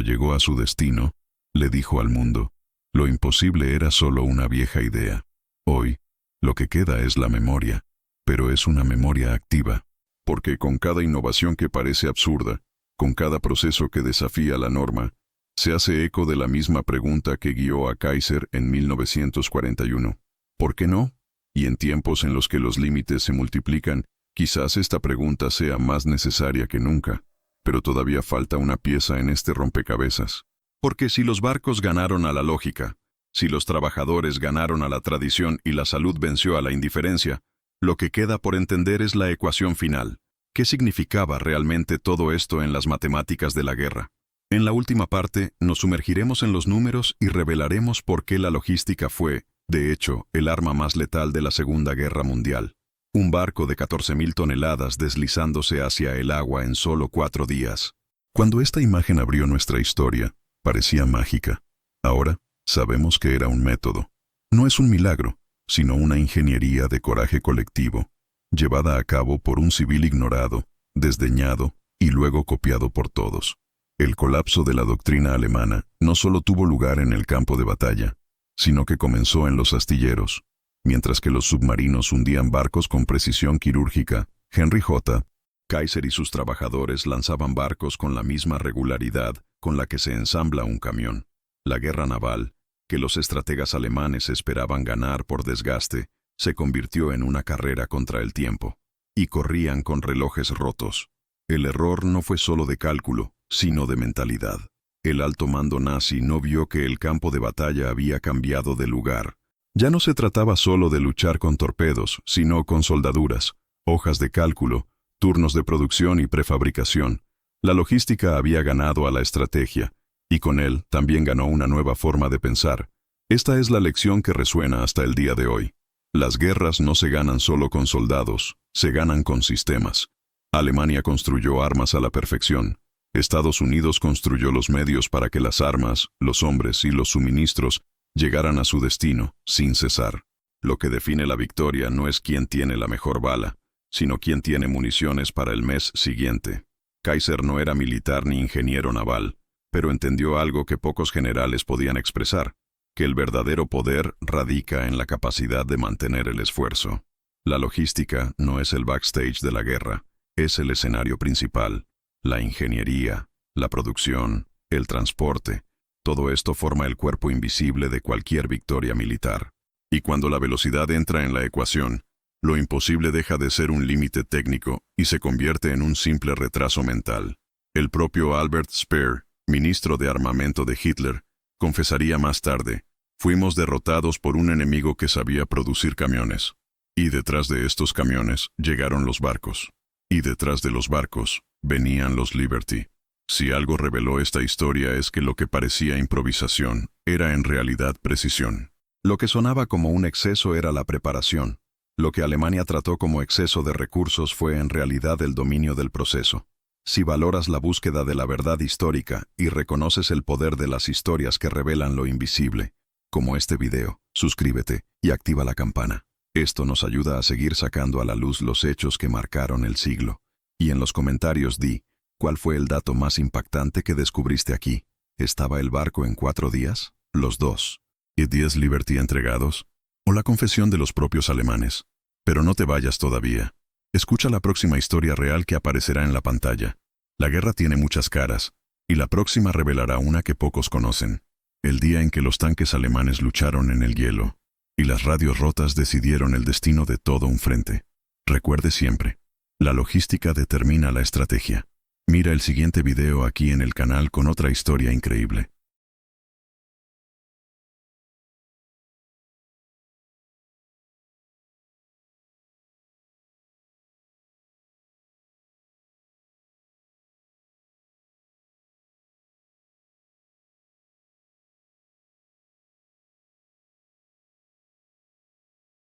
llegó a su destino, le dijo al mundo, lo imposible era solo una vieja idea. Hoy, lo que queda es la memoria, pero es una memoria activa, porque con cada innovación que parece absurda, con cada proceso que desafía la norma, se hace eco de la misma pregunta que guió a Kaiser en 1941. ¿Por qué no? Y en tiempos en los que los límites se multiplican, quizás esta pregunta sea más necesaria que nunca. Pero todavía falta una pieza en este rompecabezas. Porque si los barcos ganaron a la lógica, si los trabajadores ganaron a la tradición y la salud venció a la indiferencia, lo que queda por entender es la ecuación final. ¿Qué significaba realmente todo esto en las matemáticas de la guerra? En la última parte, nos sumergiremos en los números y revelaremos por qué la logística fue, de hecho, el arma más letal de la Segunda Guerra Mundial. Un barco de 14.000 toneladas deslizándose hacia el agua en solo 4 días. Cuando esta imagen abrió nuestra historia, parecía mágica. Ahora, sabemos que era un método. No es un milagro, sino una ingeniería de coraje colectivo, llevada a cabo por un civil ignorado, desdeñado y luego copiado por todos. El colapso de la doctrina alemana no solo tuvo lugar en el campo de batalla, sino que comenzó en los astilleros. Mientras que los submarinos hundían barcos con precisión quirúrgica, Henry J. Kaiser y sus trabajadores lanzaban barcos con la misma regularidad con la que se ensambla un camión. La guerra naval, que los estrategas alemanes esperaban ganar por desgaste, se convirtió en una carrera contra el tiempo, y corrían con relojes rotos. El error no fue solo de cálculo, sino de mentalidad. El alto mando nazi no vio que el campo de batalla había cambiado de lugar. Ya no se trataba solo de luchar con torpedos, sino con soldaduras, hojas de cálculo, turnos de producción y prefabricación. La logística había ganado a la estrategia, y con él también ganó una nueva forma de pensar. Esta es la lección que resuena hasta el día de hoy. Las guerras no se ganan solo con soldados, se ganan con sistemas. Alemania construyó armas a la perfección. Estados Unidos construyó los medios para que las armas, los hombres y los suministros llegaran a su destino, sin cesar. Lo que define la victoria no es quién tiene la mejor bala, sino quién tiene municiones para el mes siguiente. Kaiser no era militar ni ingeniero naval, pero entendió algo que pocos generales podían expresar, que el verdadero poder radica en la capacidad de mantener el esfuerzo. La logística no es el backstage de la guerra, es el escenario principal. La ingeniería, la producción, el transporte, todo esto forma el cuerpo invisible de cualquier victoria militar. Y cuando la velocidad entra en la ecuación, lo imposible deja de ser un límite técnico y se convierte en un simple retraso mental. El propio Albert Speer, ministro de armamento de Hitler, confesaría más tarde: fuimos derrotados por un enemigo que sabía producir camiones. Y detrás de estos camiones llegaron los barcos. Y detrás de los barcos venían los Liberty. Si algo reveló esta historia es que lo que parecía improvisación era en realidad precisión. Lo que sonaba como un exceso era la preparación. Lo que Alemania trató como exceso de recursos fue en realidad el dominio del proceso. Si valoras la búsqueda de la verdad histórica y reconoces el poder de las historias que revelan lo invisible, como este video, suscríbete y activa la campana. Esto nos ayuda a seguir sacando a la luz los hechos que marcaron el siglo. Y en los comentarios di, ¿cuál fue el dato más impactante que descubriste aquí? ¿Estaba el barco en 4 días? ¿Los 2 y 10 Liberty entregados? ¿O la confesión de los propios alemanes? Pero no te vayas todavía. Escucha la próxima historia real que aparecerá en la pantalla. La guerra tiene muchas caras, y la próxima revelará una que pocos conocen. El día en que los tanques alemanes lucharon en el hielo, y las radios rotas decidieron el destino de todo un frente. Recuerde siempre, la logística determina la estrategia. Mira el siguiente video aquí en el canal con otra historia increíble.